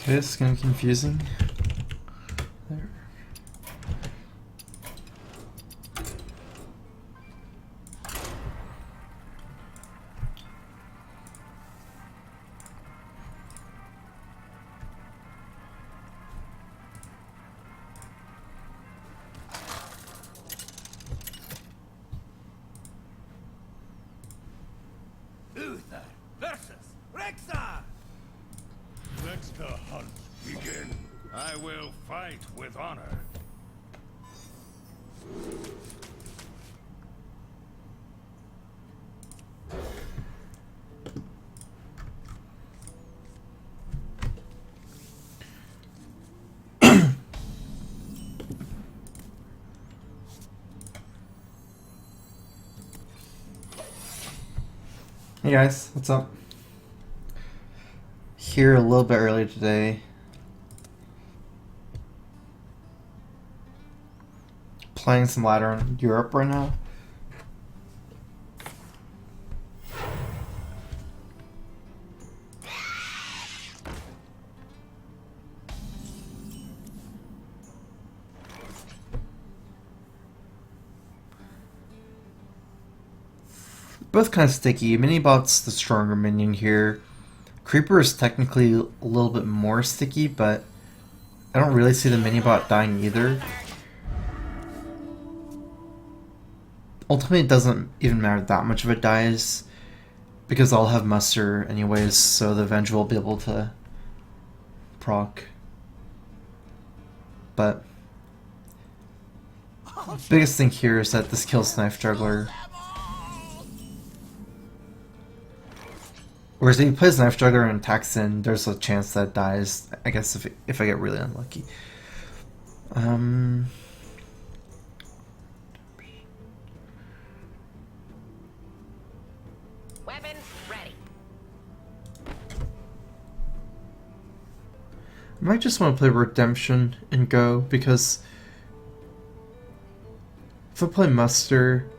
Okay, it's kind of confusing. There. Uther versus Rexar! Let the hunt begin. I will fight with honor. Hey guys, what's up? Here a little bit early today. Playing some ladder in Europe right now. Both kind of sticky. Minibot's the stronger minion here. Creeper is technically a little bit more sticky, but I don't really see the minibot dying either. Ultimately, it doesn't even matter that much if it dies, because I'll have muster anyways, so the Avenger will be able to proc. But biggest thing here is that this kills Knife Juggler. Whereas if he plays Knife Juggler and attacks in, there's a chance that it dies, I guess, if I get really unlucky. Weapons ready. I might just want to play Redemption and go, because if I play Muster...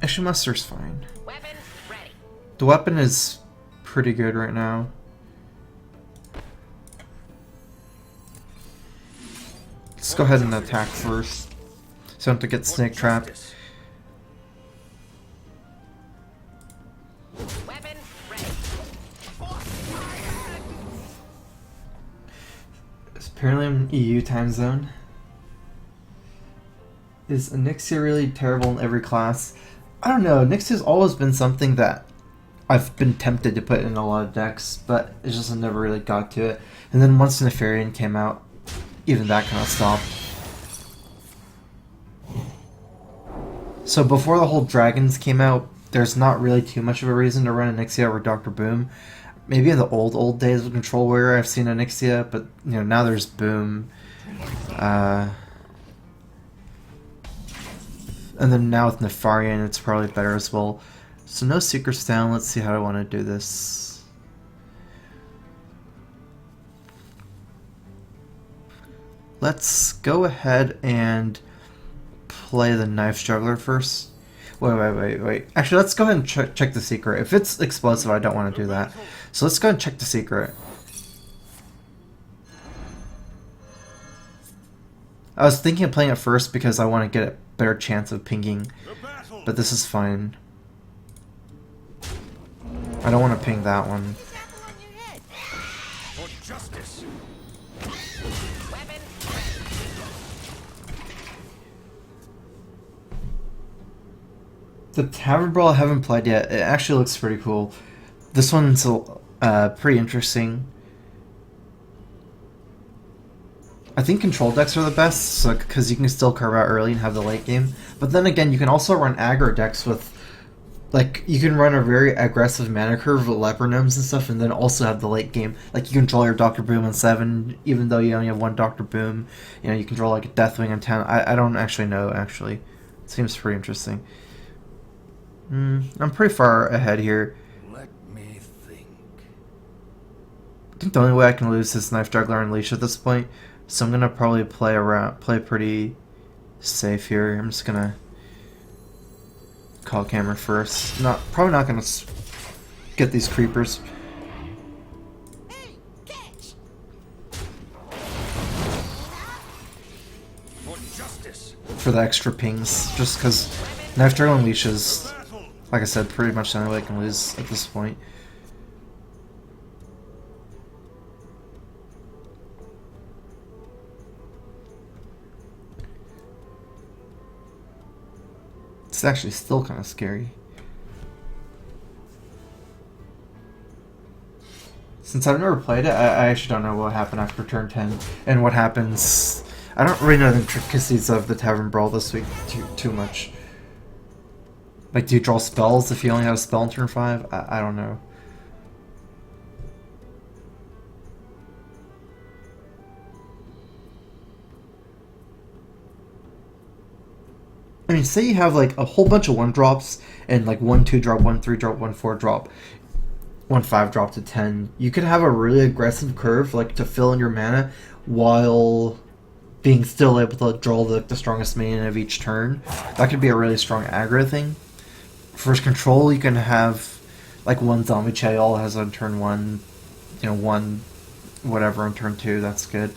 Actually, Muster's fine. Weapons ready. The weapon is pretty good right now. Let's go ahead and attack first, so I don't have to get snake trapped. Weapons ready. Apparently I'm in EU time zone. Is Onyxia really terrible in every class? I don't know, Onyxia's always been something that I've been tempted to put in a lot of decks, but it just never really got to it. And then once Nefarian came out, even that kind of stopped. So before the whole Dragons came out, there's not really too much of a reason to run Onyxia over Dr. Boom. Maybe in the old days of Control Warrior I've seen Onyxia, but you know, now there's Boom. And then now with Nefarian it's probably better as well. So no secrets down, let's see how I want to do this. Let's go ahead and play the Knife Juggler first. Wait. Actually, let's go ahead and check the secret. If it's explosive, I don't want to do that. So let's go ahead and check the secret. I was thinking of playing it first because I want to get a better chance of pinging, but this is fine. I don't want to ping that one. For justice. Weapons The Tavern Brawl I haven't played yet. It actually looks pretty cool. This one's pretty interesting. I think control decks are the best, so because you can still carve out early and have the late game. But then again, you can also run aggro decks with, like, you can run a very aggressive mana curve with Leper Gnomes and stuff, and then also have the late game. Like, you can draw your Dr. Boom on 7, even though you only have one Dr. Boom. You know, you can draw, like, a Deathwing on 10. I don't actually know, actually. It seems pretty interesting. I'm pretty far ahead here. Let me think. I think the only way I can lose is Knife Juggler and Leash at this point. So I'm gonna probably play pretty safe here. I'm just gonna call camera first. Probably not gonna get these creepers. for the extra pings, just because Knife Turtle Unleash is, like I said, pretty much the only way I can lose at this point. It's actually still kind of scary. Since I've never played it, I actually don't know what happened after turn 10 and what happens. I don't really know the intricacies of the Tavern Brawl this week too much. Like, do you draw spells if you only have a spell in turn 5? I don't know. I mean, say you have like a whole bunch of 1-drops and like 1/2 drop, 1/3 drop, 1/4 drop, 1/5 drop to 10. You could have a really aggressive curve like to fill in your mana while being still able to draw the strongest minion of each turn. That could be a really strong aggro thing. First control, you can have like 1 zombie Chayol has on turn 1, you know, 1 whatever on turn 2. That's good.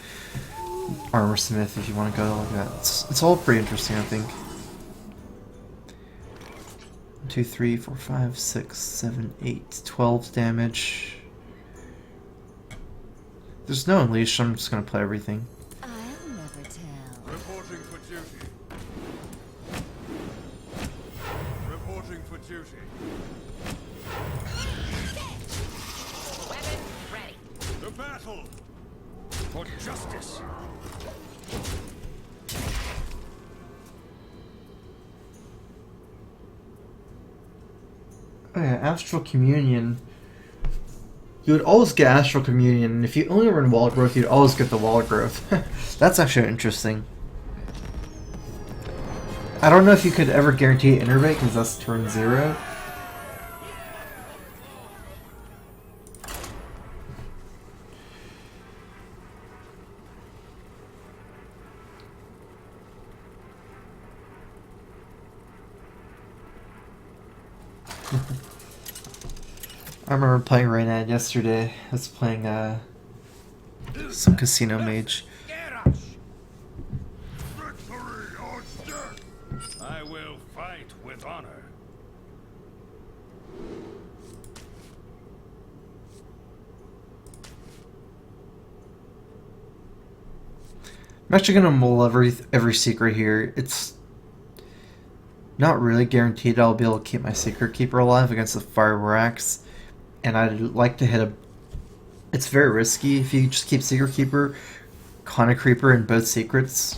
Armor Smith if you want to go like that. It's all pretty interesting, I think. 2, 3, 4, 5, 6, 7, 8, 12 damage. There's no Unleash, so I'm just gonna play everything. I'll never tell. Reporting for duty. Reporting for duty. Weapon ready. The battle for justice. Oh yeah, Astral Communion. You would always get Astral Communion, and if you only run Wall Growth, you'd always get the Wall Growth. That's actually interesting. I don't know if you could ever guarantee Innervate, because that's turn 0. I remember playing Reynad yesterday. I was playing some Casino Mage. Victory or death. I will fight with honor. I'm actually gonna mull every secret here. It's not really guaranteed I'll be able to keep my Secret Keeper alive against the Fire Axe. And I'd like to hit a... It's very risky if you just keep Secret Keeper, Kana Creeper, and both secrets.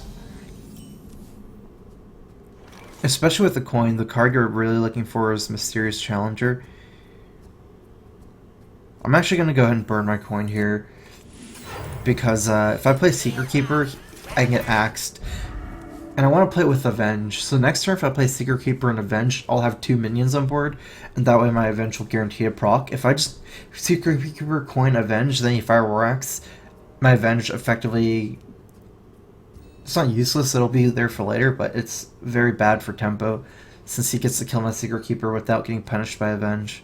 Especially with the coin, the card you're really looking for is Mysterious Challenger. I'm actually going to go ahead and burn my coin here. Because if I play Secret Keeper, I can get axed. And I want to play it with Avenge. So next turn, if I play Secret Keeper and Avenge, I'll have 2 minions on board. And that way my Avenge will guarantee a proc. If I just Secret Keeper, coin, Avenge, then you fire War Axe, my Avenge effectively... It's not useless, it'll be there for later, but it's very bad for tempo. Since he gets to kill my Secret Keeper without getting punished by Avenge.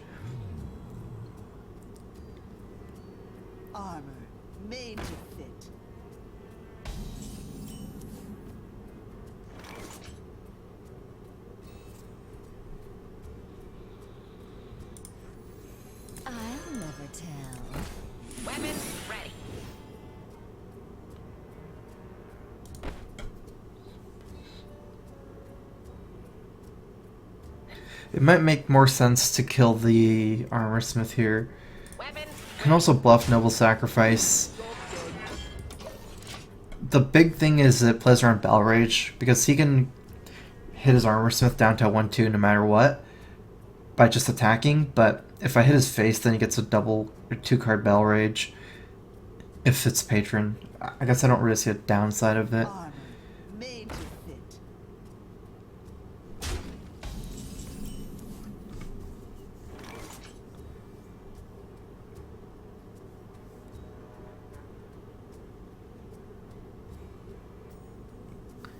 Armor made to fit. I'll never tell. Weapon ready. It might make more sense to kill the Armor Smith here. Weapon Can also bluff Noble Sacrifice. The big thing is it plays around Battle Rage, because he can hit his Armor Smith down to 1/2 no matter what by just attacking, but if I hit his face, then he gets a double or 2-card Battle Rage if it's Patron. I guess I don't really see a downside of it. Armor made to fit.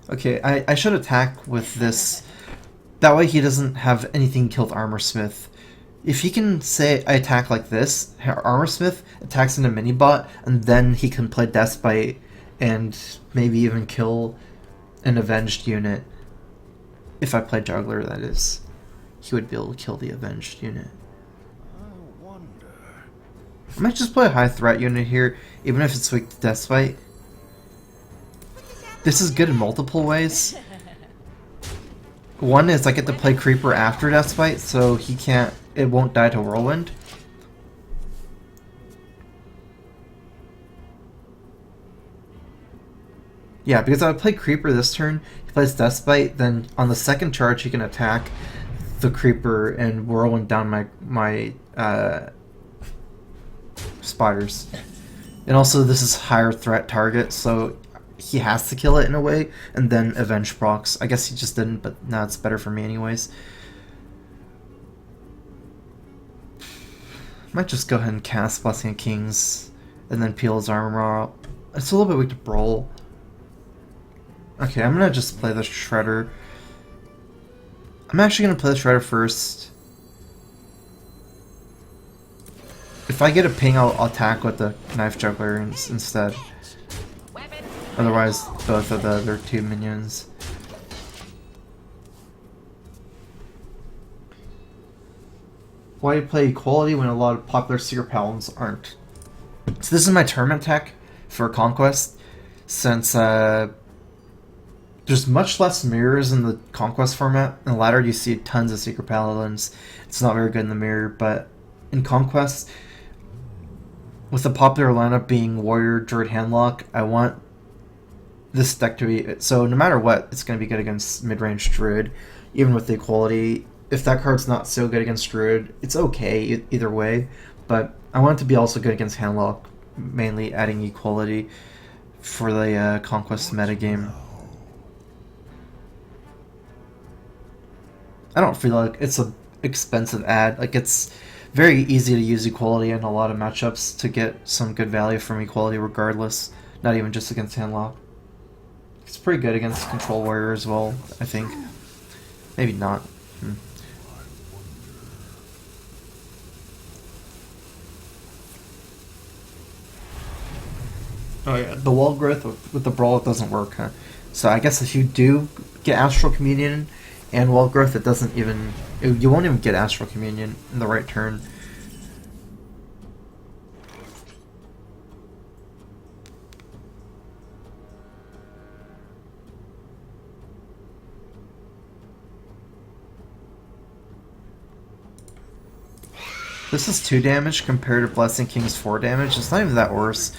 Okay, I should attack with this. That way he doesn't have anything kill with Armor Smith. If he can say I attack like this, Armor Smith attacks into Minibot, and then he can play Death Bite and maybe even kill an avenged unit. If I play juggler, that is. He would be able to kill the avenged unit. I wonder. I might just play a high threat unit here, even if it's weak to Deathbite. This is good in multiple ways. One is I get to play Creeper after Deathbite, so it won't die to Whirlwind. Yeah, because I would play Creeper this turn, he plays Deathbite, then on the second charge he can attack the Creeper and Whirlwind down my spiders. And also this is higher threat target, so he has to kill it in a way, and then avenge procs. I guess he just didn't, but now it's better for me anyways. Might just go ahead and cast Blessing of Kings, and then peel his armor out. It's a little bit weak to Brawl. Okay, I'm gonna just play the Shredder. I'm actually gonna play the Shredder first. If I get a ping, I'll attack with the Knife Juggler instead. Weapon. Otherwise, both of the other two minions. Why do you play Equality when a lot of popular Secret Paladins aren't? So this is my tournament tech for Conquest, since there's much less mirrors in the Conquest format. In the latter, you see tons of Secret Paladins. It's not very good in the mirror, but in Conquest, with the popular lineup being Warrior, Druid, Handlock, I want this deck to be... So no matter what, it's going to be good against mid-range Druid, even with the Equality. If that card's not so good against Druid, it's okay either way, but I want it to be also good against Handlock, mainly adding Equality for the Conquest metagame. I don't feel like it's an expensive ad. Like, it's very easy to use Equality in a lot of matchups to get some good value from Equality regardless, not even just against Handlock. It's pretty good against Control Warrior as well, I think. Maybe not. Oh yeah, the wall growth with the Brawl, it doesn't work, huh? So I guess if you do get Astral Communion and wall growth, it doesn't even... You won't even get Astral Communion in the right turn. This is 2 damage compared to Blessing King's 4 damage. It's not even that worse.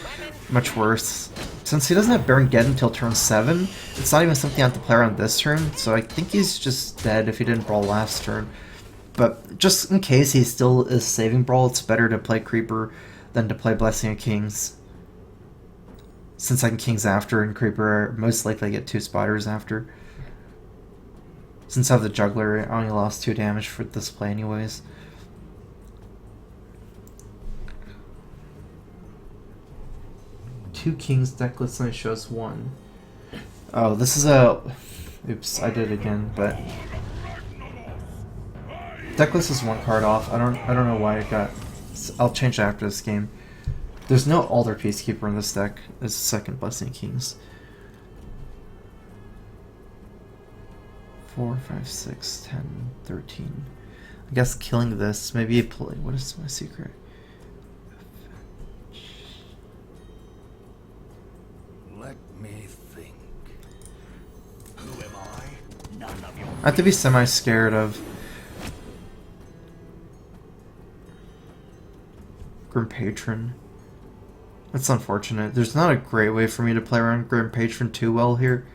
Much worse. Since he doesn't have Baron Geddon until turn 7, it's not even something I have to play around this turn, so I think he's just dead if he didn't Brawl last turn. But just in case he still is saving Brawl, it's better to play Creeper than to play Blessing of Kings. Since I can Kings after, and Creeper most likely get 2 spiders after. Since I have the Juggler, I only lost 2 damage for this play anyways. Two Kings deck list only shows 1. Oh, this is a... Oops, I did it again, but... Deck list is 1 card off. I don't know why it got... I'll change it after this game. There's no Alder Peacekeeper in this deck. It's the second Blessing Kings. 4, 5, 6, 10, 13. I guess killing this, maybe a play. What is my secret? Let me think. Who am I? None of your... I have to be semi-scared of Grim Patron. That's unfortunate. There's not a great way for me to play around Grim Patron too well here.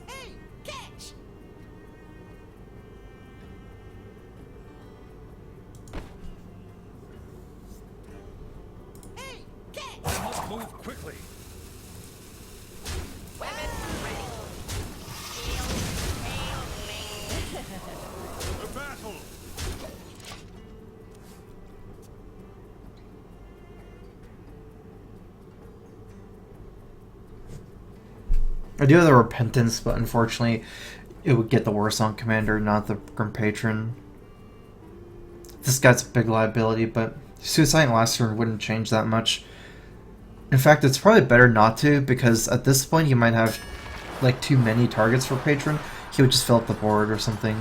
Hey, catch! Hey, catch! I must move quickly. Weapon ready. Shield, hail me. The battle. I do have the Repentance, but unfortunately it would get the worse on Commander, not the Grim Patron. This guy's a big liability, but Suicide last turn wouldn't change that much. In fact, it's probably better not to, because at this point you might have like too many targets for Patron. He would just fill up the board or something.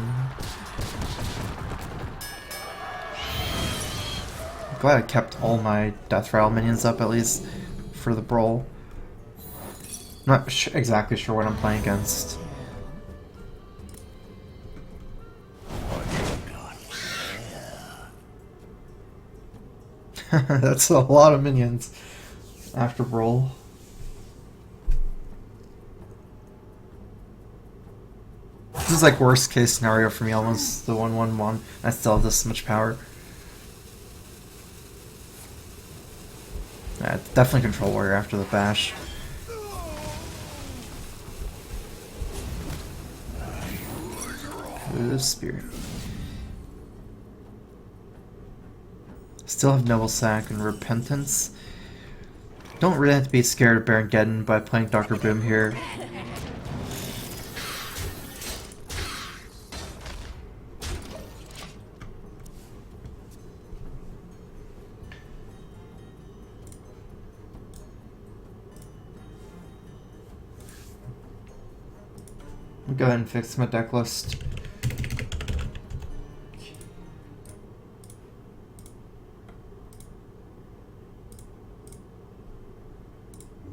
I'm glad I kept all my Death Rattle minions up at least for the brawl. Not exactly sure what I'm playing against. That's a lot of minions after brawl. This is like worst case scenario for me, almost the 1-1-1. I still have this much power. Yeah, definitely Control Warrior after the bash. Ooh, Spirit. Still have Noble Sack and Repentance. Don't really have to be scared of Baron by playing Dr. Boom here. I'll go ahead and fix my deck list.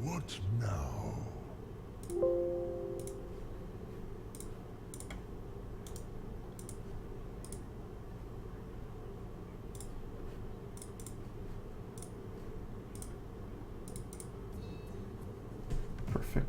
What now? Perfect.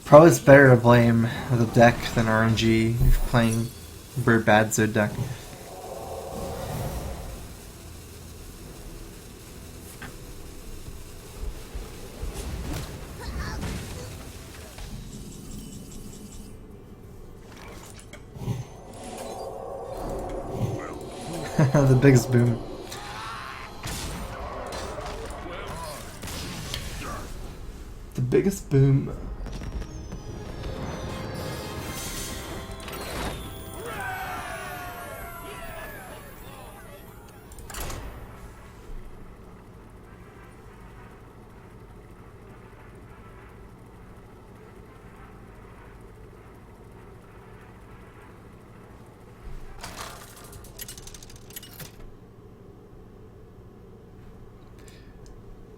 Probably it's better to blame the deck than RNG if you're playing a very bad Zod deck. The biggest boom. The biggest boom.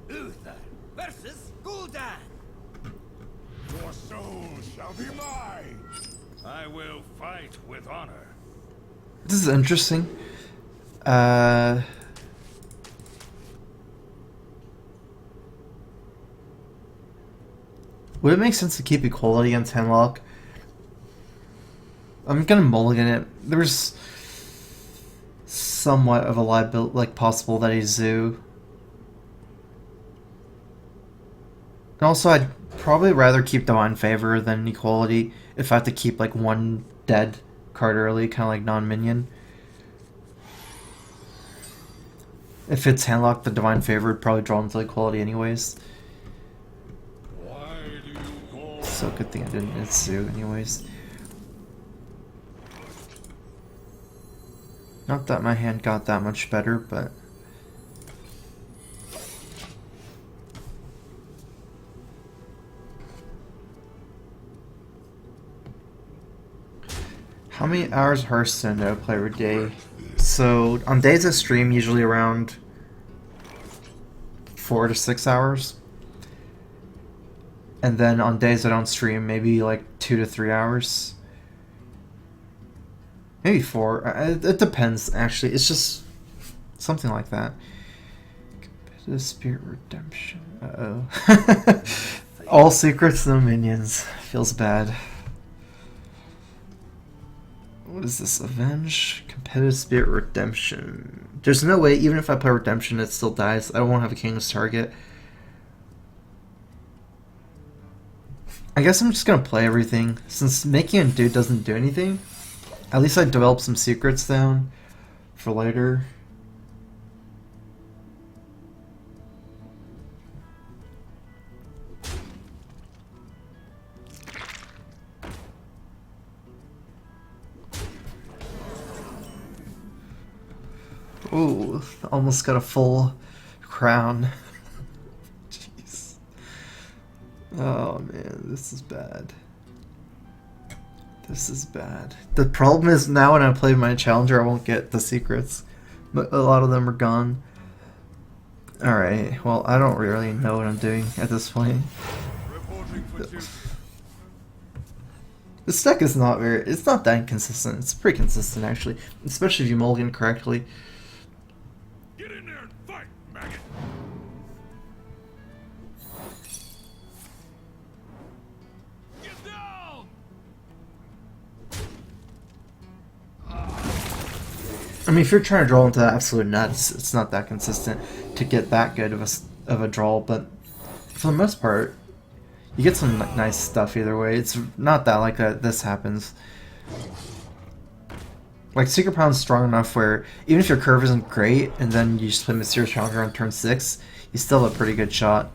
Uther versus Gul'dan. Your soul shall be mine. I will fight with honor. This is interesting. Would it make sense to keep equality against Handlock? I'm gonna mulligan it. There's somewhat of a liability, like possible that he's Zoo. And also, I'd probably rather keep Divine Favor than Equality if I have to keep like one dead card early, kind of like non-minion. If it's Handlock, the Divine Favor would probably draw into Equality anyways. Why do you call So good thing I didn't hit Zoo anyways. Not that my hand got that much better, but... How many hours of Hearthstone do I play every day? So, on days I stream, usually around 4 to 6 hours. And then on days I don't stream, maybe like 2 to 3 hours. Maybe 4. It depends, actually. It's just something like that. Competitive Spirit Redemption. Uh-oh. All secrets, no minions. Feels bad. What is this? Avenge? Competitive Spirit Redemption. There's no way, even if I play Redemption, it still dies. I won't have a King's Target. I guess I'm just gonna play everything. Since making a dude doesn't do anything, at least I developed some secrets down. for later. Ooh, almost got a full crown. Jeez. Oh man, this is bad. This is bad. The problem is now when I play my challenger, I won't get the secrets. But a lot of them are gone. Alright, well, I don't really know what I'm doing at this point. Reporting for duty. This deck is not very... It's not that inconsistent. It's pretty consistent, actually. Especially if you mulligan correctly. Get in there and fight, maggot. Get down. I mean, if you're trying to draw into absolute nuts, it's not that consistent to get that good of a draw, but for the most part, you get some nice stuff either way. It's not that like this happens. Like, Secret Pound's strong enough where even if your curve isn't great, and then you just play Mysterious Challenger on turn 6, you still have a pretty good shot.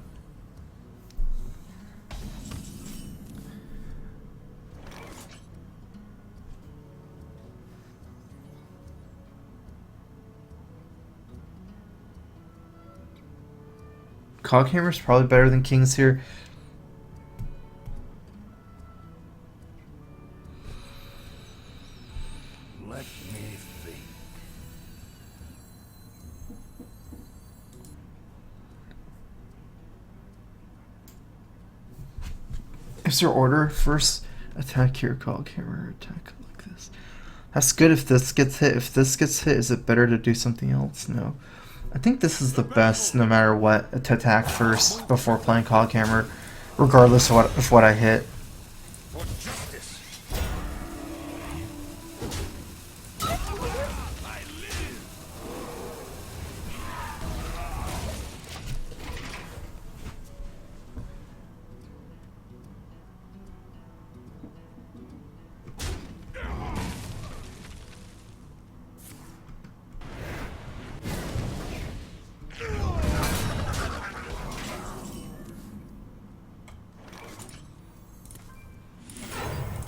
Coghammer's probably better than Kings here. Let me think. Is your order first attack here, Coghammer, attack like this? That's good if this gets hit. If this gets hit, is it better to do something else? No. I think this is the best no matter what, to attack first before playing Coghammer, regardless of what I hit. For justice. I live.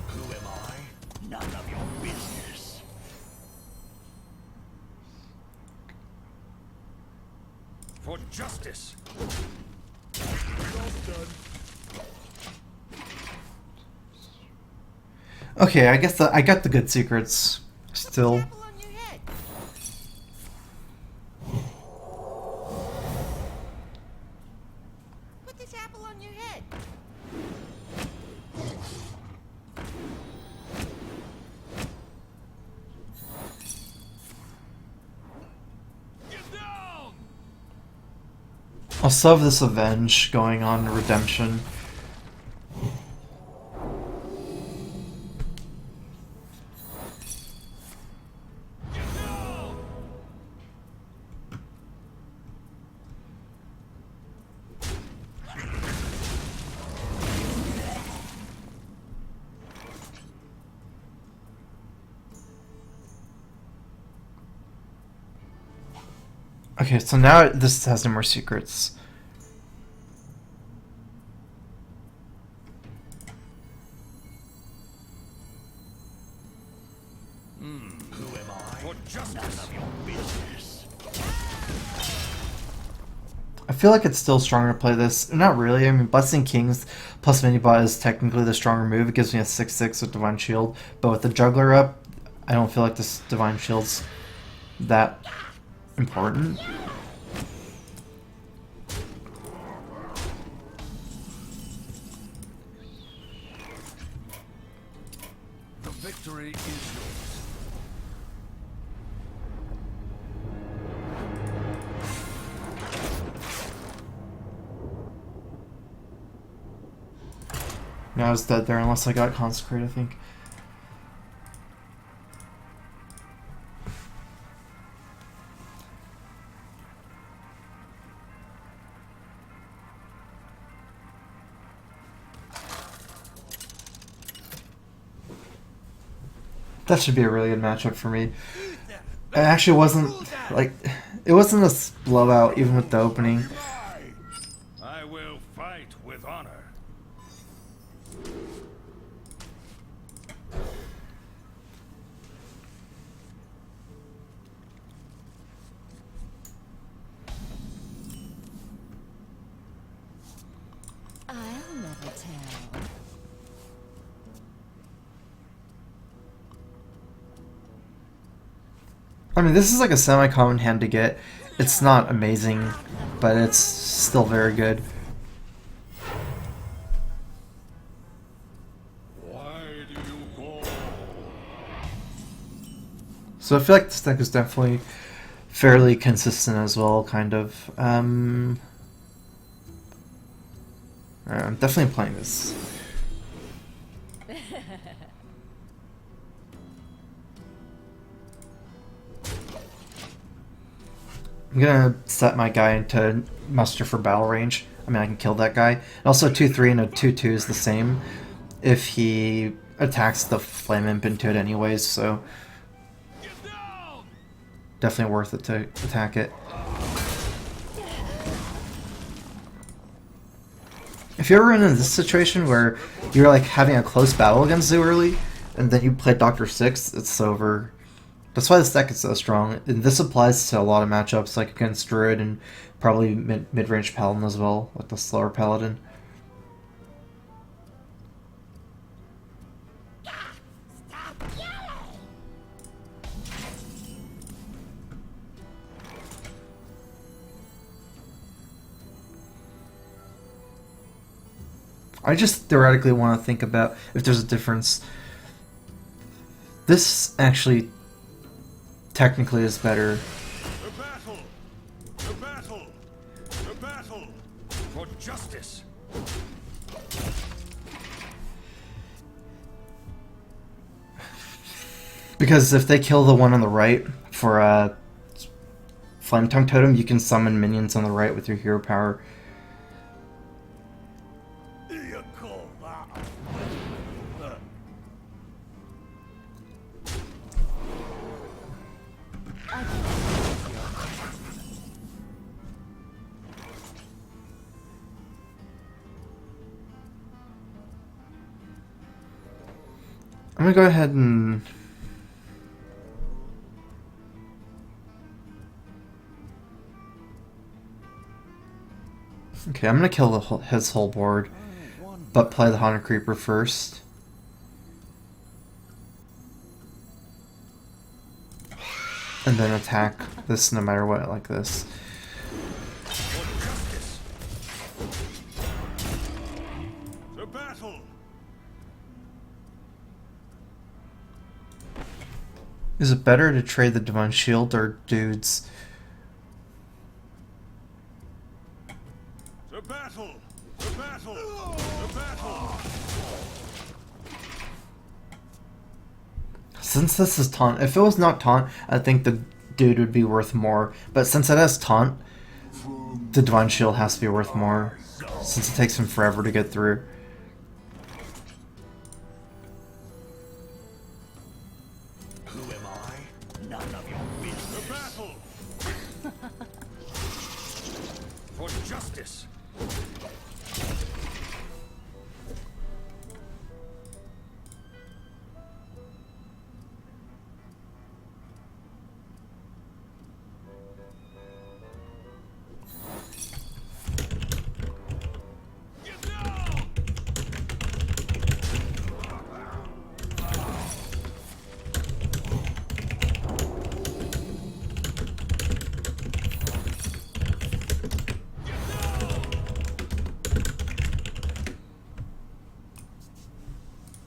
Who am I? None of your business. For justice. Okay, I guess I got the good secrets still. Apple on your head. Put this apple on your head. Get down. I'll still have this Avenge going on, Redemption. Get down. Okay, so now this has no more secrets. Who am I? For justice. None of your business. I feel like it's still stronger to play this. Not really. I mean, Blessing Kings plus Minibot is technically the stronger move. It gives me a 6/6 with Divine Shield. But with the Juggler up, I don't feel like this Divine Shield's that important. The victory is yours. Yeah, I was dead there unless I got Consecrate, I think. That should be a really good matchup for me. It actually wasn't like it wasn't a blowout even with the opening. I will fight with honor. I'll never tell. I mean, this is like a semi-common hand to get. It's not amazing, but it's still very good. Why do you call? So I feel like this deck is definitely fairly consistent as well, kind of. I'm definitely playing this. I'm gonna set my guy into muster for battle range. I mean, I can kill that guy. And also 2/3 and a 2/2 is the same if he attacks the flame imp into it anyways, so definitely worth it to attack it. If you're ever in this situation where you're like having a close battle against Zoo early, and then you play Dr. Six, it's over. That's why this deck is so strong. And this applies to a lot of matchups, like against Druid and probably mid-range Paladin as well, with the slower Paladin. Stop yelling! I just theoretically want to think about if there's a difference. This actually technically is better. The battle! The battle! The battle! For justice! Because if they kill the one on the right for a Flame Tongue Totem, you can summon minions on the right with your hero power. You call that? I'm gonna go ahead and... Okay, I'm gonna kill his whole board, but play the Haunted Creeper first. And then attack this no matter what, like this. For justice! The battle! Is it better to trade the Divine Shield or dudes? The battle! The battle! The battle! Since this is taunt, if it was not taunt, I think the dude would be worth more. But since it has taunt, the Divine Shield has to be worth more, since it takes him forever to get through. Who am I? None of your business. The battle! For justice!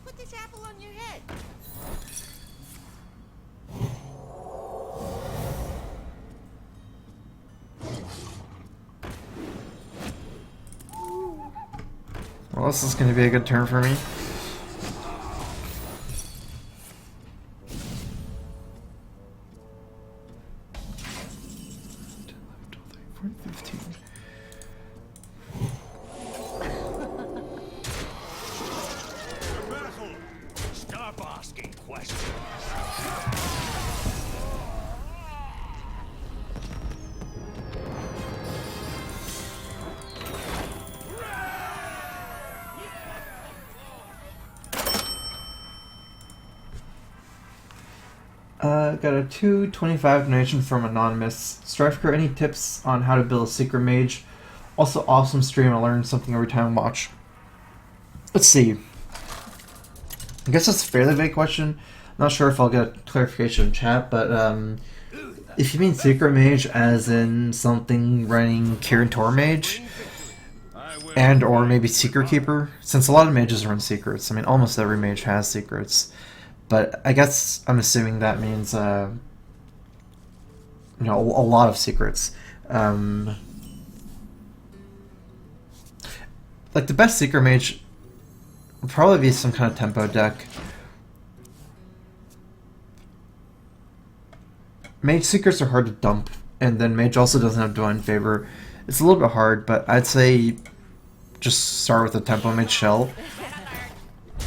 Put this apple on your head. Well, this is going to be a good turn for me. The battle! Stop asking questions. Got a 225 donation from Anonymous. StrifeCro, any tips on how to build a secret mage? Also, awesome stream. I learn something every time I watch. Let's see. I guess that's a fairly vague question. Not sure if I'll get clarification in chat, but if you mean secret mage as in something running Kirin Tor mage, and or maybe secret keeper, since a lot of mages run secrets. I mean, almost every mage has secrets. But I guess I'm assuming that means, you know, a lot of secrets. Like the best secret mage would probably be some kind of tempo deck. Mage secrets are hard to dump, and then mage also doesn't have divine favor. It's a little bit hard, but I'd say just start with a tempo mage shell.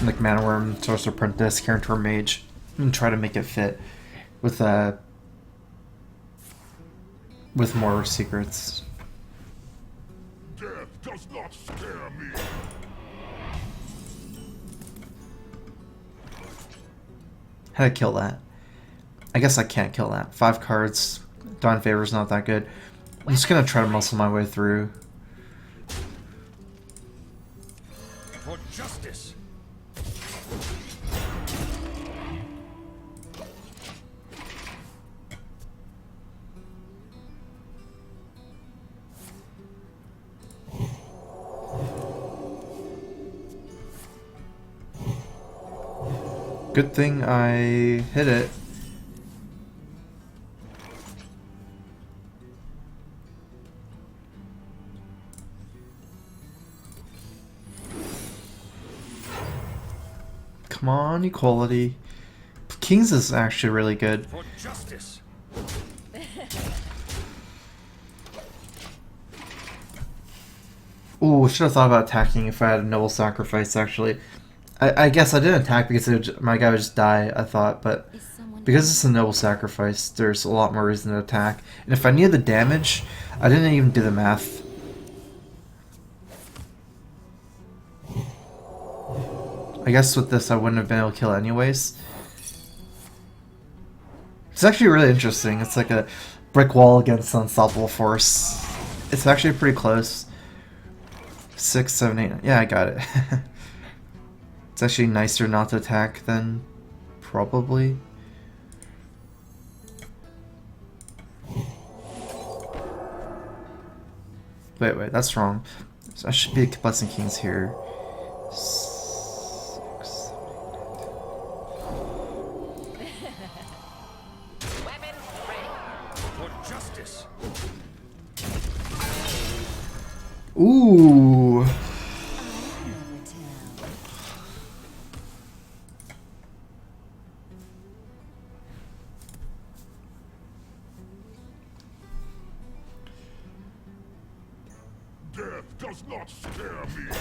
Like Mana Worm, Sorcerer Apprentice, Kirin Tor Mage, and try to make it fit with more secrets. Death does not scare me. How to kill that? I guess I can't kill that. 5 cards. Divine Favor's not that good. I'm just gonna try to muscle my way through. For justice. Good thing I hit it. Come on, equality. Kings is actually really good. For justice. Ooh, should have thought about attacking if I had a noble sacrifice, actually. I guess I didn't attack because my guy would just die, I thought, but Is someone because it's a noble sacrifice, there's a lot more reason to attack. And if I needed the damage, I didn't even do the math. I guess with this I wouldn't have been able to kill anyways. It's actually really interesting. It's like a brick wall against unstoppable force. It's actually pretty close. 6, 7, 8. Yeah, I got it. It's actually nicer not to attack than probably. Wait, that's wrong. So I should be Blessing Kings here. 6, 7, 8. Weapons ready. For justice. Ooh. never tell. Death does not scare me.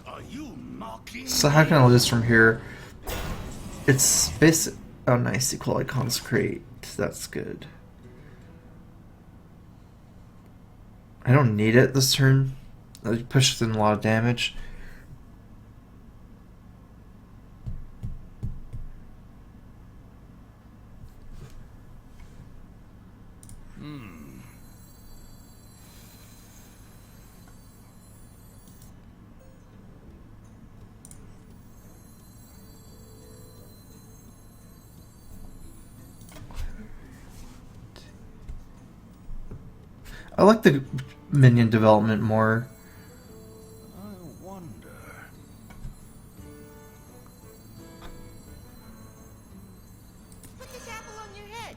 Are you mocking So how can I lose from here? It's basic. Oh, nice. Equality Consecrate. That's good. I don't need it this turn. It pushes in a lot of damage. I like the minion development more. I wonder. Put this apple on your head.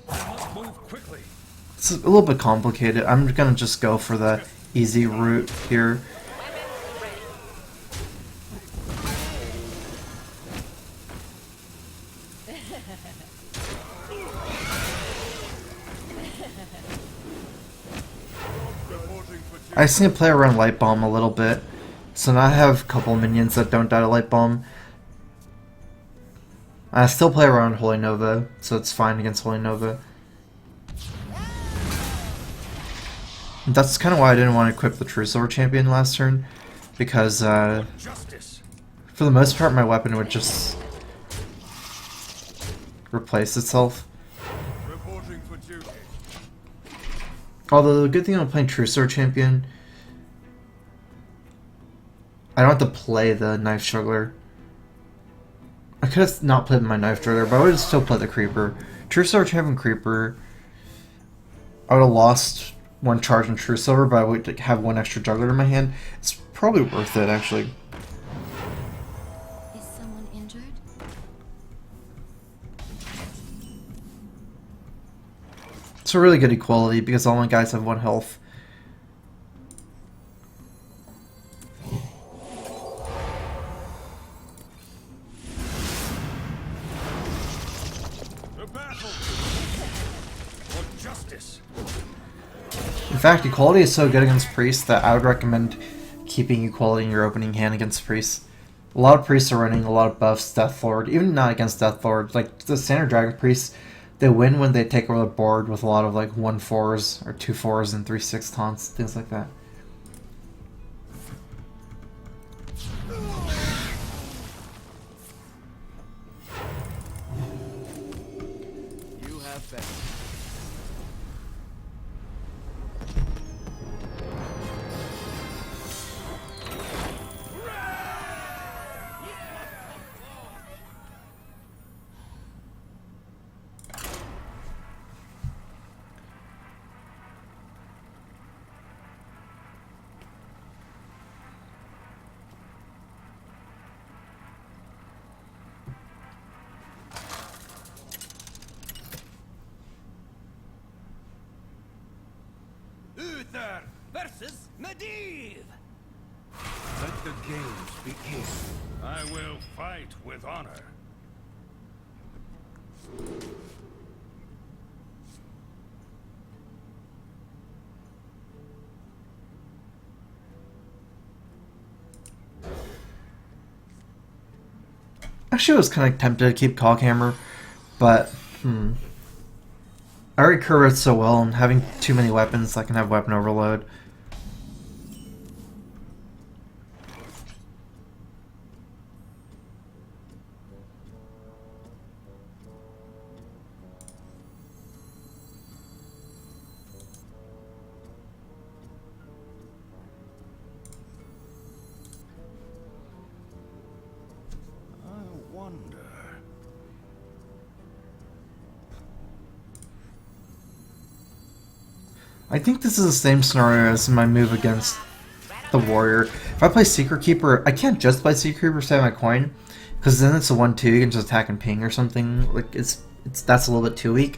I must move quickly. It's a little bit complicated. I'm gonna just go for the easy route here. Weapons ready. I just need to play around Light Bomb a little bit. So now I have a couple minions that don't die to Light Bomb. I still play around Holy Nova, so it's fine against Holy Nova. That's kind of why I didn't want to equip the True Silver Champion last turn, because Justice. for the most part my weapon would just replace itself. Reporting for duty. Although the good thing about playing True Silver Champion, I don't have to play the Knife Juggler. I could have not played my Knife Juggler, but I would have still played the Creeper. True Silver Champion Creeper, I would have lost one charge in True Silver, but I would have one extra Juggler in my hand. It's probably worth it, actually. Is someone injured? It's a really good equality because all my guys have 1 health. The battle for justice. In fact, equality is so good against priests that I would recommend keeping equality in your opening hand against priests. A lot of priests are running a lot of buffs, Death Lord, even not against Death Lord. Like the standard Dragon priests, they win when they take over the board with a lot of like 1/4s or 2/4s and 3/6 taunts, things like that. You have been. Uther versus Medivh. Let the games begin. I will fight with honor. Actually, I was kind of tempted to keep Cockhammer, but I already curve it so well, and having too many weapons, I can have weapon overload. I wonder. I think this is the same scenario as my move against the Warrior. If I play Secret Keeper, I can't just play Secret Keeper, save my coin, because then it's a 1/2, you can just attack and ping or something. Like it's that's a little bit too weak.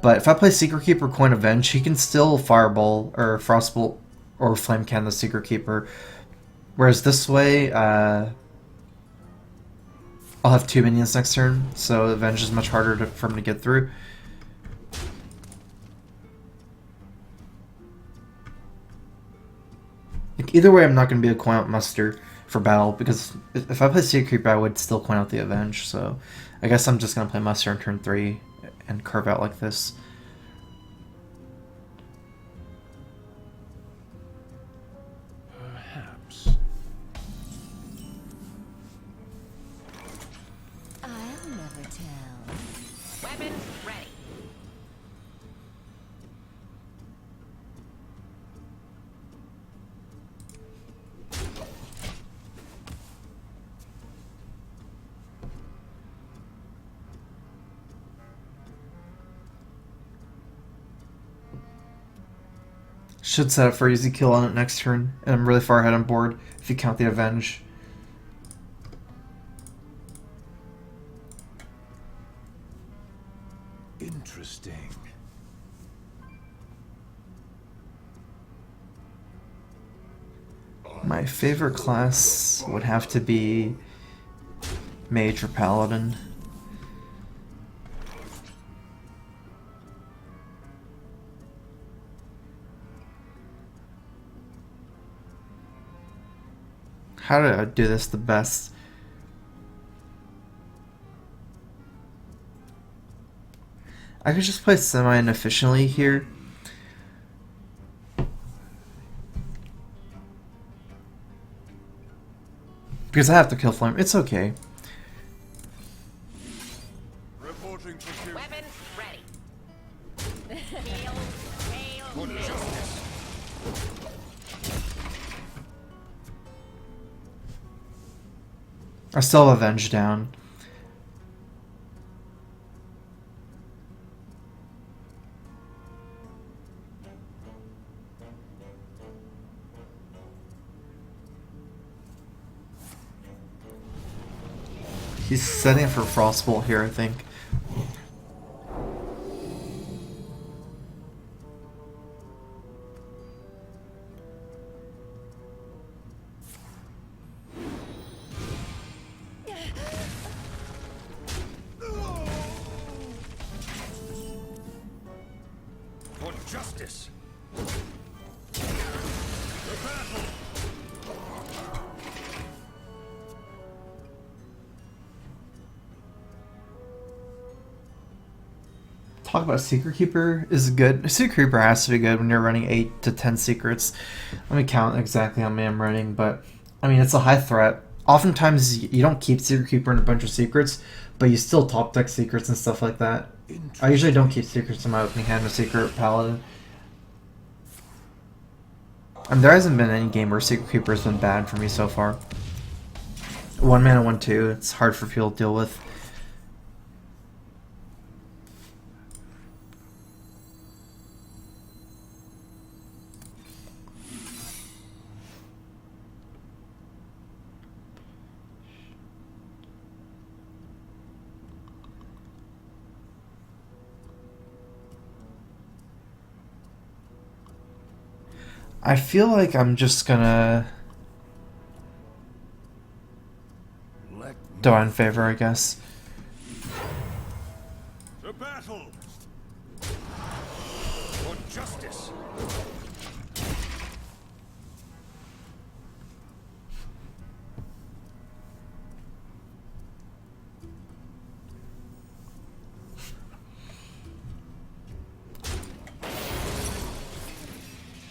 But if I play Secret Keeper, Coin Avenge, he can still Fireball or Frostbolt or Flame Can the Secret Keeper. Whereas this way, I'll have 2 minions next turn, so Avenge is much harder for him to get through. Like, either way, I'm not going to be a coin out muster for battle, because if I play Secret Keeper, I would still coin out the Avenge, so I guess I'm just going to play muster on turn 3 and curve out like this. Perhaps. I'll never tell. Weapon ready. Should set up for easy kill on it next turn, and I'm really far ahead on board if you count the Avenge. Interesting. My favorite class would have to be Mage or Paladin. How do I do this the best? I could just play semi-inefficiently here. Because I have to kill Flame. It's okay. Reporting for duty. Weapons ready. Hail, hail, For hail. justice. I still have Avenge down. He's setting for Frostbolt here, I think. For justice. The battle. Talk about Secret Keeper is good. Secret Keeper has to be good when you're running 8 to 10 secrets. Let me count exactly how many I'm running, but I mean, it's a high threat. Oftentimes, you don't keep Secret Keeper in a bunch of secrets, but you still top deck secrets and stuff like that. I usually don't keep secrets in my opening hand with Secret Paladin. And there hasn't been any game where Secret Keeper has been bad for me so far. 1 mana, 1/2. It's hard for people to deal with. I feel like I'm just gonna Let Divine Favor, I guess. the battle. For justice.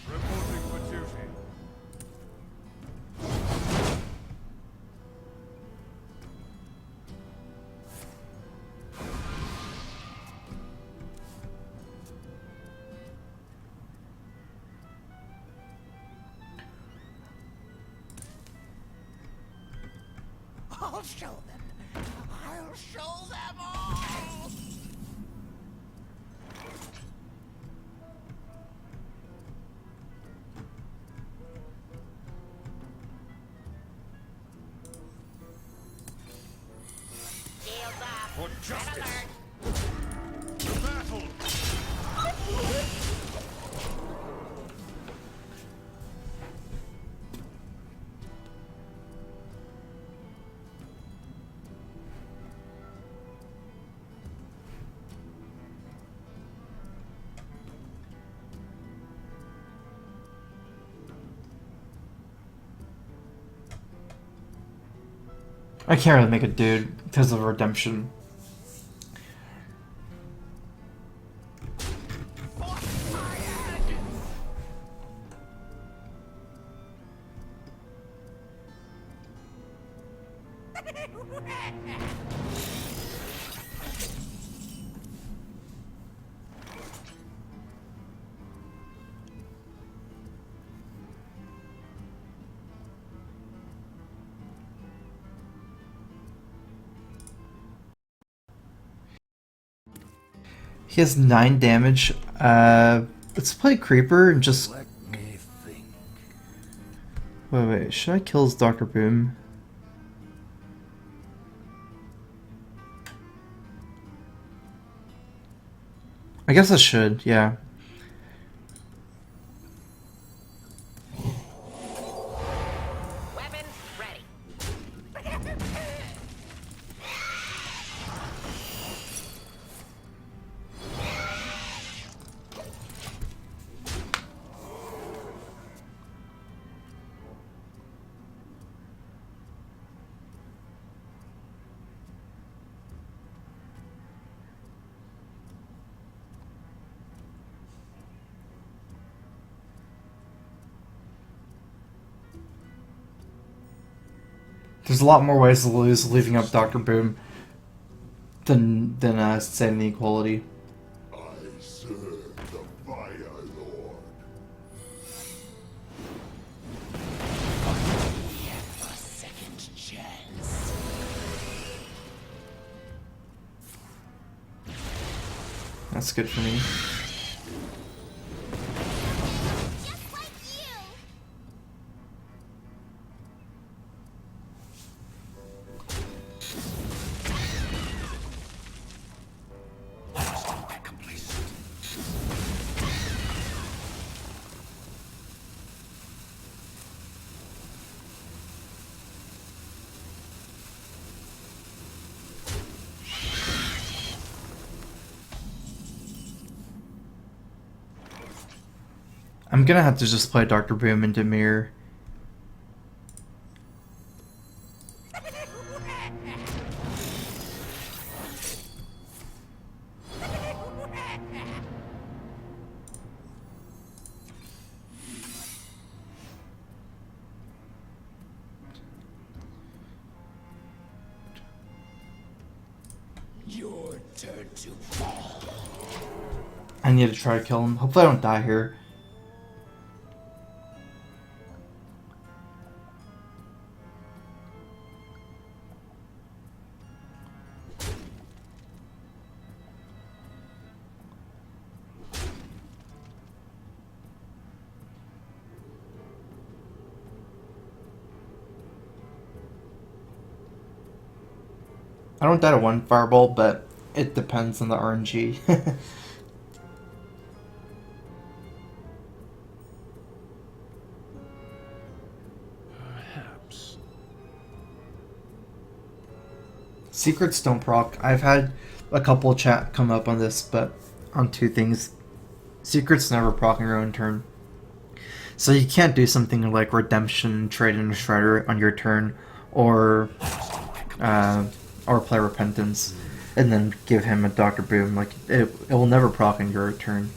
Reporting for duty. I'll show them. I'll show them all. Shields up. For Red justice. alert. The battle. I can't really make a dude because of redemption. He has 9 damage. Let's play Creeper and just... Let me think. Wait. Should I kill his Dr. Boom? I guess I should, yeah. Weapons ready. There's a lot more ways to lose leaving up Dr. Boom than setting the equality. I serve the Fire Lord. A second chance. That's good for me. Just like you. I'm gonna have to just play Dr. Boom into Mirror. Your turn to fall. I need to try to kill him. Hopefully I don't die here. I don't die to one fireball, but it depends on the RNG. Perhaps. Secrets don't proc. I've had a couple chat come up on this, but on two things. Secrets never proc on your own turn. So you can't do something like Redemption, trade in a Shredder on your turn, or play Repentance, and then give him a Dr. Boom. Like, it will never proc on your turn.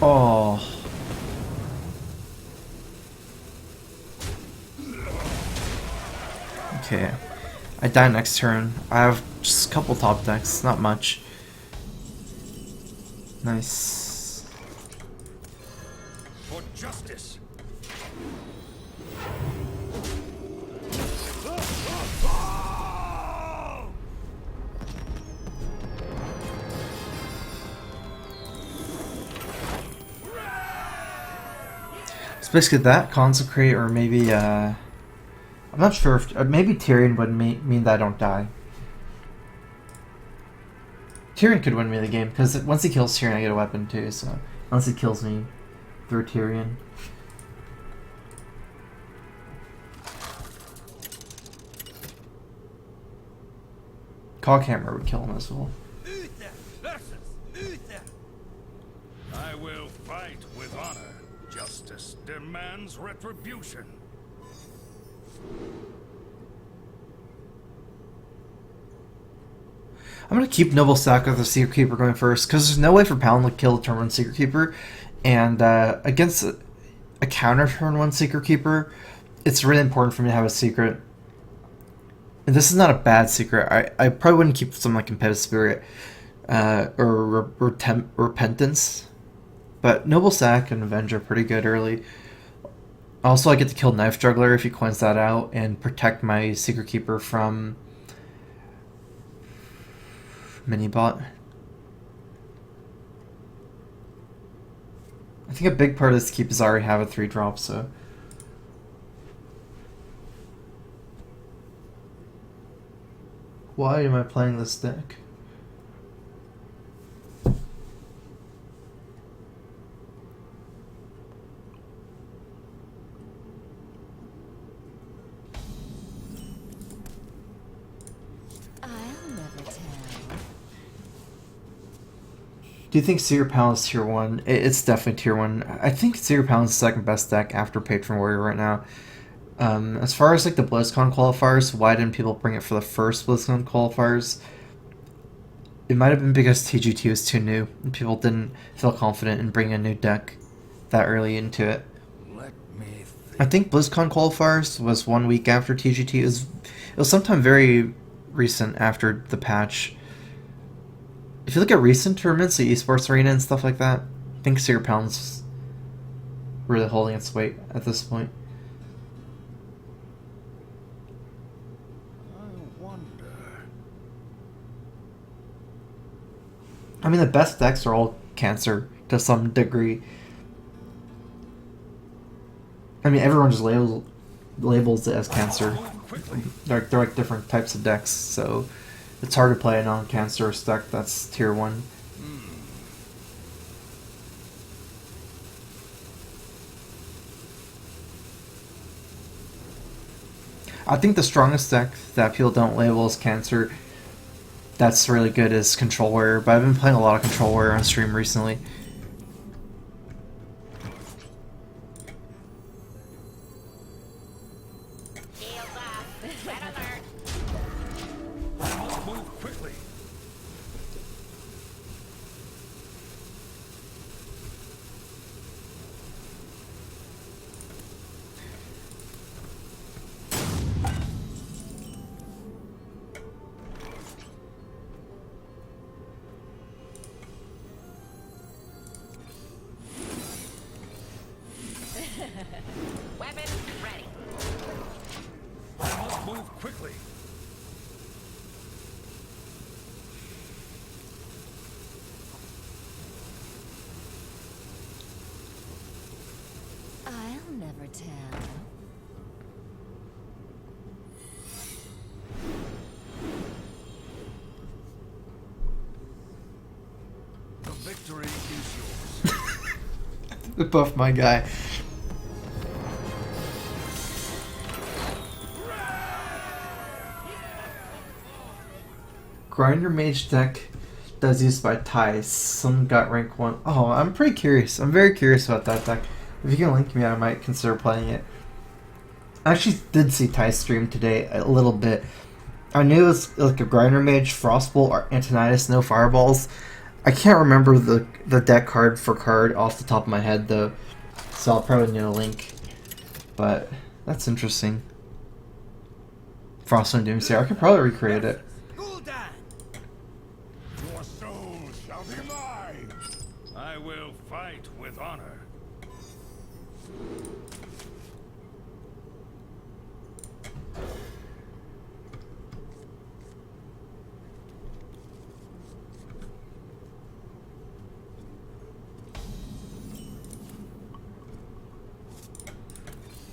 Oh. Okay. I die next turn. I have just a couple top decks, not much. Nice. For justice. So basically that, Consecrate, or maybe, I'm not sure if, maybe Tyrion would mean that I don't die. Tyrion could win me the game, because once he kills Tyrion I get a weapon too, so, unless he kills me through Tyrion. Coghammer would kill him as well. Uther versus Uther. I will fight with honor. Justice demands retribution. I'm gonna keep Noble Sack with the Secret Keeper going first, because there's no way for Paladin to kill a turn 1 Secret Keeper, and against a counter turn 1 Secret Keeper, it's really important for me to have a secret. And this is not a bad secret. I probably wouldn't keep something like Competitive Spirit or Repentance, but Noble Sack and Avenger are pretty good early. Also, I get to kill Knife Juggler if he coins that out, and protect my Secret Keeper from Minibot. I think a big part of this keep is I already have a 3-drop, so. Why am I playing this deck? I'll never tell. Do you think Seer Paladin's tier 1? It's definitely tier 1. I think Seer Paladin's the second best deck after Patron Warrior right now. As far as like the BlizzCon qualifiers, why didn't people bring it for the first BlizzCon qualifiers? It might have been because TGT was too new, and people didn't feel confident in bringing a new deck that early into it. Let I think BlizzCon qualifiers was 1 week after TGT. It was sometime very recent after the patch. If you look at recent tournaments, the esports arena and stuff like that, I think Seer Pound's really holding its weight at this point. I wonder. I mean, the best decks are all Cancer to some degree. I mean, everyone just labels it as Cancer. They're like different types of decks, so it's hard to play a non-cancerous deck that's tier 1. I think the strongest deck that people don't label as Cancer that's really good is Control Warrior, but I've been playing a lot of Control Warrior on stream recently. Shields up. Red alert. Move quickly. Weapon ready. Move quickly. I'll never tell. The victory is yours. Buff my guy. Grinder Mage deck that's used by Tice. Some got rank 1. Oh, I'm pretty curious. I'm very curious about that deck. If you can link me, I might consider playing it. I actually did see Tice stream today a little bit. I knew it was like a Grinder Mage, Frostbolt, or Antonidas, no Fireballs. I can't remember the deck card for card off the top of my head though, so I'll probably need a link. But that's interesting. Frost and Doomsayer. I could probably recreate it. Your soul shall be mine. I will fight with honor.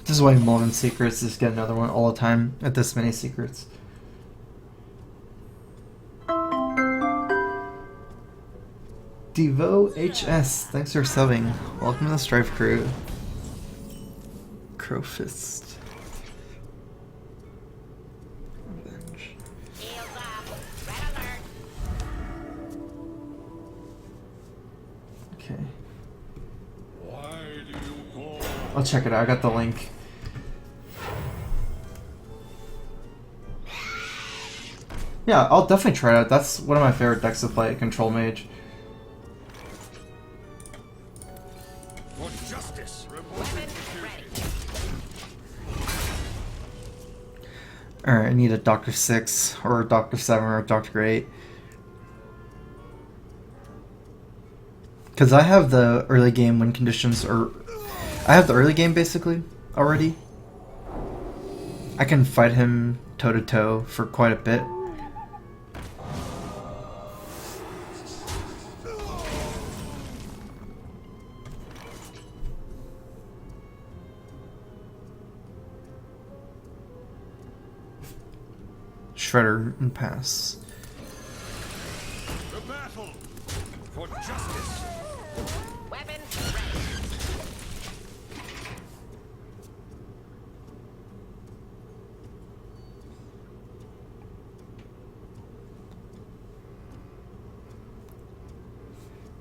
This is why Molten Secrets just get another one all the time at this many secrets. Devo HS, thanks for subbing. Welcome to the StrifeCro. Crowfist. Revenge. Shields up. Red alert. Okay. Why do you call? I'll check it out. I got the link. Yeah, I'll definitely try it out. That's one of my favorite decks to play, Control Mage. For justice. Weapon ready. Alright, I need a Dr. 6, or a Dr. 7, or a Dr. 8. Because I have the early game win conditions, or... I have the early game, basically, already. I can fight him toe-to-toe for quite a bit. Shredder and pass. The battle for justice. Weapon ready.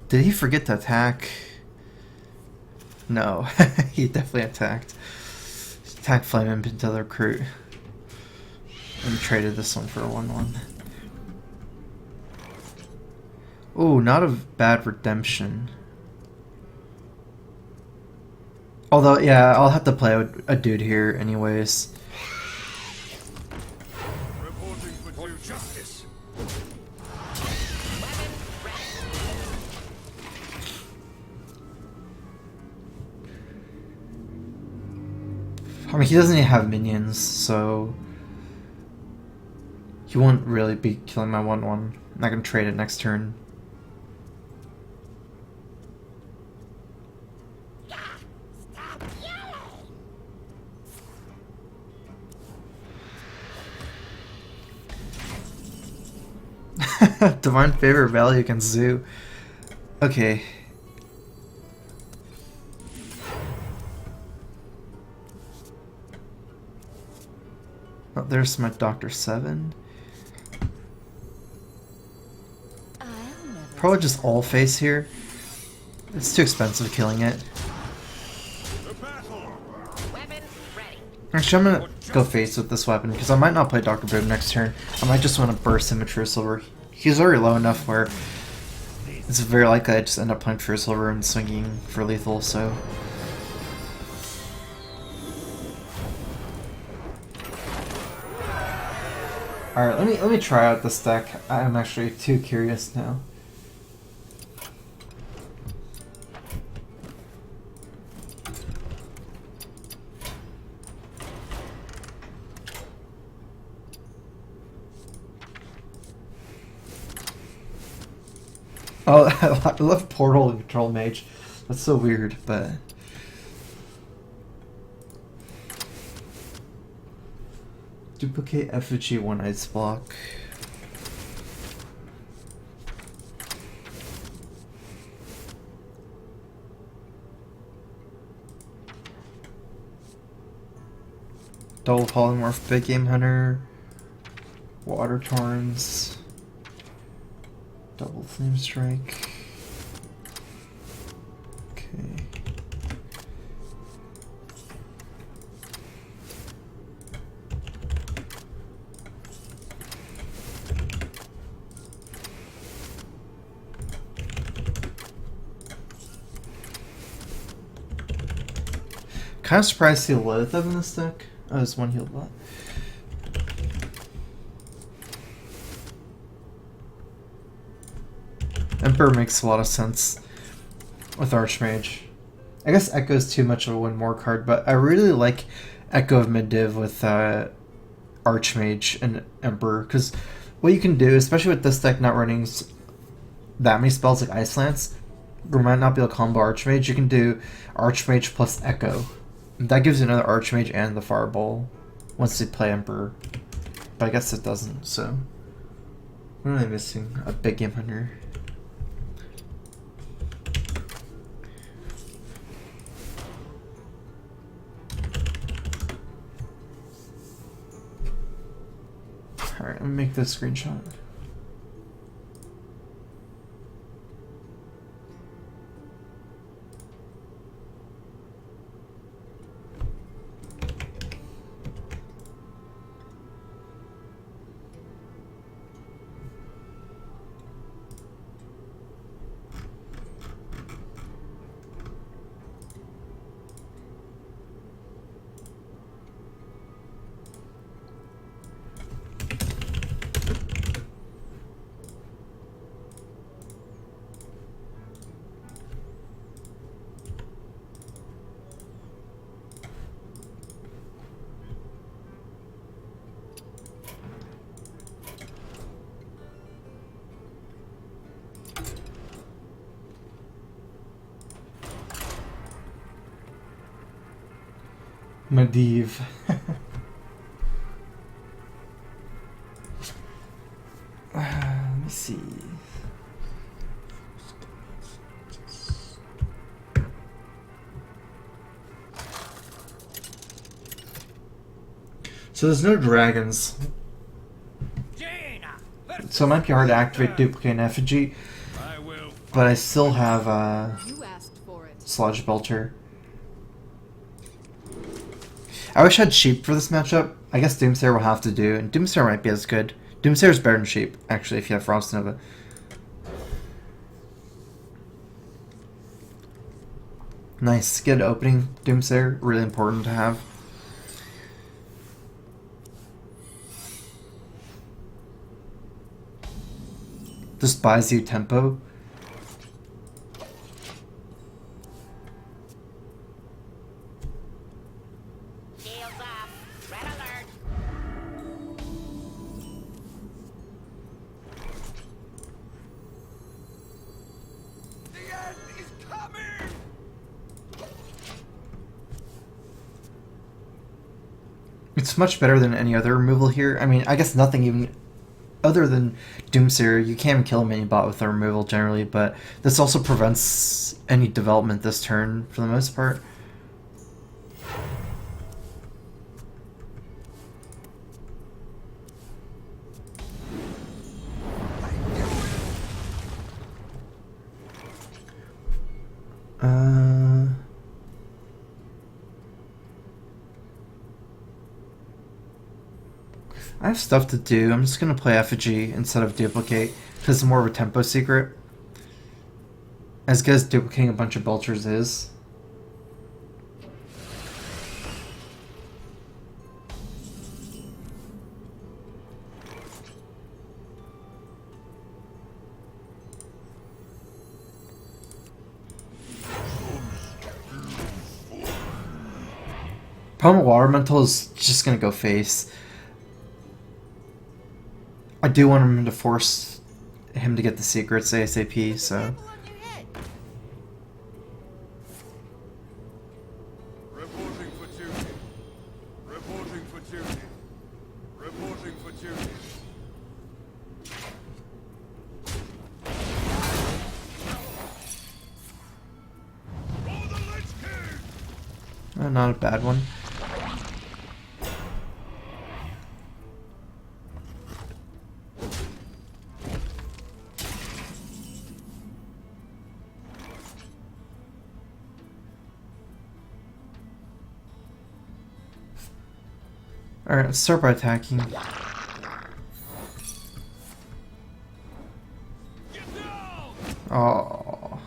Did he forget to attack? No, he definitely attacked. Attack Flame Imp into the recruit. And traded this one for a 1/1. Ooh, not a bad redemption. Although, yeah, I'll have to play with a dude here anyways. Reporting for justice. Weapon ready. I mean, he doesn't even have minions, so he won't really be killing my 1/1. I'm not gonna trade it next turn. Stop yelling! Divine Favor value against Zoo. Okay. Oh, there's my Dr. 7. I'll never Probably just all face here. It's too expensive killing it. The battle. Weapon ready. Actually, I'm gonna go face with this weapon because I might not play Dr. Boom next turn. I might just want to burst him with True Silver. He's already low enough where it's very likely I just end up playing True Silver and swinging for lethal, so. Alright, let me try out this deck. I'm actually too curious now. Oh, I love Portal and Control Mage. That's so weird, but... Duplicate effigy, one ice block. Double polymorph, big game hunter. Water torrents. Double flame strike. Okay. Kind of surprised to see Lilith in this deck. Oh, there's one healed bot. Emperor makes a lot of sense with Archmage. I guess Echo is too much of a win more card, but I really like Echo of Mid-Div with Archmage and Emperor, because what you can do, especially with this deck not running that many spells like Ice Lance, or might not be able to combo Archmage, you can do Archmage plus Echo. That gives you another Archmage and the Fireball once you play Emperor. But I guess it doesn't, so... What am I missing? A big game hunter. Alright, let me make this screenshot. Medivh. Let me see. So there's no dragons. So it might be hard to activate Duplicate and Effigy, I will. but I still have You asked for it. Sludge Belcher. I wish I had Sheep for this matchup. I guess Doomsayer will have to do, and Doomsayer might be as good. Doomsayer's better than Sheep, actually, if you have Frost Nova. Nice, good opening, Doomsayer. Really important to have. Just buys you tempo. Shields up. Red alert. The end is coming! It's much better than any other removal here. I mean, I guess nothing even other than Doomsayer. You can kill a mini bot with the removal generally, but this also prevents any development this turn for the most part. I have stuff to do. I'm just gonna play Effigy instead of Duplicate because it's more of a tempo secret. As good as duplicating a bunch of Belchers is. Problem with Water Elemental is just gonna go face. I do want him to force him to get the secrets ASAP, so. Careful on your head. Reporting for duty. Reporting for duty. Reporting for duty. For the Lich King! Not a bad one. Alright, let's start by attacking. Get down! Oh.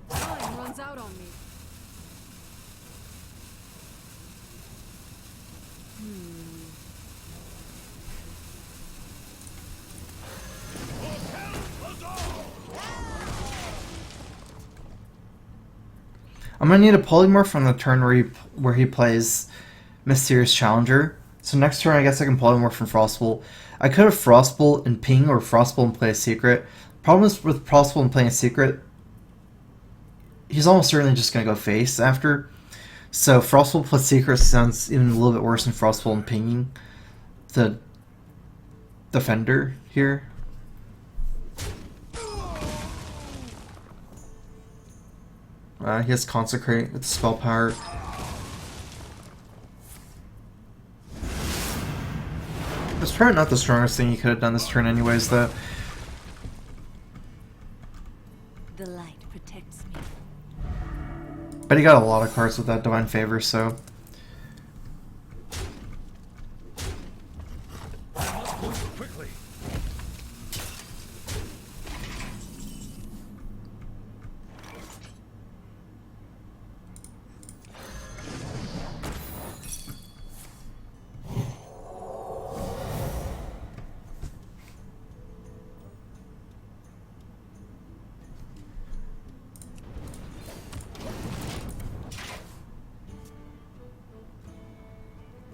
Time runs out on me. I'm gonna need a polymorph on the turn where he plays Mysterious Challenger. So next turn I guess I can polymorph from Frostbolt. I could have Frostbolt and ping or Frostbolt and play a secret. Problem is with Frostbolt and playing a secret, he's almost certainly just gonna go face after. So Frostbolt plus secret sounds even a little bit worse than Frostbolt and pinging the defender here. He has Consecrate with spell power. It's probably not the strongest thing he could have done this turn anyways, though. The light protects me. But he got a lot of cards with that Divine Favor, so... Quickly!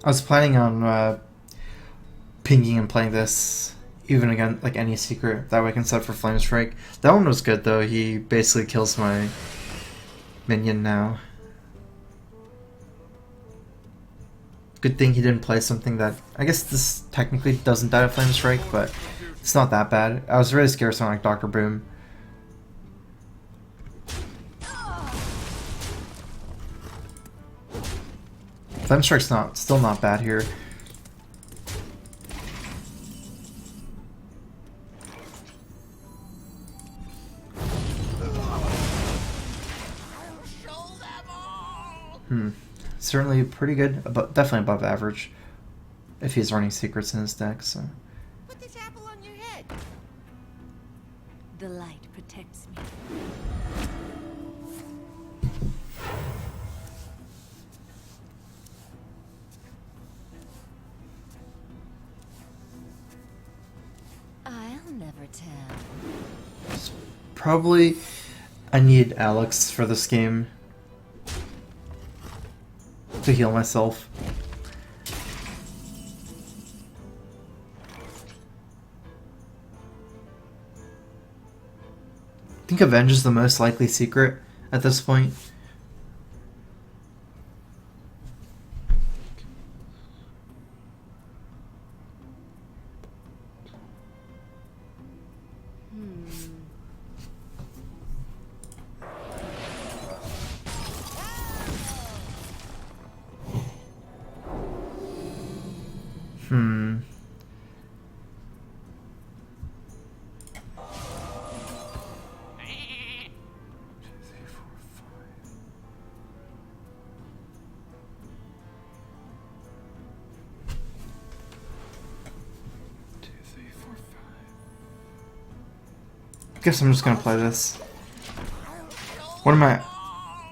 I was planning on pinging and playing this, even again, like any secret. That way I can set for Flame Strike. That one was good though. He basically kills my minion now. Good thing he didn't play something that... I guess this technically doesn't die to Flame Strike, but it's not that bad. I was really scared of something like Dr. Boom. Strike's still not bad here. Certainly pretty good, but definitely above average if he's running secrets in his deck. So Put this apple on your head. The light protects me. I'll never tell. probably I need Alex for this game to heal myself. I think Avenge is the most likely secret at this point. Guess I'm just gonna play this. What am I?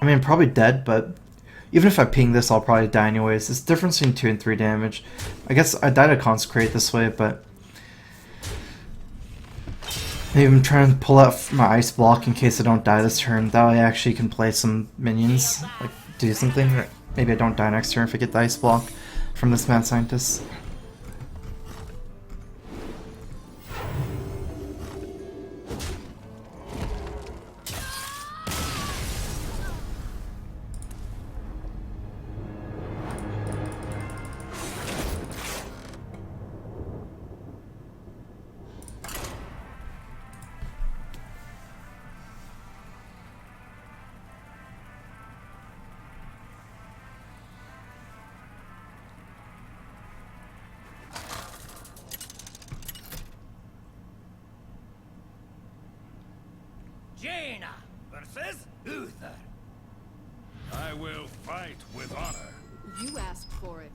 I mean, probably dead, but even if I ping this, I'll probably die anyways. It's the difference between 2 and 3 damage. I guess I died to Consecrate this way, but maybe I'm trying to pull out my Ice Block in case I don't die this turn. That way I actually can play some minions, like do something. Maybe I don't die next turn if I get the Ice Block from this Mad Scientist. Jaina versus Uther. I will fight with honor. You asked for it.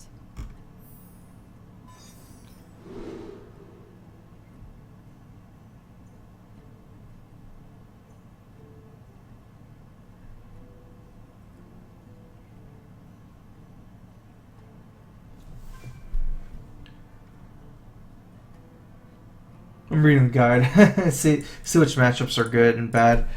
I'm reading the guide. see which matchups are good and bad.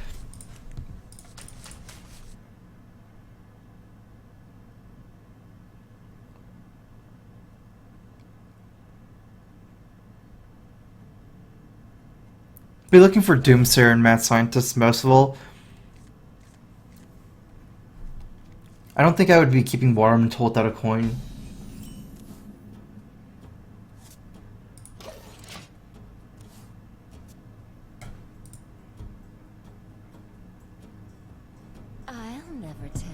Be looking for Doomsayer and Mad Scientist most of all. I don't think I would be keeping War Elemental without a coin. I'll never tell.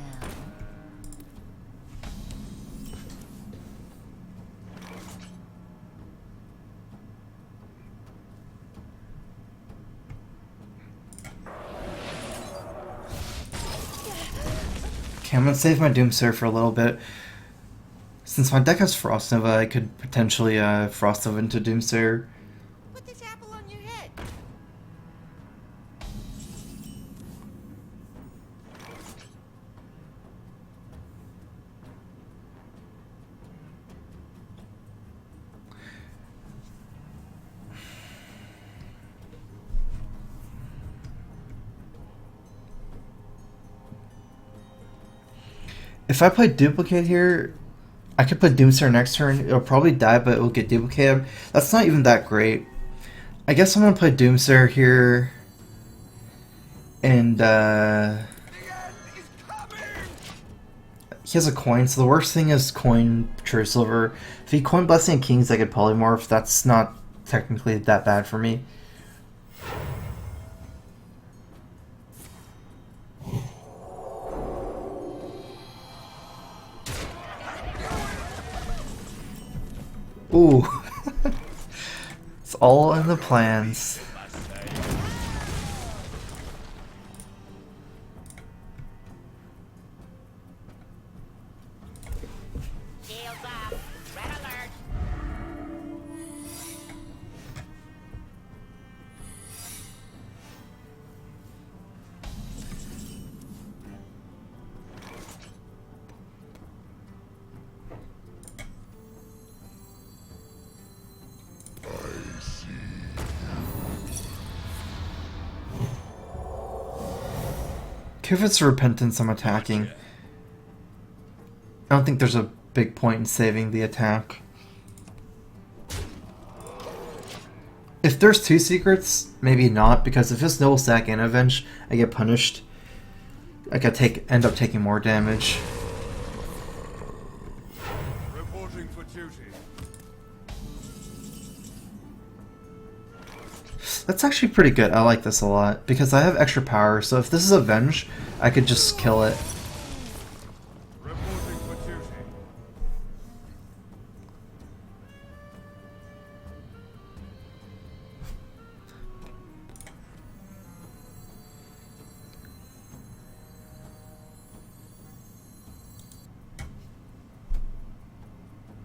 Okay, I'm gonna save my Doomsayer for a little bit. Since my deck has Frost Nova, I could potentially Frost Nova into Doomsayer. Put this apple on your head. If I play Duplicate here, I could put Doomsayer next turn. It'll probably die, but it will get duplicated. That's not even that great. I guess I'm gonna play Doomsayer here, and he has a coin. So the worst thing is coin True Silver. If he coin Blessing and Kings, I could polymorph. That's not technically that bad for me. Ooh. It's all in the plans. Shields up. Red alert. If it's repentance, I'm attacking. I don't think there's a big point in saving the attack. If there's 2 secrets, maybe not, because if it's Noble Sack and Avenge, I get punished. I could end up taking more damage. Reporting for duty. That's actually pretty good. I like this a lot because I have extra power, so if this is Avenge, I could just kill it. Reporting for duty.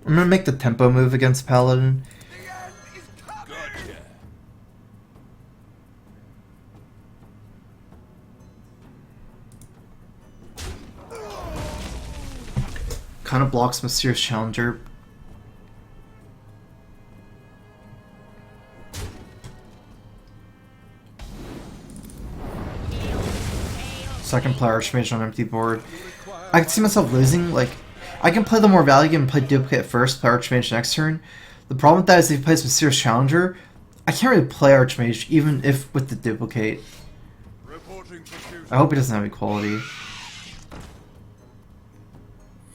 I'm gonna make the tempo move against Paladin. The end is coming! Gotcha. Kind of blocks Mysterious Challenger. So I can play Archmage on empty board. I can see myself losing, like, I can play the more value game and play Duplicate first, play Archmage next turn. The problem with that is if he plays Mysterious Challenger, I can't really play Archmage even if with the Duplicate. Reporting for duty. I hope he doesn't have equality.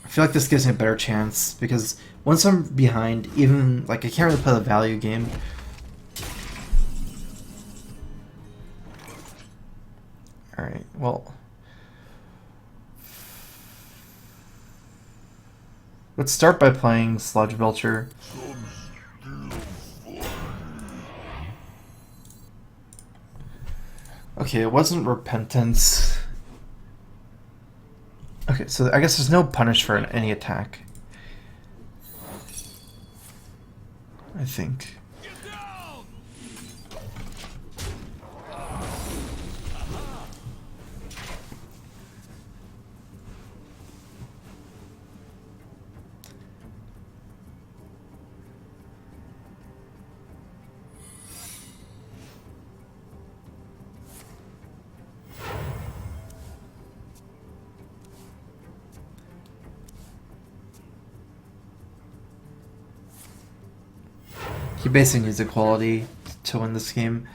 I feel like this gives me a better chance because once I'm behind, even like I can't really play the value game. Alright, well. Let's start by playing Sludge Belcher. Okay, it wasn't Repentance. Okay, so I guess there's no punish for any attack. I think. He basically needs equality to win this game.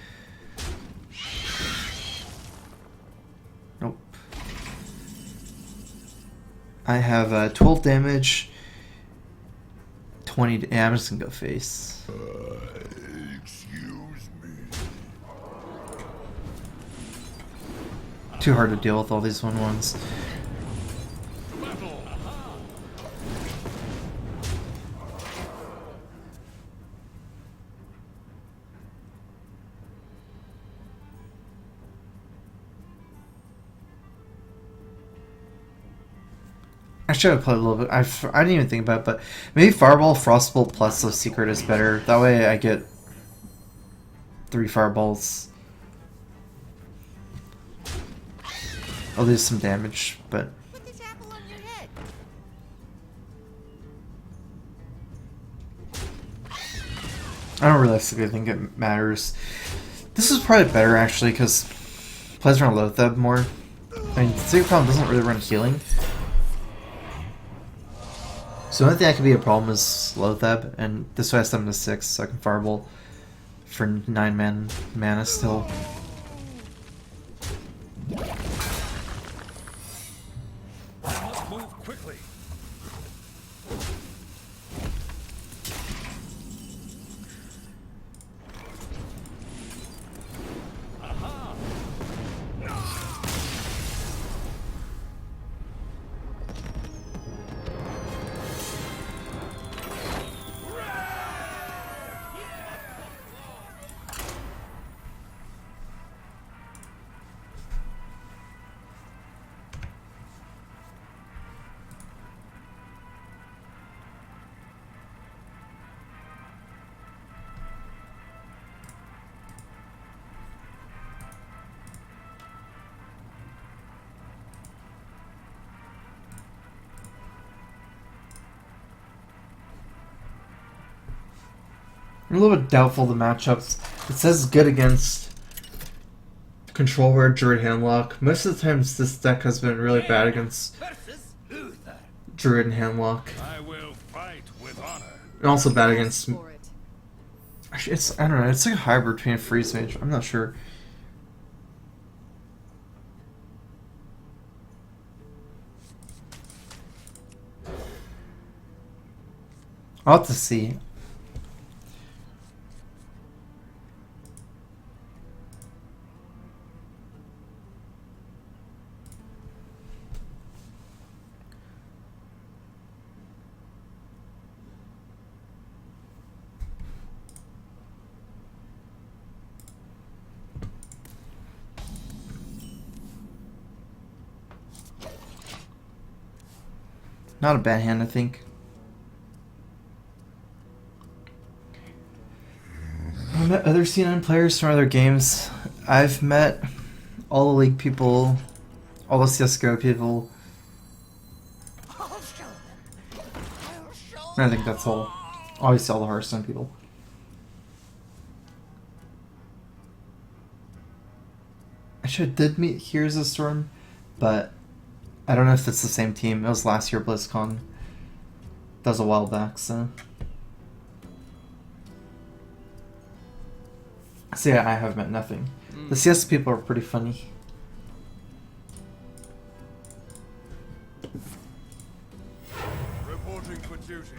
Nope. I have 12 damage, 20. Yeah, I'm just gonna go face. Excuse me. Too hard to deal with all these 1/1s. I should have played a little bit. I didn't even think about it, but maybe Fireball, Frostbolt plus the Secret is better. That way I get 3 Fireballs. I'll lose some damage, but... Put this apple on your head. I don't realistically think it matters. This is probably better, actually, because it plays around Loatheb more. I mean, Secret Problem doesn't really run healing. So the only thing that could be a problem is Loatheb, and this way I summon to 6, so I can Fireball for 9 mana still. Must move quickly. I'm a little bit doubtful the matchups. It says good against Control Word, Druid Handlock. Most of the times this deck has been really bad against Druid and Handlock. I will fight with honor. And also bad You against... asked for it. Actually, I don't know, it's like a hybrid between a Freeze Mage. I'm not sure. I'll have to see. Not a bad hand, I think. I met other C9 players from other games. I've met all the League people, all the CSGO people. I'll show them. I'll show And I think that's all. Obviously all the Hearthstone people. Actually, I did meet Here's a Storm, but I don't know if it's the same team. It was last year BlizzCon. That was a while back, so... So yeah, I have met nothing. The CS people are pretty funny. Reporting for duty.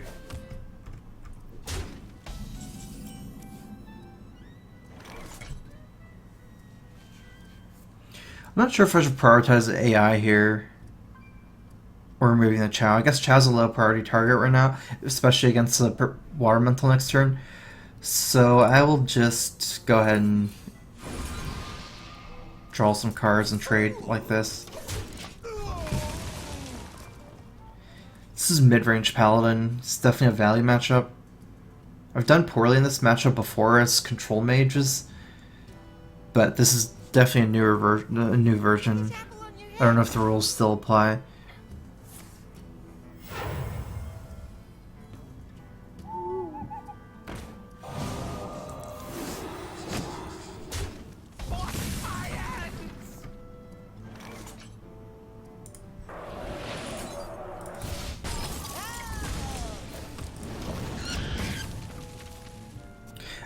I'm not sure if I should prioritize AI here or removing the Chow. I guess Chow's a low priority target right now, especially against the Water Mental next turn. So I will just go ahead and draw some cards and trade like this. This is mid-range Paladin. It's definitely a value matchup. I've done poorly in this matchup before as control mages, but this is definitely a new version. I don't know if the rules still apply.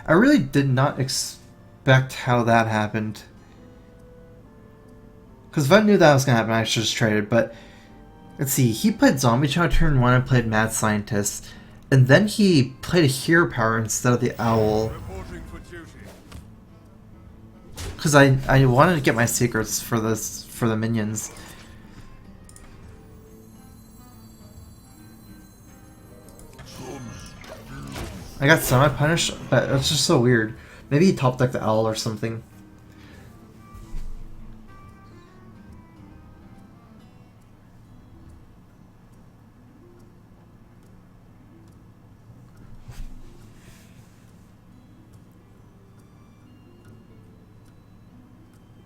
I really did not expect how that happened. Because if I knew that was going to happen, I should just traded. But, let's see, he played Zombie Chow turn 1 and played Mad Scientist. And then he played a Hero Power instead of the Owl. Reporting for duty. Because I wanted to get my secrets for the minions. I got semi-punished, but that's just so weird. Maybe he top decked the Owl or something.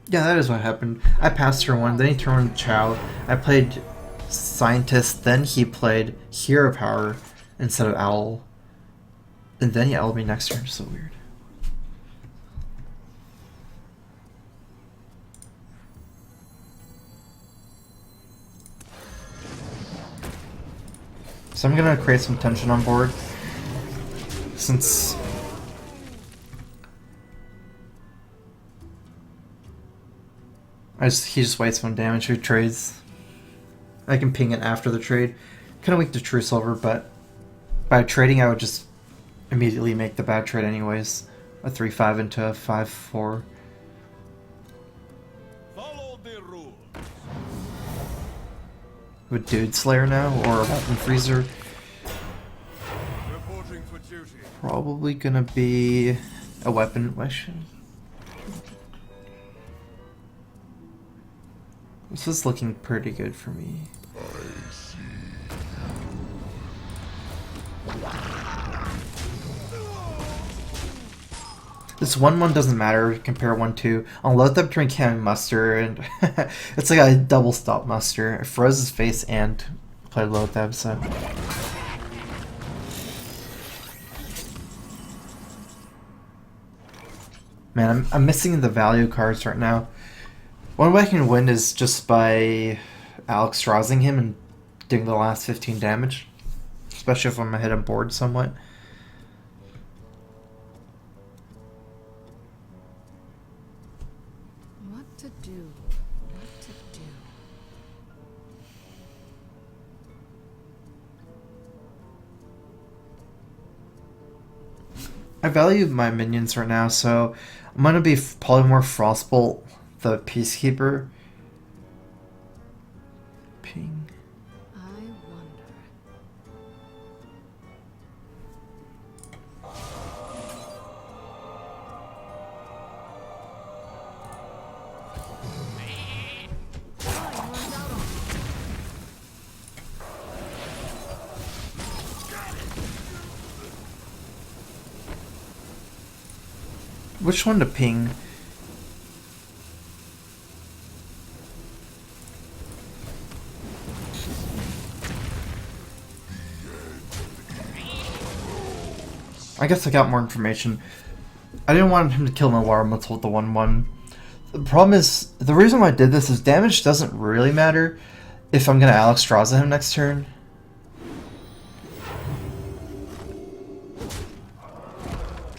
Yeah, that is what happened. I passed turn 1, then he turned Chow. I played Scientist, then he played Hero Power instead of Owl. And then he owled me next turn. So weird. So I'm gonna create some tension on board. Since he just waits 1 damage who trades. I can ping it after the trade. Kinda weak to True Silver, but by trading I would just immediately make the bad trade anyways. A 3-5 into a 5-4. Follow the rules. With Dude Slayer now, or a Weapon Freezer. Reporting for duty. Probably gonna be a Weapon... This is looking pretty good for me. This 1-1 doesn't matter, compare 1-2. On load up between Cam and Muster, and it's like a double stop Muster. It froze his face and played load up, so... Man, I'm missing the value cards right now. One way I can win is just by Alex Strozing him and doing the last 15 damage. Especially if I'm ahead on board somewhat. What to do? What to do? I value my minions right now, so I'm gonna be Polymorph Frostbolt, the Peacekeeper. Ping. I wonder. Which one to ping? I guess I got more information. I didn't want him to kill my Water Elemental with the 1-1. The problem is, the reason why I did this is damage doesn't really matter if I'm gonna Alex Straza him next turn.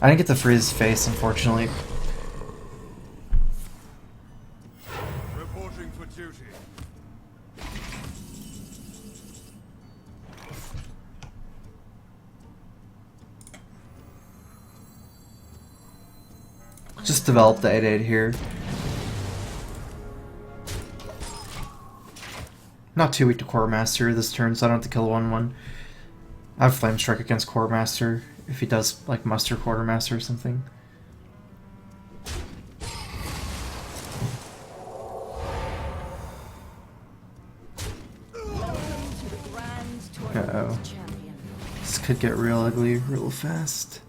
I didn't get to freeze his face, unfortunately. Reporting for duty. Just develop the 8/8 here. Not too weak to Quartermaster this turn, so I don't have to kill 1-1. I have Flame Strike against Quartermaster if he does like muster Quartermaster or something. Uh-oh. This could get real ugly real fast.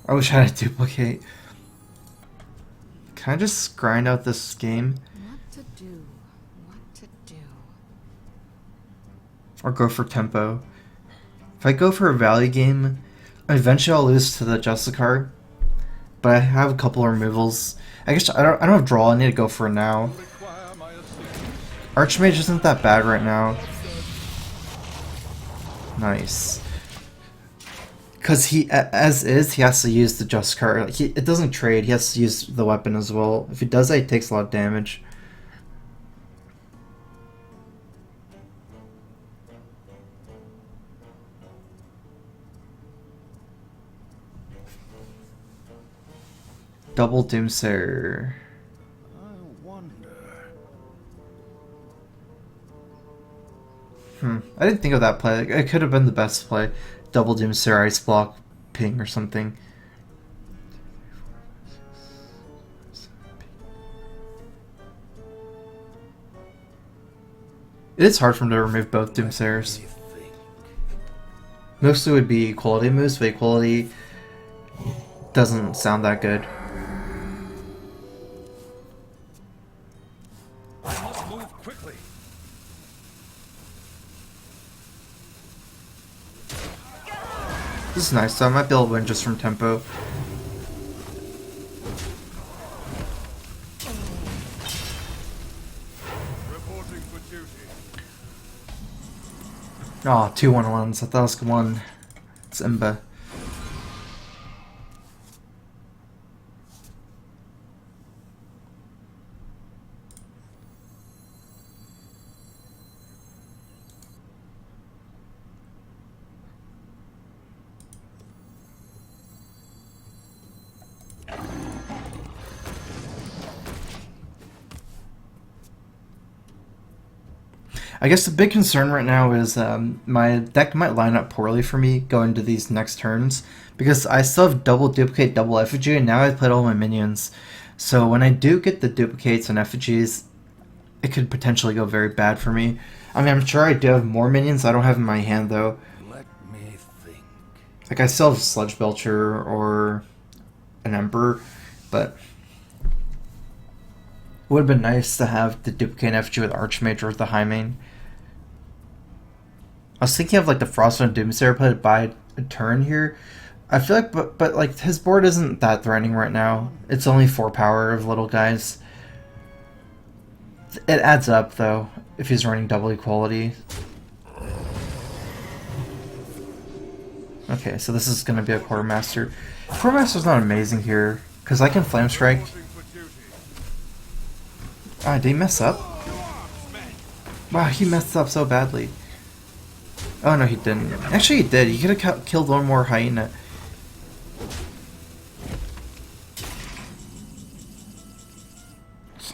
I wish I had a duplicate. Can I just grind out this game? What to do? What to do? Or go for tempo? If I go for a value game, eventually I'll lose to the Justicar. But I have a couple of removals. I guess I don't have draw, I need to go for it now. Archmage isn't that bad right now. Nice. Because he, as is, he has to use the Justicar. Like it doesn't trade, he has to use the weapon as well. If he does that, he takes a lot of damage. Double Doomsayer. I wonder. I didn't think of that play. It could have been the best play. Double Doomsayer, Ice Block, Ping, or something. It is hard for him to remove both Doomsayers. Mostly would be equality moves, but equality doesn't sound that good. I must move quickly. This is nice, so I might be able to win just from tempo. Reporting for duty. Oh, 2-1-1s. I thought it was one. It's Imba. I guess the big concern right now is my deck might line up poorly for me going to these next turns because I still have double duplicate, double effigy, and now I played all my minions. So when I do get the duplicates and effigies, it could potentially go very bad for me. I mean, I'm sure I do have more minions I don't have in my hand though. Let me think. Like I still have Sludge Belcher or an Emperor, but would have been nice to have the duplicate FG with Archmage with the high main. I was thinking of like the Frostwind Doomsayer play to buy a turn here. I feel like, but like his board isn't that threatening right now. It's only 4 power of little guys. It adds up though if he's running double equality. Okay, so this is gonna be a Quartermaster. Quartermaster's not amazing here because I can Flame Strike. Ah, did he mess up? Wow, he messed up so badly. Oh no, he didn't. Actually, he did. He could have killed one more hyena.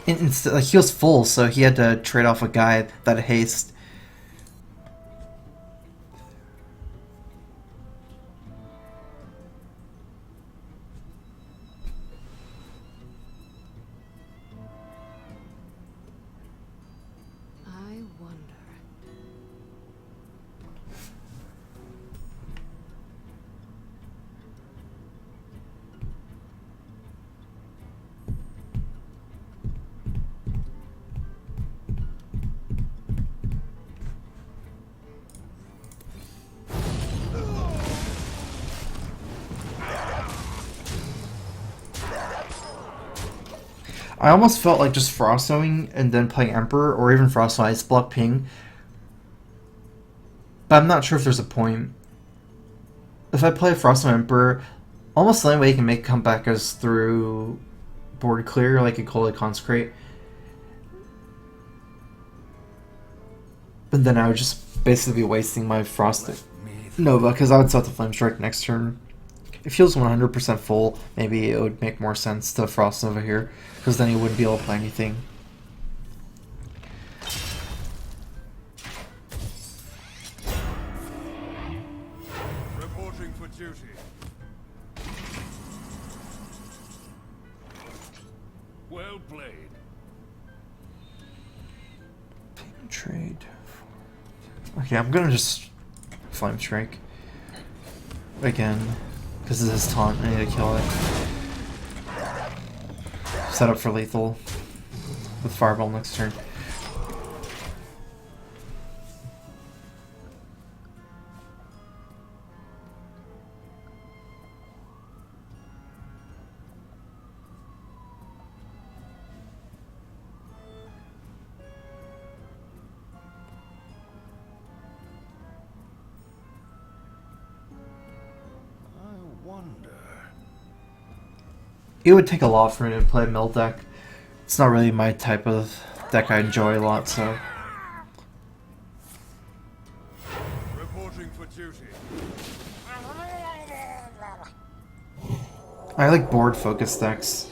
Instead, like he was full, so he had to trade off a guy that had haste. I wonder. I almost felt like just Frostowing and then playing Emperor, or even Frost Ice Block Ping. But I'm not sure if there's a point. If I play Frostowing Emperor, almost the only way you can make a comeback is through board clear, like a Holy Consecrate. But then I would just basically be wasting my Frost Nova, because I would set the Flame Strike next turn. If he was 100% full, maybe it would make more sense to Frost Nova here, because then he wouldn't be able to play anything. Reporting for duty. Well played. Trade. Okay, I'm gonna just Flame Strike again. Because of his taunt, I need to kill it. Set up for lethal with Fireball next turn. It would take a lot for me to play mill deck. It's not really my type of deck I enjoy a lot, so. Reporting for duty. I like board focused decks.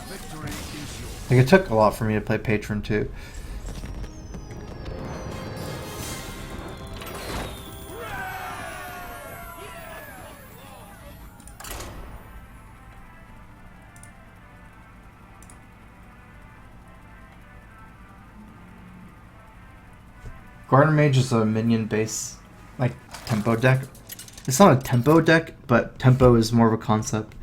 Victory is yours. Like it took a lot for me to play Patron too. Garden Mage is a minion base, like, tempo deck. It's not a tempo deck, but tempo is more of a concept.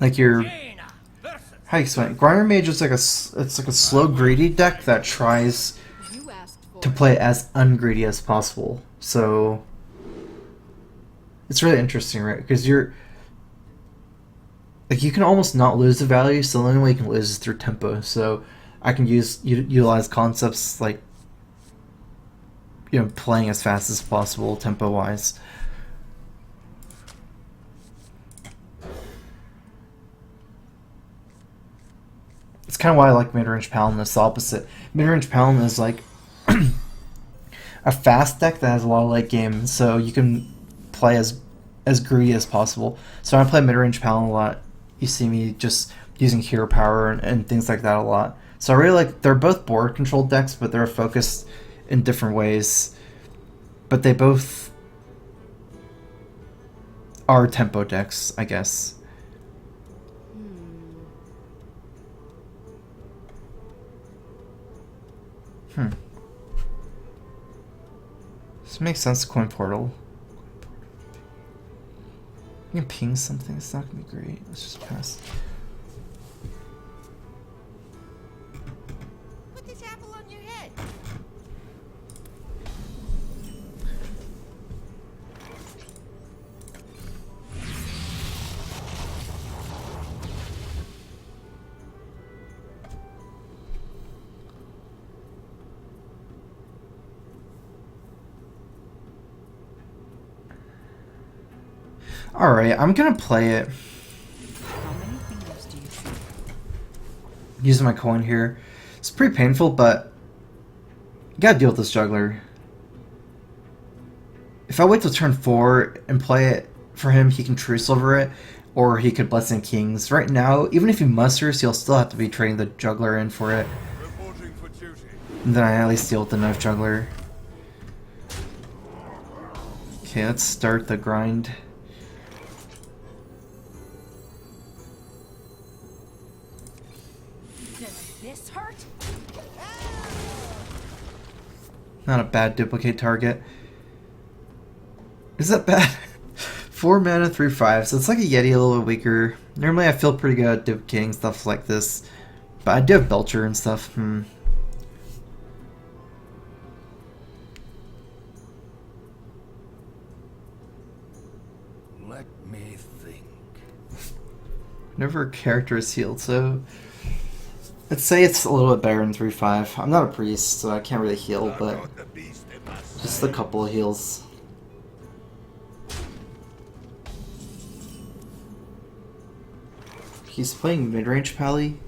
Like your, how do you explain it? Garden Mage is like it's like a slow greedy deck that tries You asked for to play as ungreedy as possible. So it's really interesting, right? Because you're like you can almost not lose the value, so the only way you can lose is through tempo. So I can utilize concepts like, you know, playing as fast as possible tempo wise. It's kind of why I like mid-range Paladin. It's the opposite. Mid-range Paladin is like a fast deck that has a lot of late game, so you can play as greedy as possible. So when I play mid-range Paladin a lot, you see me just using hero power and things like that a lot. So I really like, they're both board controlled decks, but they're focused in different ways, but they both are tempo decks, I guess. This makes sense, coin portal. You can ping something, it's not gonna be great. Let's just pass. Alright, I'm gonna play it. How many fingers do you see? Using my coin here. It's pretty painful, but you gotta deal with this juggler. If I wait till turn 4 and play it for him, he can True Silver it, or he could Blessing Kings. Right now, even if he musters, he'll still have to be trading the juggler in for it. Reporting for duty. And then I at least deal with the knife juggler. Okay, let's start the grind. Does this hurt? Not a bad duplicate target. Is that bad? 4 mana, 3/5, so it's like a Yeti a little bit weaker. Normally I feel pretty good at duplicating stuff like this, but I do have Belcher and stuff. Let me think. Whenever a character is healed, so let's say it's a little bit better than 3/5. I'm not a priest, so I can't really heal, but The beast in my just a couple of heals. He's playing mid-range Pally.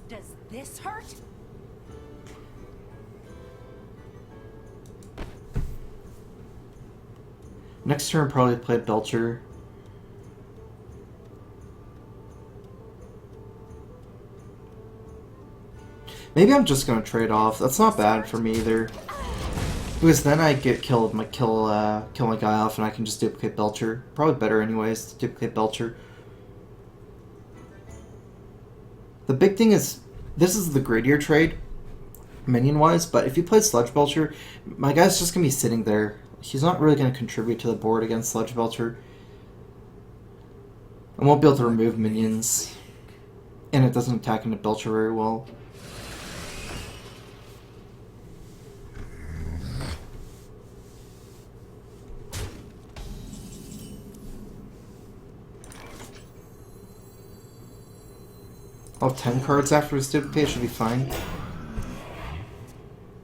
Does this hurt? Next turn, probably play Belcher. Maybe I'm just gonna trade off. That's not bad for me either. Because then I get kill my guy off, and I can just duplicate Belcher. Probably better anyways to duplicate Belcher. The big thing is, this is the greedier trade, minion-wise, but if you play Sludge Belcher, my guy's just gonna be sitting there. He's not really gonna contribute to the board against Sludge Belcher. I won't be able to remove minions, and it doesn't attack into Belcher very well. I'll have 10 cards after this duplicate, should be fine.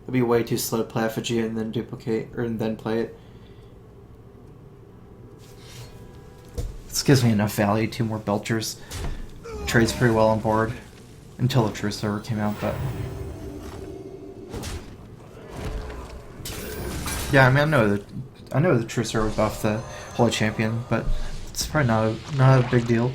It'll be way too slow to play Effigy and then duplicate, or and then play it. This gives me enough value, 2 more Belchers. Trades pretty well on board. Until the True Server came out, but... Yeah, I mean, I know the True Server buffed the Holy Champion, but it's probably not a big deal.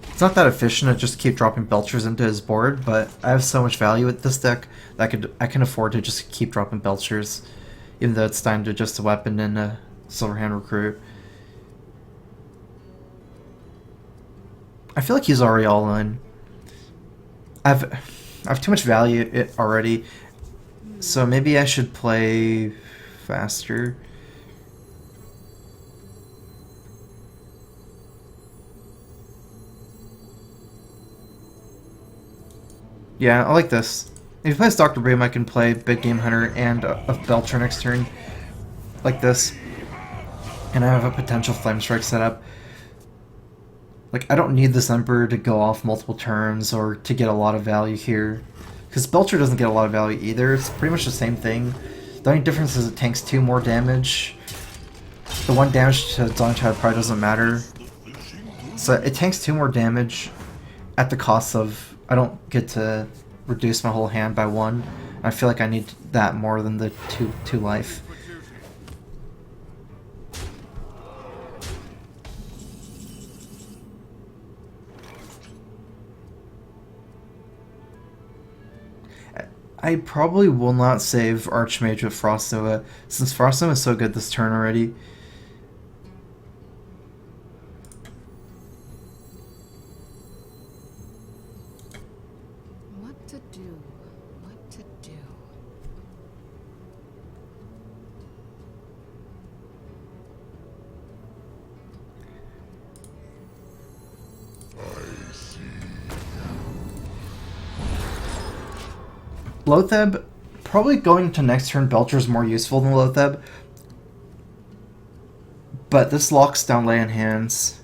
It's not that efficient to just keep dropping Belchers into his board, but I have so much value with this deck that I can afford to just keep dropping Belchers, even though it's time to just a weapon and a Silverhand Recruit. I feel like he's already all in. I have too much value already, so maybe I should play faster. Yeah, I like this. If he plays Dr. Boom, I can play Big Game Hunter and a Belcher next turn, like this. And I have a potential Flame Strike set up. Like, I don't need this Emperor to go off multiple turns or to get a lot of value here. Because Belcher doesn't get a lot of value either. It's pretty much the same thing. The only difference is it tanks 2 more damage. The 1 damage to Dawn Child probably doesn't matter. So it tanks 2 more damage at the cost of... I don't get to reduce my whole hand by 1. I feel like I need that more than the 2 life. I probably will not save Archmage with Frost Nova, since Frost Nova is so good this turn already. What to do? What to do? Lotheb, probably going to next turn Belcher is more useful than Lotheb. But this locks down Lay on Hands.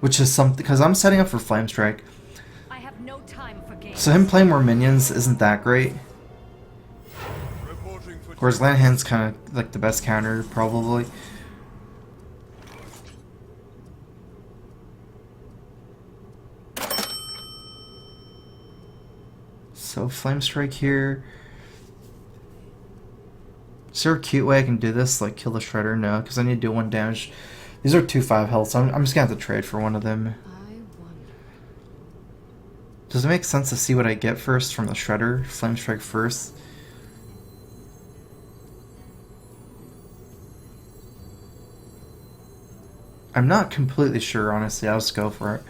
which is something because I'm setting up for Flame Strike. I have no time for games. So him playing more minions isn't that great. Reporting for Whereas Land Hand's kind of like the best counter, probably. So Flame Strike here. Is there a cute way I can do this? Like kill the Shredder? No, because I need to do 1 damage. These are 2/5 health, so I'm just gonna have to trade for one of them. I wonder. Does it make sense to see what I get first from the Shredder? Flame Strike first. I'm not completely sure, honestly. I'll just go for it.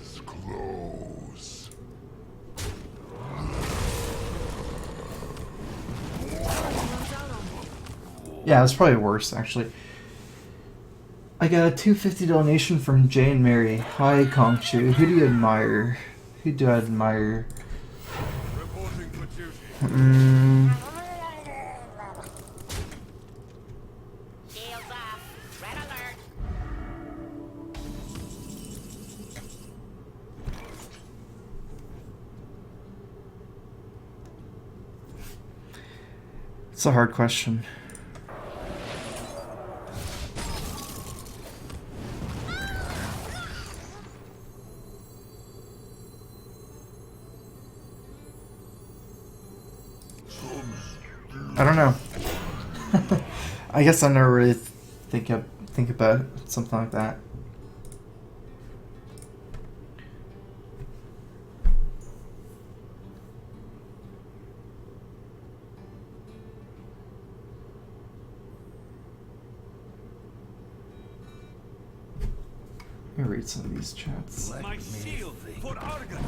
is close. Yeah, it's probably worse, actually. I got a $250 donation from Jay and Mary. Hi, Kongchu. Who do you admire? Who do I admire? Reporting for duty. Shields up. Red alert. It's a hard question. I don't know. I guess I never really think about something like that. Let me read some of these chats. My shield for Argon.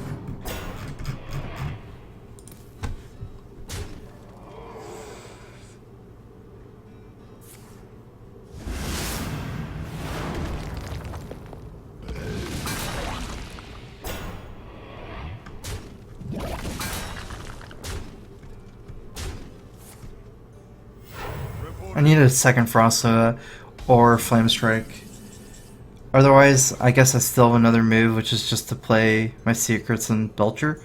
I need a second Frost or Flame Strike. Otherwise, I guess I still have another move, which is just to play my Secrets and Belcher.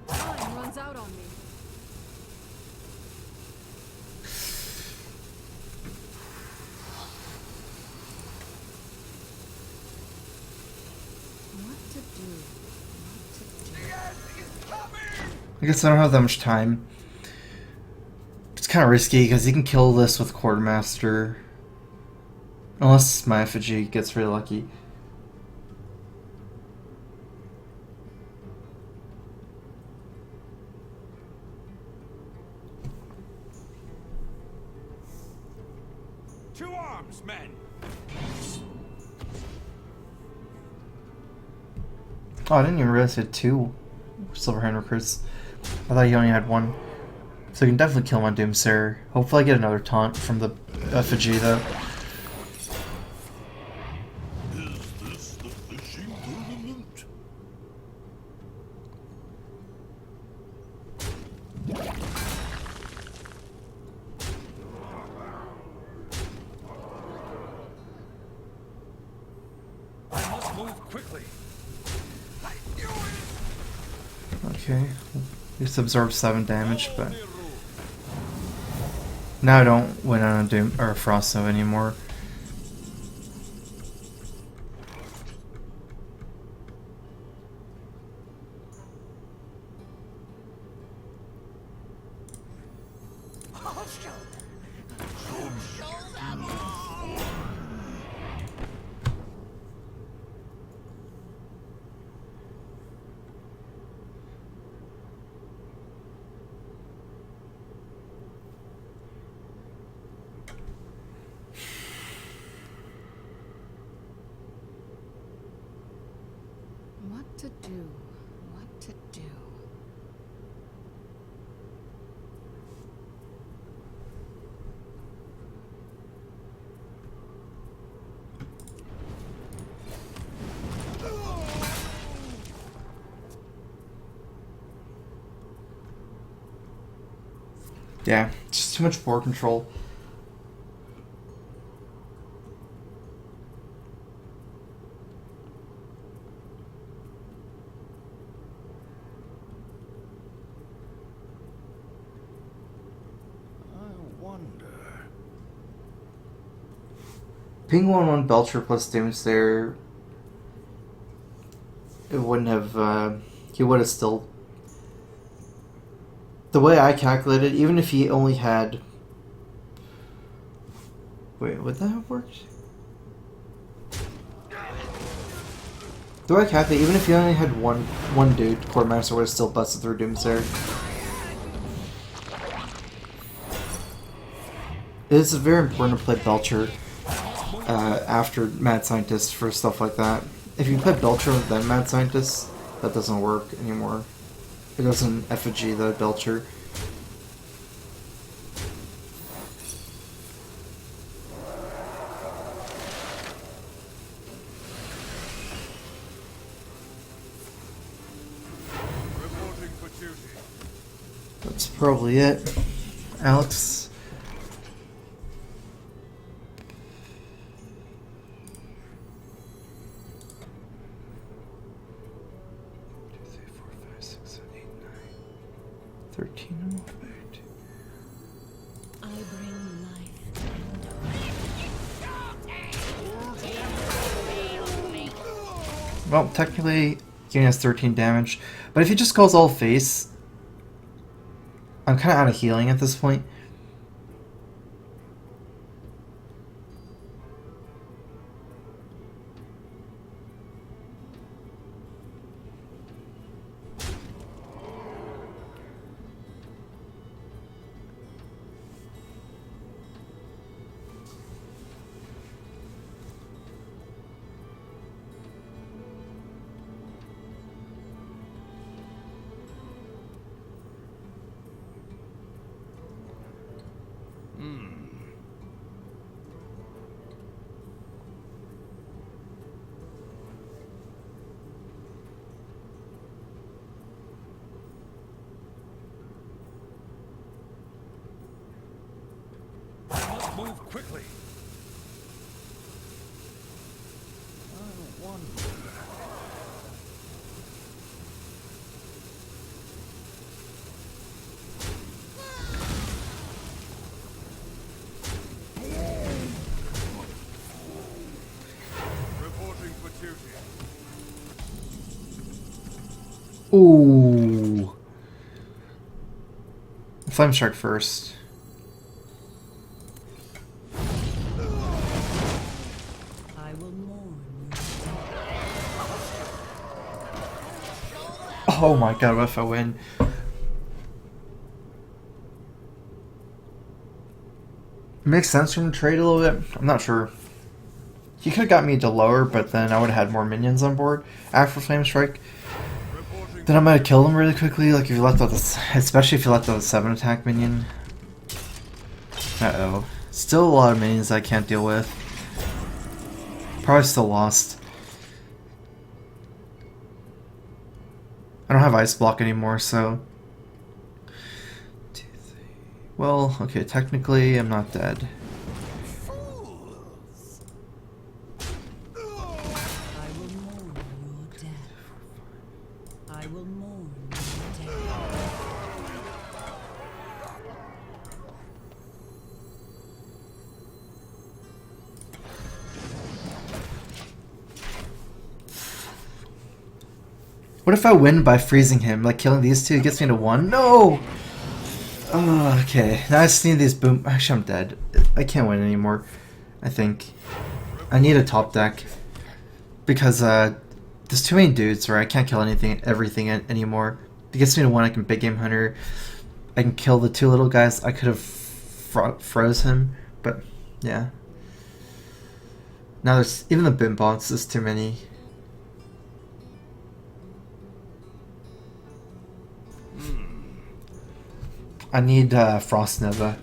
Time runs out on me. What to do? I guess I don't have that much time. It's kind of risky because he can kill this with Quartermaster. Unless my effigy gets really lucky. To arms, men. Oh, I didn't even realize he had 2 Silverhand recruits. I thought he only had 1. So you can definitely kill my Doomsayer. Hopefully I get another taunt from the effigy though. Is this the fishing tournament? I must move quickly. I knew it. Okay. Just absorb 7 damage, but now I don't win on a Doom or a Frosto anymore. What to do? What to do? Yeah, just too much board control. I wonder. Ping 1/1 Belcher plus Doomsayer. It wouldn't have. He would have still. The way I calculated, even if he only had. Wait, would that have worked? The way I calculate, even if he only had one dude, Quartermaster would have still busted through Doomsayer. It is very important to play Belcher after Mad Scientist for stuff like that. If you play Belcher and then Mad Scientist, that doesn't work anymore. It doesn't effigy the Belcher. Reporting for duty. That's probably it. Alex? I bring life. Well, technically, he has 13 damage. But if he just goes all face, I'm kind of out of healing at this point. Must move quickly. I wonder. Reporting for duty. Ooh. Flame Strike first. I will mourn. Oh my god, what if I win? Makes sense from the trade a little bit. I'm not sure. He could have got me to lower, but then I would have had more minions on board after Flame Strike. Then I might have killed him really quickly, like if you left out the, especially if you left out the 7 attack minion. Uh-oh. Still a lot of minions I can't deal with. Probably still lost. I don't have Ice Block anymore, so... 2, 3... Well, okay, technically I'm not dead. I will mourn your death. I will mourn your death. What if I win by freezing him? Like killing these two gets me to 1? No! Oh, okay. Now I just need these boom. Actually, I'm dead. I can't win anymore. I think I need a top deck because there's too many dudes, where I can't kill everything anymore. It gets me to one. I can big game hunter. I can kill the two little guys. I could have froze him, but yeah. Now there's even the bim bots is too many. I need Frost Nova.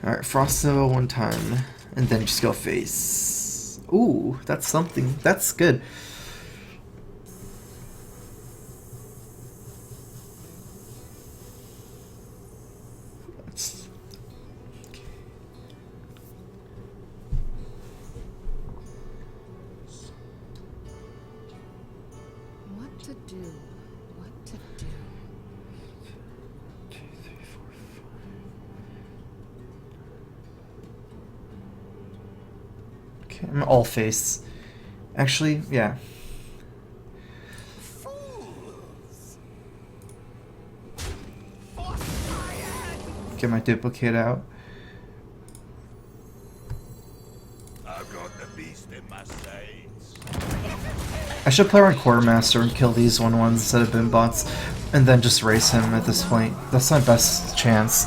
Alright, Frost Nova one time, and then just go face. Ooh, that's something. That's good. What to do? What to do? Okay, I'm all face. Actually, yeah. Get my duplicate out. I've got the beast in my sights. I should play around Quartermaster and kill these 1/1s instead of Bim bots, and then just race him at this point. That's my best chance.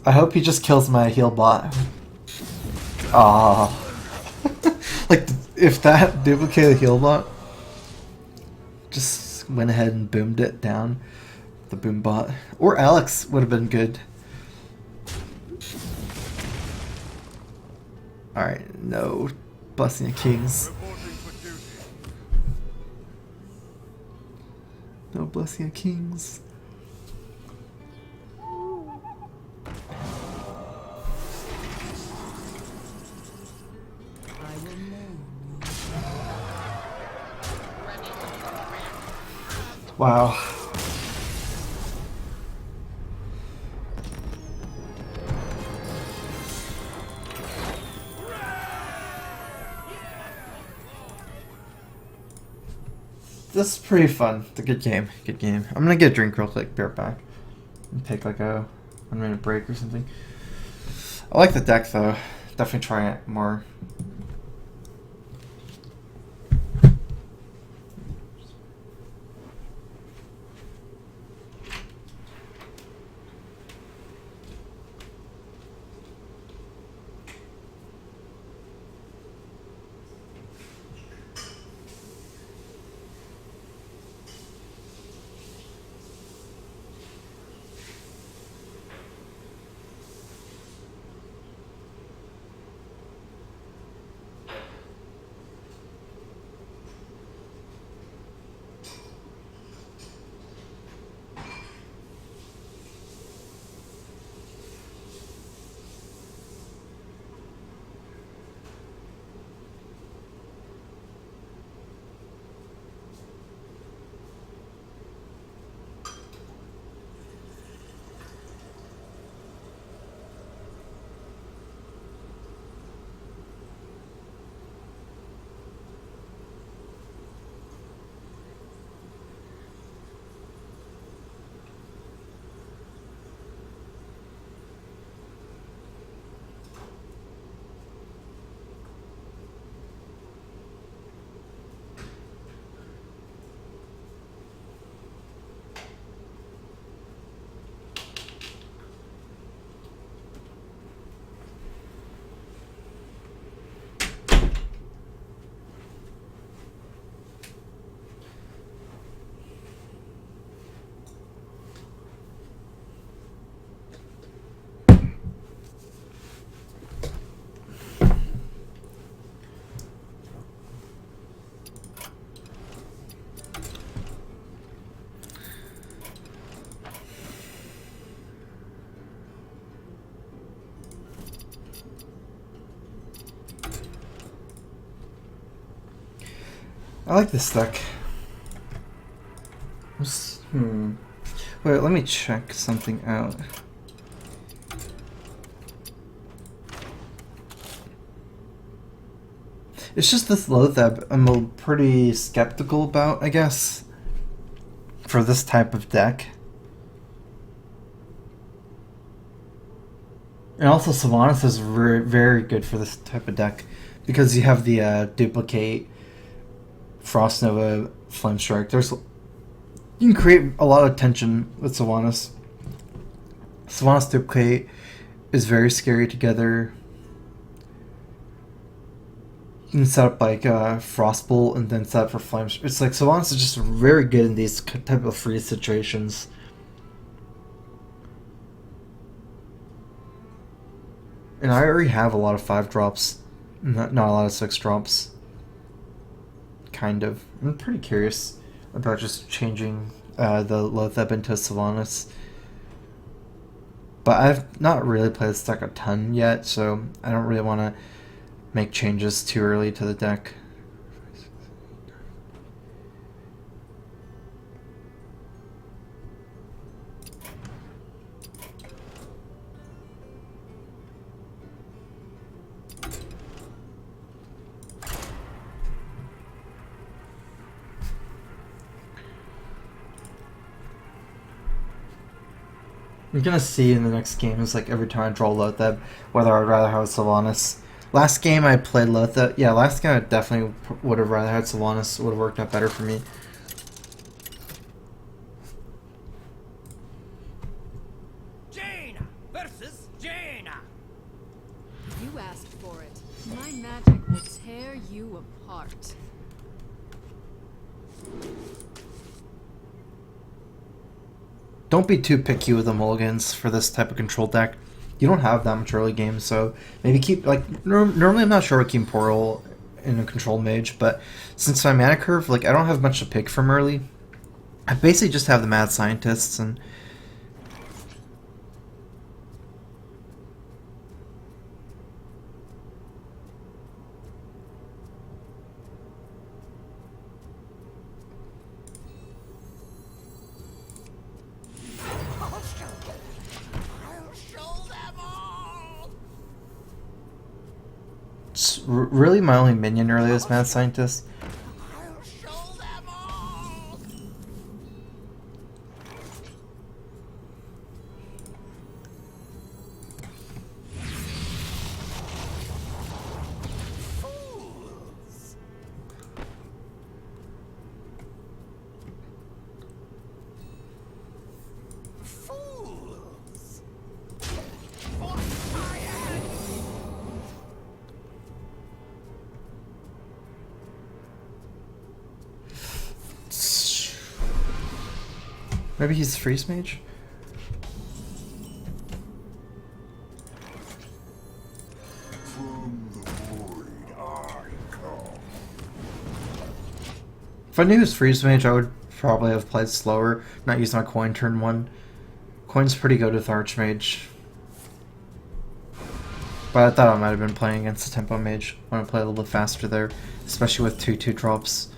I hope he just kills my heal bot. Ah. Like, if that duplicated heal bot just went ahead and boomed it down, the boom bot. Or Alex would have been good. Alright, no. Blessing of Kings. Reporting for duty. No Blessing of Kings. I will mourn. Wow. This is pretty fun. It's a good game. Good game. I'm gonna get a drink real quick, be right back. And take like a 1 minute break or something. I like the deck though. Definitely try it more. I like this deck. Wait, let me check something out. It's just this Loatheb I'm pretty skeptical about, I guess, for this type of deck. And also Sylvanas is very good for this type of deck because you have the duplicate, Frost Nova, Flame Strike. You can create a lot of tension with Sylvanas. Sylvanas duplicate is very scary together. You can set up like Frostbolt and then set up for Flame Strike. It's like Sylvanas is just very good in these type of freeze situations. And I already have a lot of 5-drops, not a lot of 6-drops. Kind of. I'm pretty curious about just changing the Loatheb into Sylvanas. But I've not really played this deck a ton yet, so I don't really want to make changes too early to the deck. I'm gonna see in the next game is like every time I draw Loatheb whether I'd rather have Sylvanas. Last game I played Loatheb. Yeah, last game I definitely would have rather had Sylvanas. Would have worked out better for me. Jaina versus Jaina. You asked for it. My magic will tear you apart. Don't be too picky with the mulligans for this type of control deck. You don't have that much early game, so maybe keep like normally I'm not sure what keep Portal in a control mage, but since my mana curve, like I don't have much to pick from early. I basically just have the mad scientists and I'll show them all. really my only minion early is mad scientist. I'll show them all. Fools. Fools. For science. Maybe he's freeze mage? From the void I come. If I knew he was freeze mage, I would probably have played slower, not use my coin turn 1. Coin's pretty good with Archmage. But I thought I might have been playing against the Tempo Mage. I want to play a little bit faster there, especially with 2/2 drops.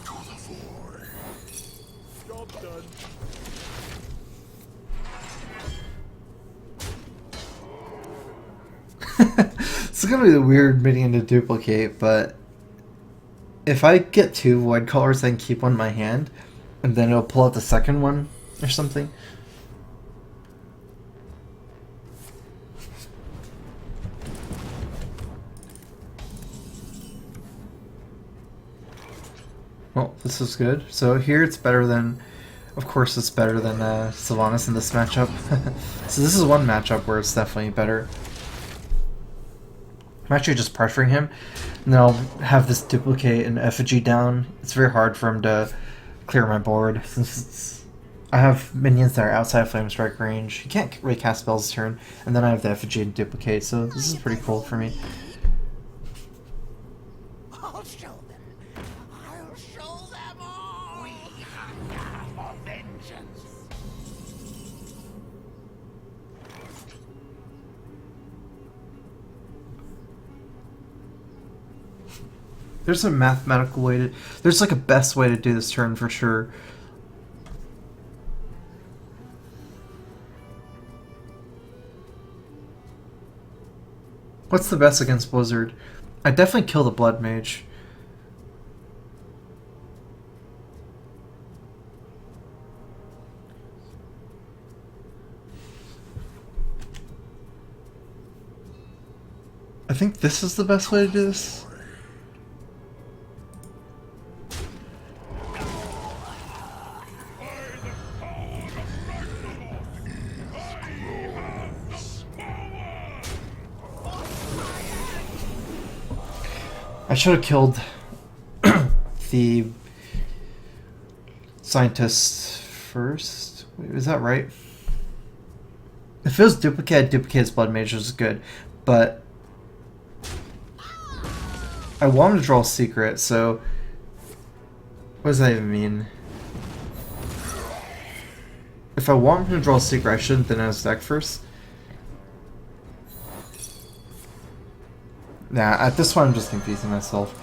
To the void. Job done. It's gonna be a weird minion to duplicate, but if I get 2 void colors, I can keep one in my hand, and then it'll pull out the second one or something. Well, this is good. So here it's better than, of course it's better than Sylvanas in this matchup. So this is one matchup where it's definitely better. I'm actually just pressuring him, and then I'll have this duplicate and effigy down. It's very hard for him to clear my board since I have minions that are outside Flame Strike range. He can't really cast spells this turn, and then I have the effigy and duplicate, so this is pretty cool for me. I'll show them. I'll show them all. We hunger for vengeance. There's a mathematical way to... There's like a best way to do this turn for sure. What's the best against Blizzard? I definitely kill the Blood Mage. I think this is the best way to do this. I should have killed the scientist first. Wait, is that right? If it was duplicate, duplicate's Blood Mage was good, but I want him to draw a secret, so what does that even mean? If I want him to draw a secret, I shouldn't then his deck first. Nah, at this point I'm just confusing myself.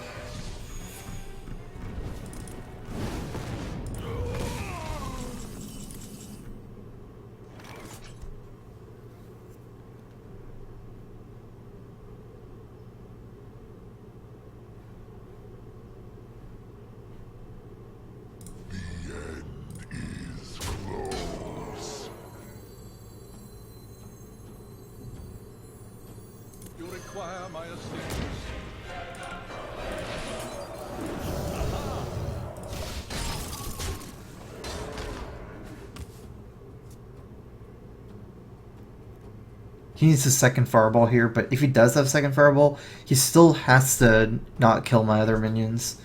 You require my assistance. He needs a second fireball here, but if he does have second fireball, he still has to not kill my other minions.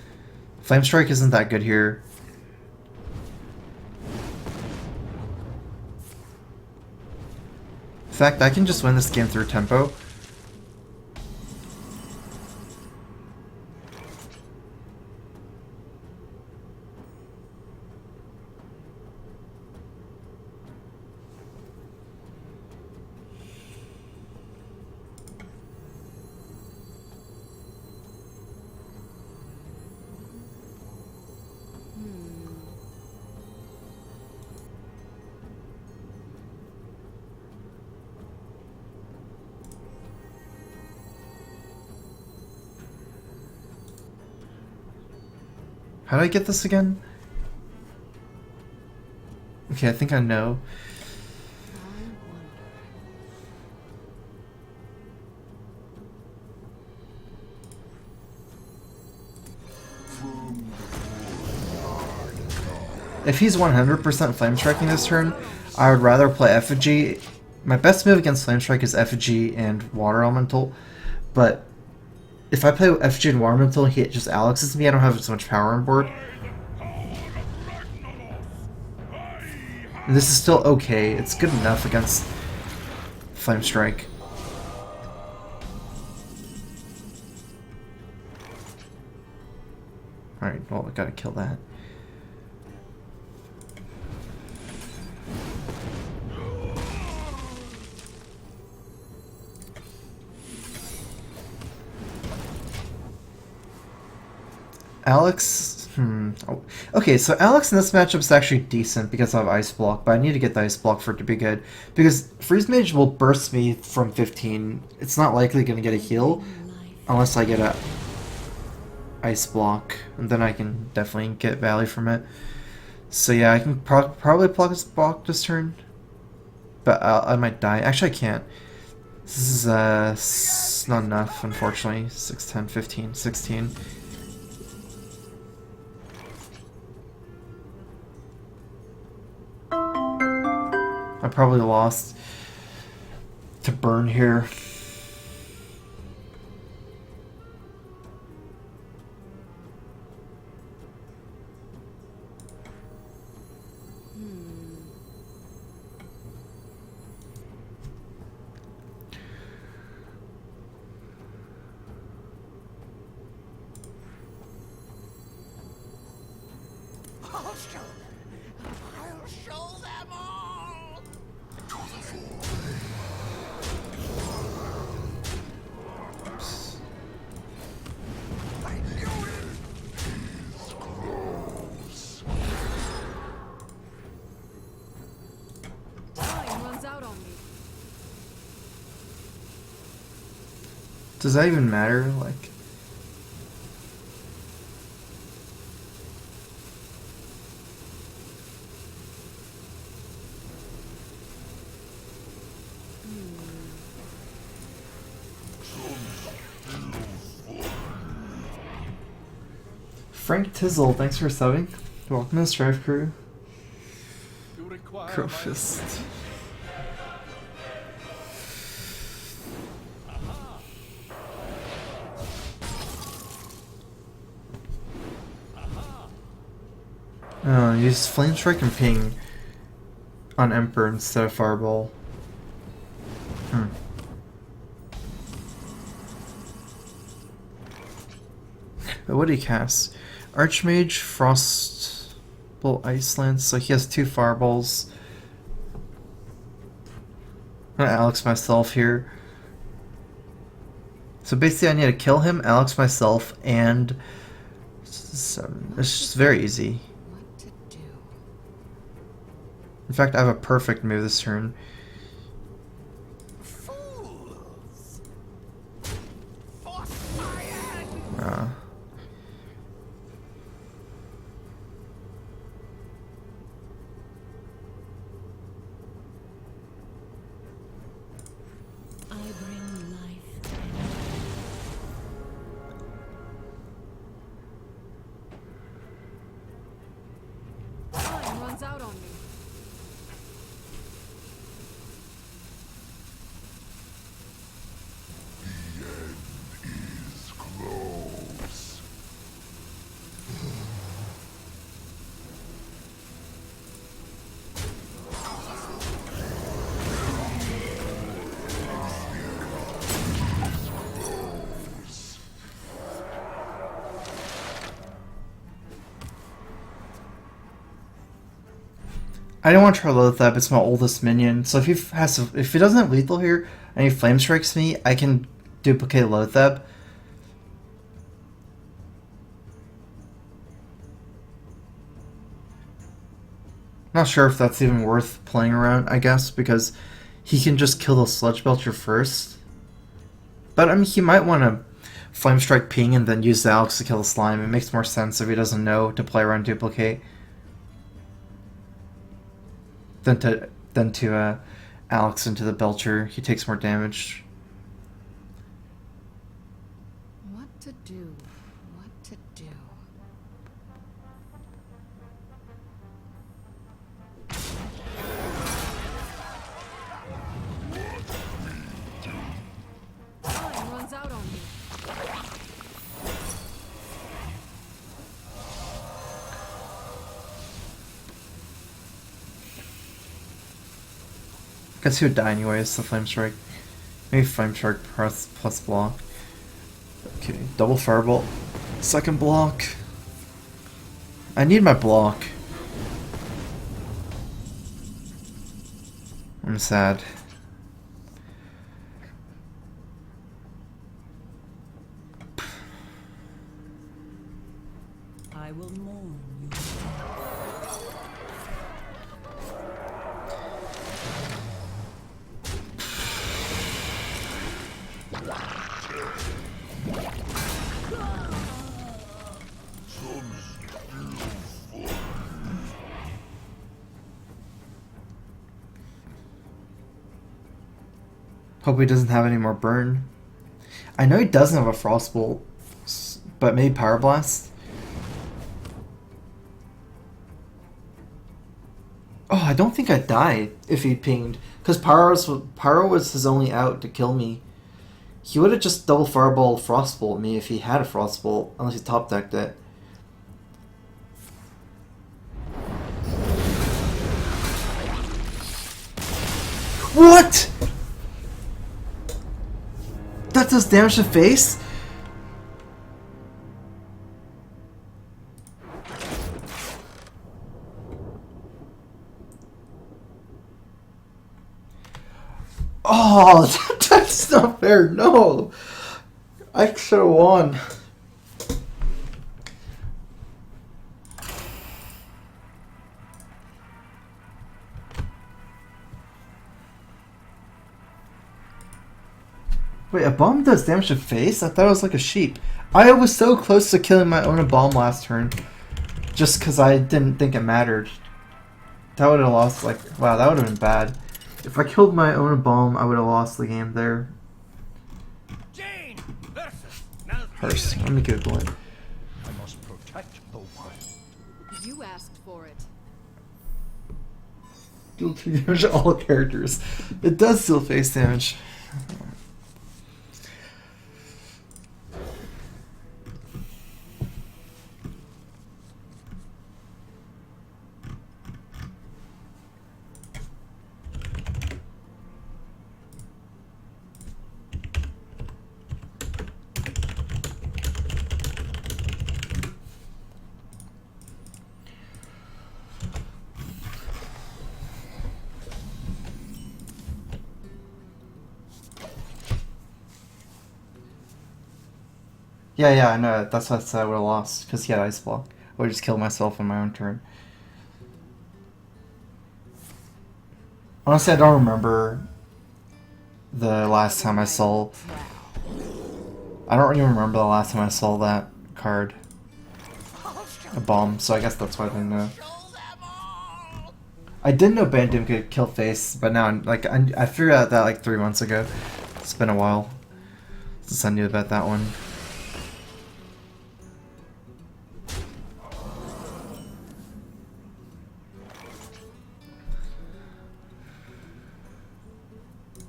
Flame Strike isn't that good here. In fact, I can just win this game through tempo. How do I get this again? Okay, I think I know. If he's 100% Flame Striking this turn, I would rather play Effigy. My best move against Flame Strike is Effigy and Water Elemental, but if I play Effigy and Water Elemental and he just Alexes me, I don't have as much power on board. And this is still okay. It's good enough against Flame Strike. Alright, well, I gotta kill that. Alex, oh. Okay, so Alex in this matchup is actually decent because I have Ice Block, but I need to get the Ice Block for it to be good. Because Freeze Mage will burst me from 15. It's not likely going to get a heal unless I get a Ice Block, and then I can definitely get value from it. So yeah, I can probably block this turn, but I might die. Actually, I can't. This is not enough, unfortunately. 6, 10, 15, 16. I probably lost to burn here. I'll show them. I'll show them all. I knew out on me. Does that even matter? Like, Frank Tizzle, thanks for subbing. Welcome to StrifeCro. You require Crow my Fist. Use Flame Strike and Ping on Emperor instead of Fireball. But what do he cast? Archmage, Frostbolt, Ice Lance, so he has 2 Fireballs. I'm gonna Alex myself here. So basically I need to kill him, Alex myself, and... So, it's just very easy. What to do? In fact, I have a perfect move this turn. Fools! For science! I bring life. Time runs out on me. is close. I don't want to try Loatheb, it's my oldest minion. So if if he doesn't have lethal here and he flame strikes me, I can duplicate Loatheb. Not sure if that's even worth playing around, I guess, because he can just kill the Sludge Belcher first. But I mean, he might want to Flame Strike Ping and then use the Alex to kill the slime. It makes more sense if he doesn't know to play around duplicate than to Alex into the Belcher. He takes more damage. What to do? What to do? Time runs out on me. Guess he would die anyways, the Flame Strike. Maybe Flame Strike plus block. Okay, double Firebolt. Second block. I need my block. I'm sad. I will mourn you. Hope he doesn't have any more burn. I know he doesn't have a Frostbolt, but maybe Power Blast. Oh, I don't think I'd die if he pinged, because Pyro was his only out to kill me. He would have just double Fireball Frostbolt me if he had a Frostbolt, unless he top decked it. What? That does damage to face? Oh, that's not fair. No. I should have won. Wait, a bomb does damage to face? I thought it was like a sheep. I was so close to killing my own bomb last turn. Just because I didn't think it mattered. That would have lost, like, wow, that would have been bad. If I killed my own bomb, I would have lost the game there. Jane, listen. Now First, let me Google it. I must protect the wild. You asked for it. Deal 2 damage to all characters. It does deal face damage. Yeah, I know. That's what I said I would have lost, because he had Ice Block. I would just kill myself in my own turn. Honestly, I don't remember the last time I saw... I don't even remember the last time I saw that card. A bomb, so I guess that's why I didn't know. Show them all. I didn't know Bandim could kill face, but now, like, I figured out that like 3 months ago. It's been a while since I knew about that one.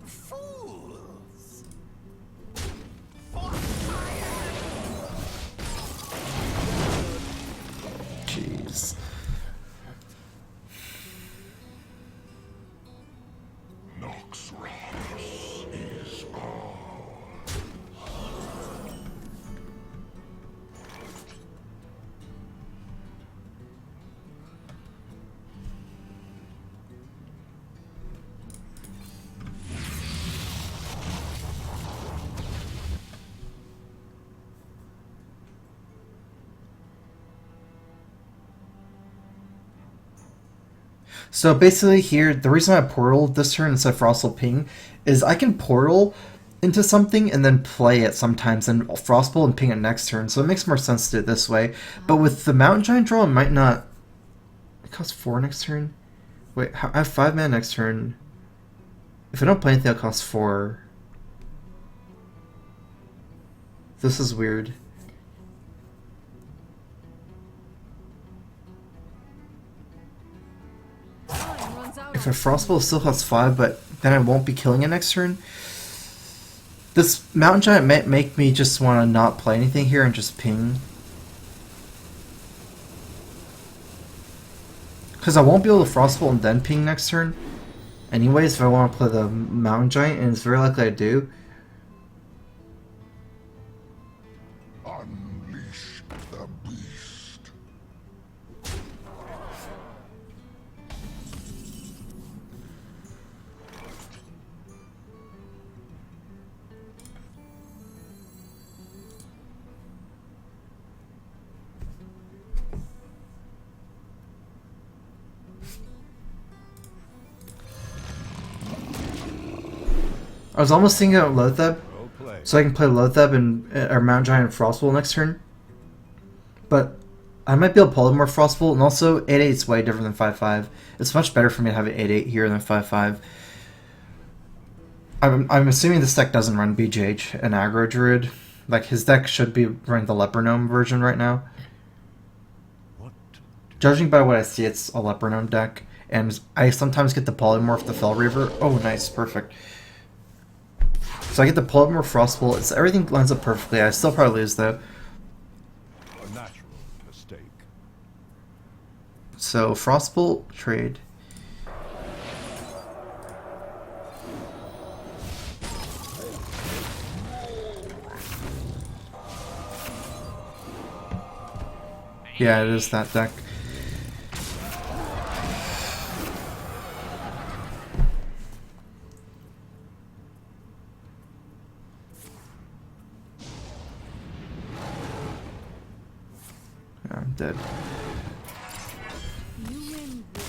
Fools. Jeez. Noxramas is all. So basically here, the reason I portal this turn instead of Frostbolt Ping is I can portal into something and then play it sometimes and Frostbolt and Ping it next turn, so it makes more sense to do it this way. But with the Mountain Giant draw, it might not... It costs 4 next turn? Wait, I have 5 mana next turn. If I don't play anything, it'll cost 4. This is weird. Time runs out If on a Frostbolt still costs 5, but then I won't be killing it next turn. This Mountain Giant might make me just want to not play anything here and just ping. Because I won't be able to Frostbolt and then ping next turn. Anyways, if I want to play the Mountain Giant, and it's very likely I do. Unleash the beast. I was almost thinking of Loatheb, Well played. so I can play Loatheb and or Mountain Giant and Frostbolt next turn. But I might be able to pull more Frostbolt, and also 8-8 is way different than 5-5. It's much better for me to have an 8-8 here than 5-5. I'm assuming this deck doesn't run BGH and Aggro Druid. Like, his deck should be running the Leper Gnome version right now. What? Judging by what I see, it's a Leper Gnome deck. And I sometimes get the Polymorph, the Fell Reaver. Oh, nice, perfect. So I get the Polymorph Frostbolt. It's, everything lines up perfectly. I still probably lose, though. A natural mistake. So, Frostbolt, trade. Yeah, it is that deck. Yeah, I'm dead. you win this.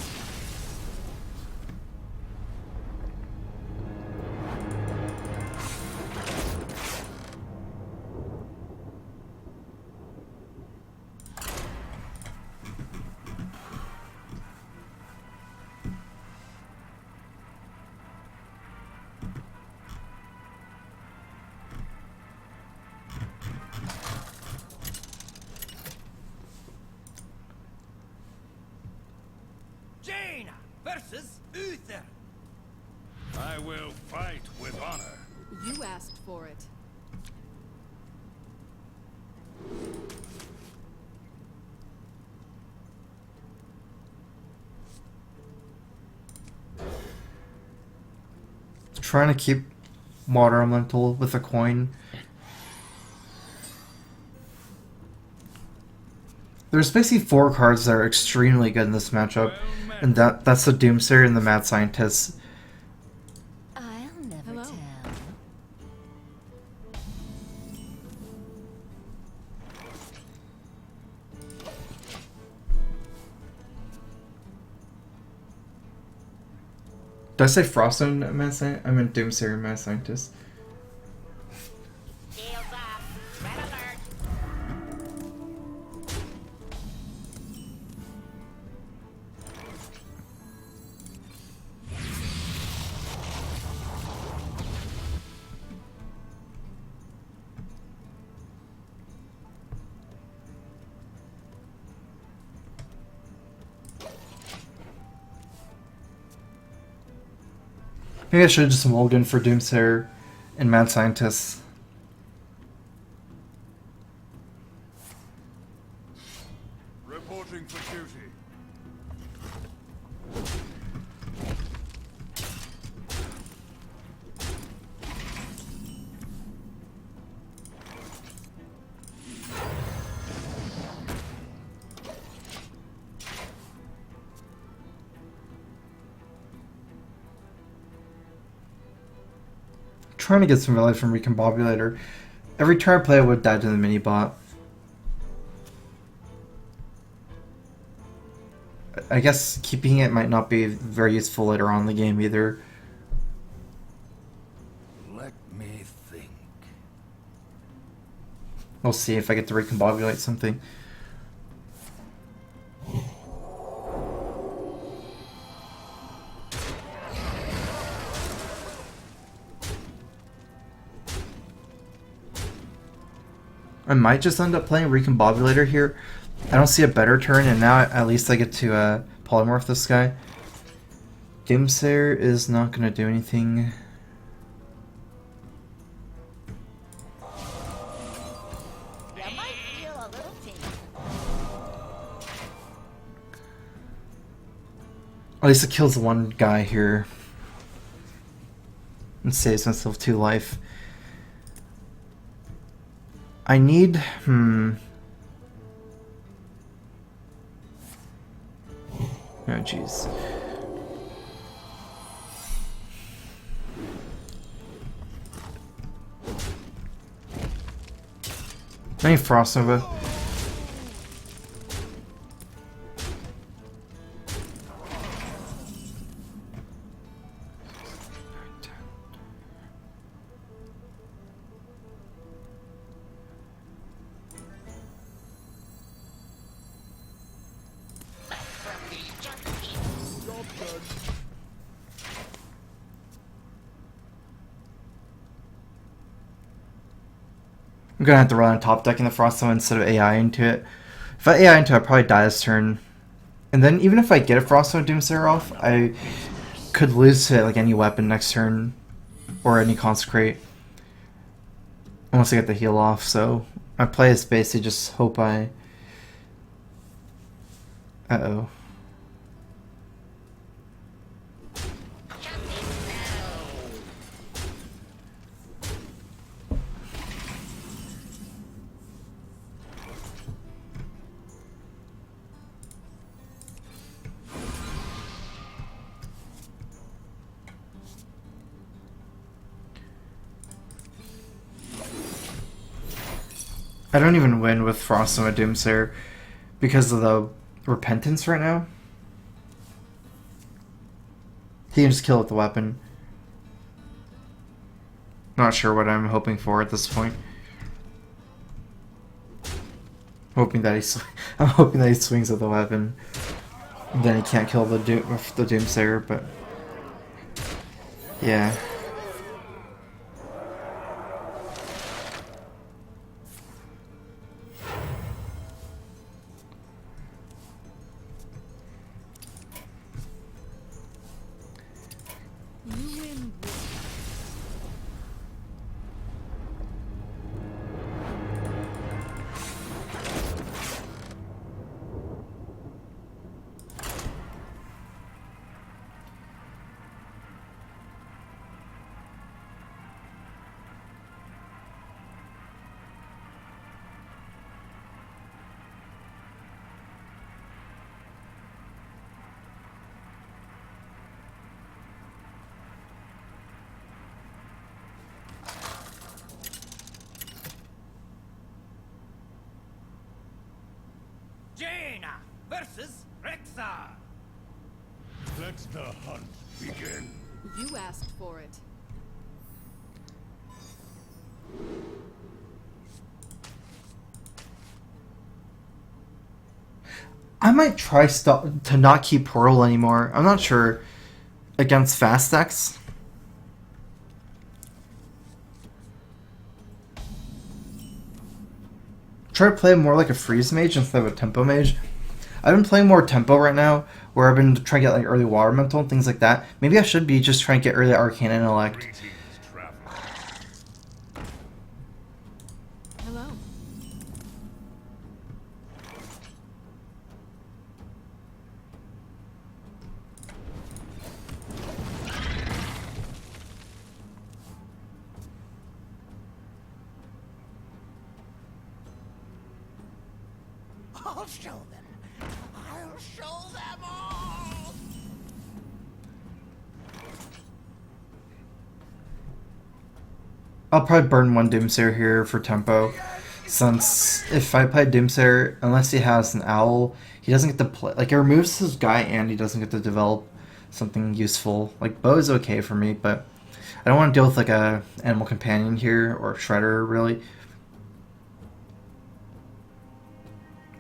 You asked for it. Trying to keep water elemental with a coin. There's basically 4 cards that are extremely good in this matchup, and that's the Doomsayer and the Mad Scientist. I'll never Hello. tell. Did I say Froststone and Mad Scientist? I meant Doomsayer and Mad Scientist. Shields up. Red alert. Maybe I should have just mulliganed for Doomsayer and Mad Scientist. Reporting for duty. Trying to get some value from Recombobulator. Every turn I play, I would die to the mini bot. I guess keeping it might not be very useful later on in the game either. Let me think. We'll see if I get to recombobulate something. I might just end up playing Recombobulator here. I don't see a better turn, and now at least I get to polymorph this guy. Doomsayer is not going to do anything. You might feel a little tingle. At least it kills one guy here. And saves myself 2 life. I need... Oh, jeez. I need Frost Nova. I'm gonna have to run on top deck in the Frost Nova instead of AI into it. If I AI into it, I'd probably die this turn. And then even if I get a Frost Nova Doomsayer off, I could lose to like any weapon next turn. Or any Consecrate. Once I get the heal off, so my play is basically just hope I... Uh-oh. I don't even win with Frost Nova Doomsayer because of the Repentance right now. He can just kill with the weapon. Not sure what I'm hoping for at this point. Hoping that I'm hoping that he swings with the weapon. Then he can't kill the Doomsayer, but yeah. You win. versus Rexar. Let the hunt begin. You asked for it. I might try to not keep Portal anymore. I'm not sure. Against fast decks. Try to play more like a freeze mage instead of a tempo mage. I've been playing more tempo right now, where I've been trying to get like early water mental and things like that. Maybe I should be just trying to get early arcane intellect. Greetings, traveler. Hello. I'll show them. I'll show them all. I'll probably burn one Doomsayer here for tempo, since if I play Doomsayer, unless he has an owl, he doesn't get to play. Like, it removes his guy and he doesn't get to develop something useful. Like, Bow is okay for me, but I don't want to deal with like a animal companion here or Shredder really.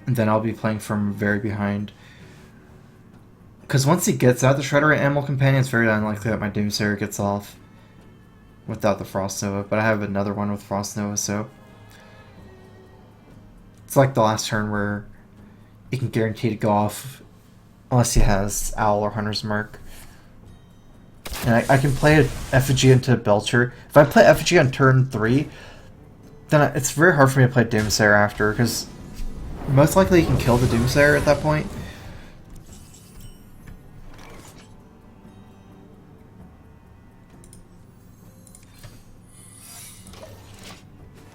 And then I'll be playing from very behind. Because once he gets out the Shredder and animal companion, it's very unlikely that my Doomsayer gets off without the Frost Nova, but I have another one with Frost Nova, so it's like the last turn where he can guarantee to go off unless he has Owl or Hunter's Mark. And I can play an Effigy into Belcher. If I play Effigy on turn 3, then it's very hard for me to play Doomsayer after, because most likely you can kill the Doomsayer at that point.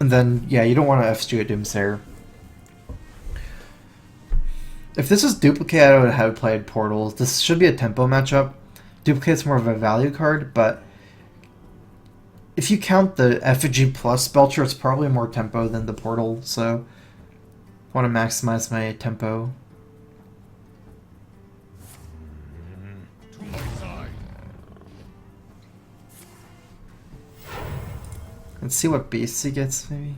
And then, yeah, you don't want to FG a Doomsayer. If this was Duplicate, I would have played Portal. This should be a tempo matchup. Duplicate's more of a value card, but if you count the Effigy plus Belcher, it's probably more tempo than the Portal, so I want to maximize my tempo. To my side. Let's see what beasts he gets, maybe.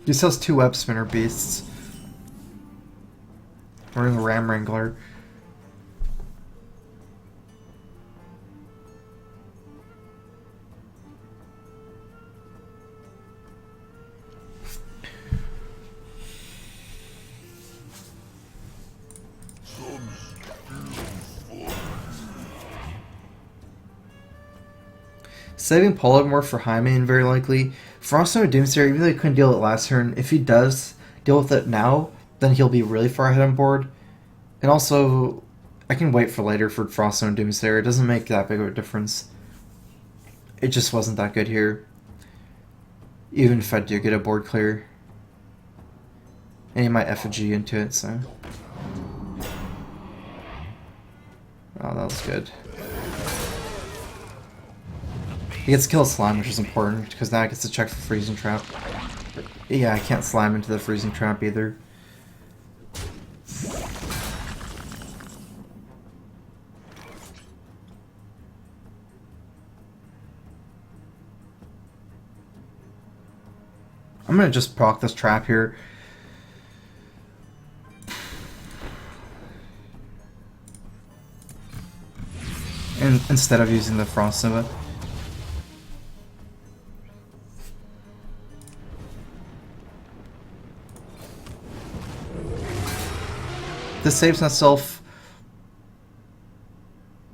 He sells 2 web spinner beasts. Wearing a Ram Wrangler. Saving Polymorph for Hyman, very likely. Frost Nova Doomsayer, even though he couldn't deal with it last turn, if he does deal with it now, then he'll be really far ahead on board. And also, I can wait for later for Frost Nova Doomsayer. It doesn't make that big of a difference. It just wasn't that good here. Even if I do get a board clear. And he might Effigy into it, so. Oh, that was good. He gets to kill a slime, which is important, because now I gets to check for Freezing Trap. Yeah, I can't slime into the Freezing Trap either. I'm gonna just proc this trap here. And instead of using the Frost Nova. This saves myself.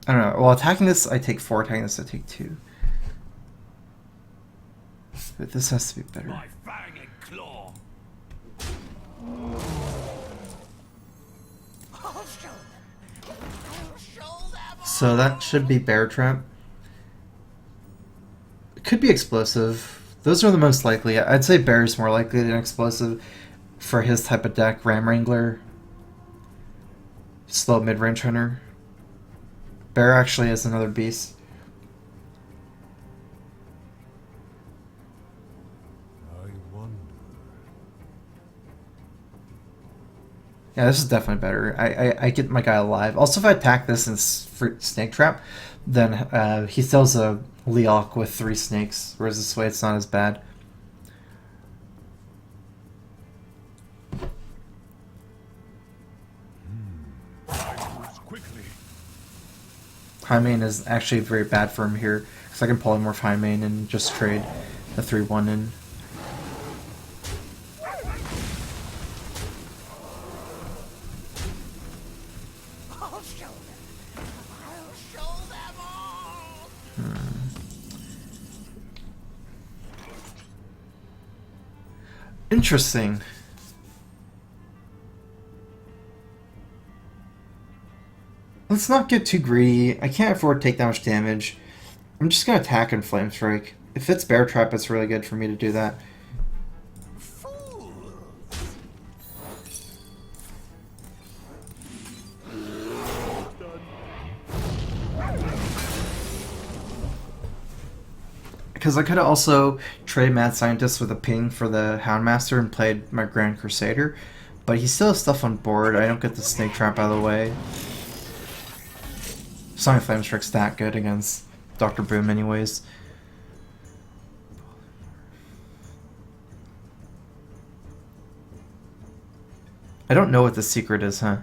I don't know. Well, attacking this, I take 4. Attacking this, I take 2. But this has to be better. My fang and claw. I'll show them. I'll show them. So that should be Bear Trap. It could be Explosive. Those are the most likely. I'd say Bear is more likely than Explosive for his type of deck. Ram Wrangler. Slow mid-range hunter. Bear actually is another beast. Yeah, this is definitely better. I get my guy alive. Also, if I attack this and snake trap, then he sells a Leok with 3 snakes, whereas this way it's not as bad. Quickly. High main is actually very bad for him here, because I can polymorph high main and just trade the 3-1 in. I'll show them. I'll show them all. Interesting. Let's not get too greedy. I can't afford to take that much damage. I'm just gonna attack and Flame Strike. If it's Bear Trap, it's really good for me to do that. Fools. Because I could have also traded Mad Scientist with a ping for the Houndmaster and played my Grand Crusader, but he still has stuff on board. I don't get the Snake Trap out of the way. Sonic Flame Strike's that good against Dr. Boom anyways. I don't know what the secret is, huh?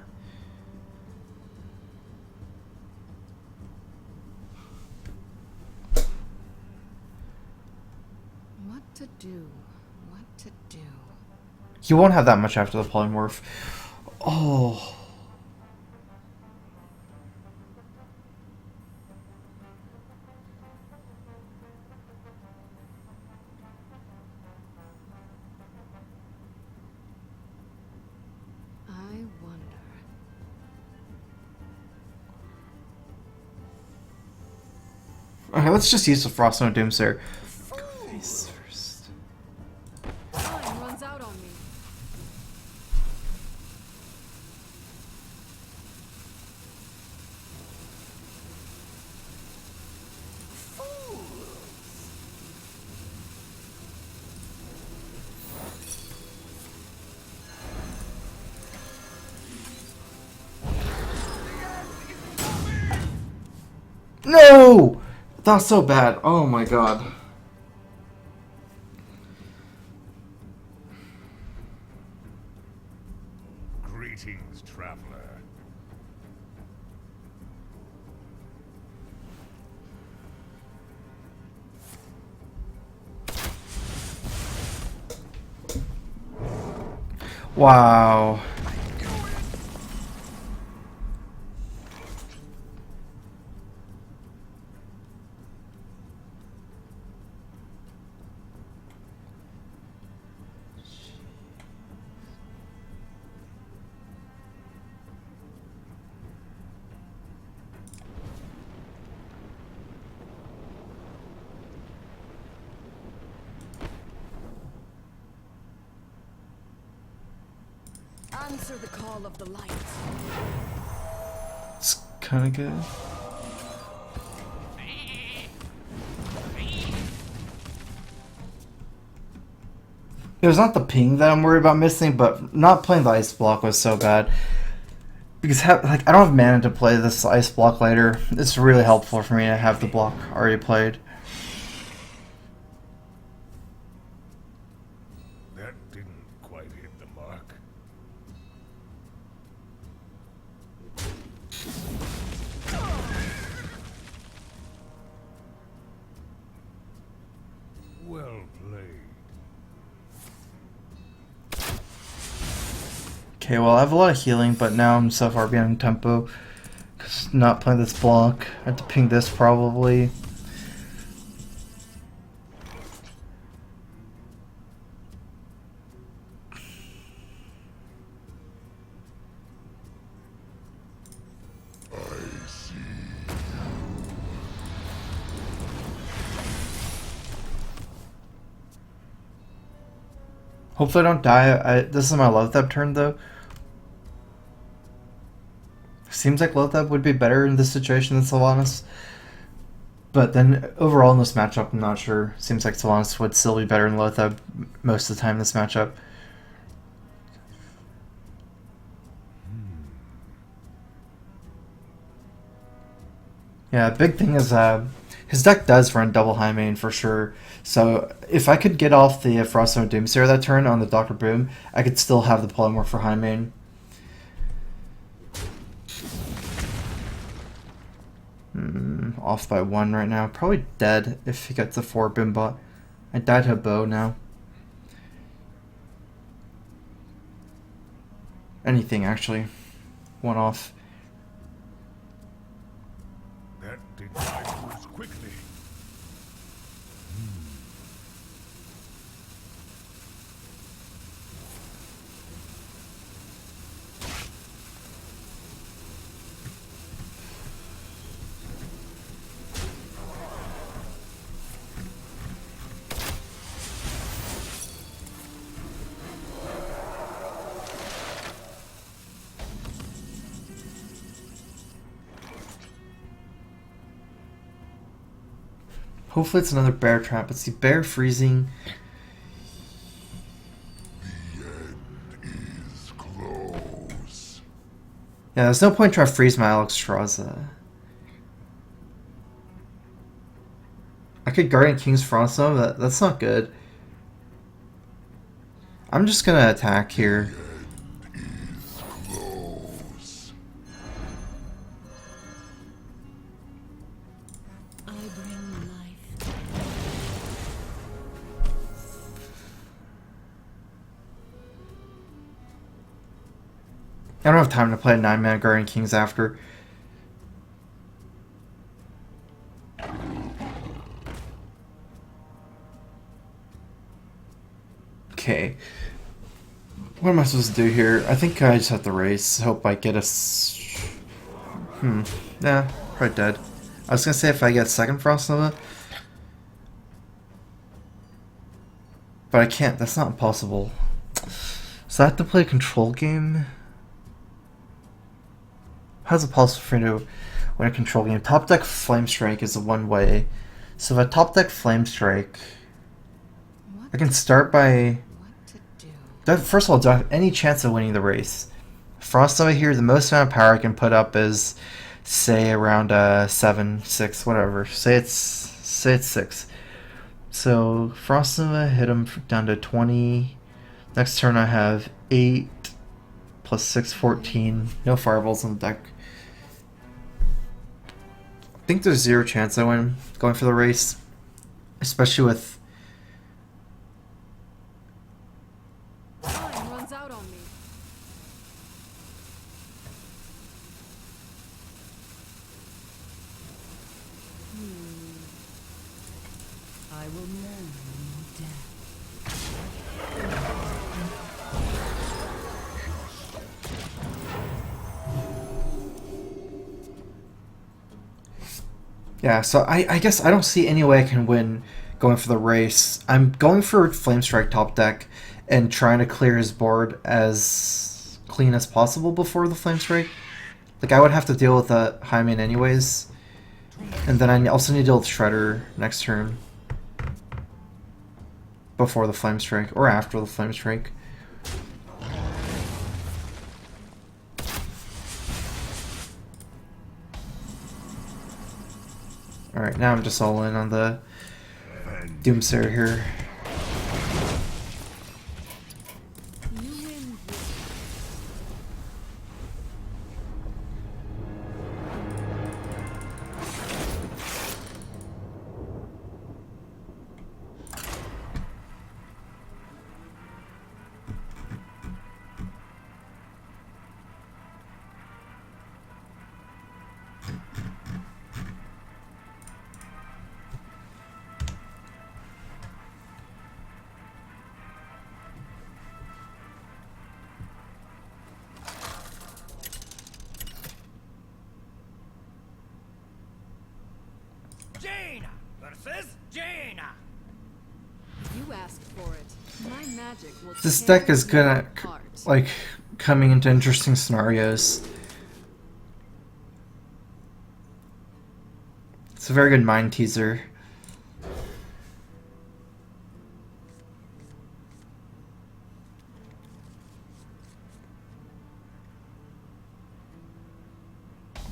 What to do? What to do? You won't have that much after the polymorph. Oh. I wonder. Okay, let's just use the Froststone Doomsayer. Face first. Time runs out on me. No! That's so bad. Oh my god. Greetings, traveler. Wow. Answer the call of the light. It's kind of good. It was not the ping that I'm worried about missing, but not playing the ice block was so bad. Because like I don't have mana to play this ice block later. It's really helpful for me to have the block already played. That didn't quite hit the mark. Well played. Okay, well I have a lot of healing, but now I'm so far behind tempo. Cause not playing this block. I have to ping this probably. Hopefully I don't die. This is my Loatheb turn though. Seems like Loatheb would be better in this situation than Sylvanas. But then overall in this matchup, I'm not sure. Seems like Sylvanas would still be better than Loatheb most of the time in this matchup. Yeah, big thing is his deck does run double high main for sure. So if I could get off the Froststone Doomsayer that turn on the Dr. Boom, I could still have the polymorph for high main. Off by 1 right now. Probably dead if he gets the 4 Boom bot. I died to a bow now. Anything actually. 1 off. That did not move quickly. Hopefully it's another bear trap. Let's see, bear freezing. Is close. Yeah, there's no point trying to freeze my Alexstrasza. I could Guardian King's Froststone, that's not good. I'm just gonna attack here. Close. I bring life. I don't have time to play 9-mana Guardian Kings after. Okay. What am I supposed to do here? I think I just have to race. Hope I get a... Nah, probably dead. I was gonna say if I get second Frost Nova. But I can't. That's not possible. So I have to play a control game? How's it possible for me to win a control game? Top deck Flame Strike is a one way. So if I top deck Flame Strike, I can start by... First of all, do I have any chance of winning the race? Frost Nova here, the most amount of power I can put up is, say, around 7, 6, whatever. Say it's 6. So Frost Nova hit him down to 20. Next turn I have 8 plus 6, 14. No fireballs on the deck. I think there's 0 chance I win going for the race, especially with... Time runs out on me. I will mourn your death. Yeah, so I guess I don't see any way I can win going for the race. I'm going for Flame Strike top deck and trying to clear his board as clean as possible before the Flame Strike. Like, I would have to deal with a Hyman anyways. And then I also need to deal with Shredder next turn. Before the Flame Strike, or after the Flame Strike. Alright, now I'm just all in on the Doomsayer here. You win. Jaina versus Jaina. You asked for it. My magic will This tear deck is you good at, apart. like, coming into interesting scenarios. It's a very good mind teaser.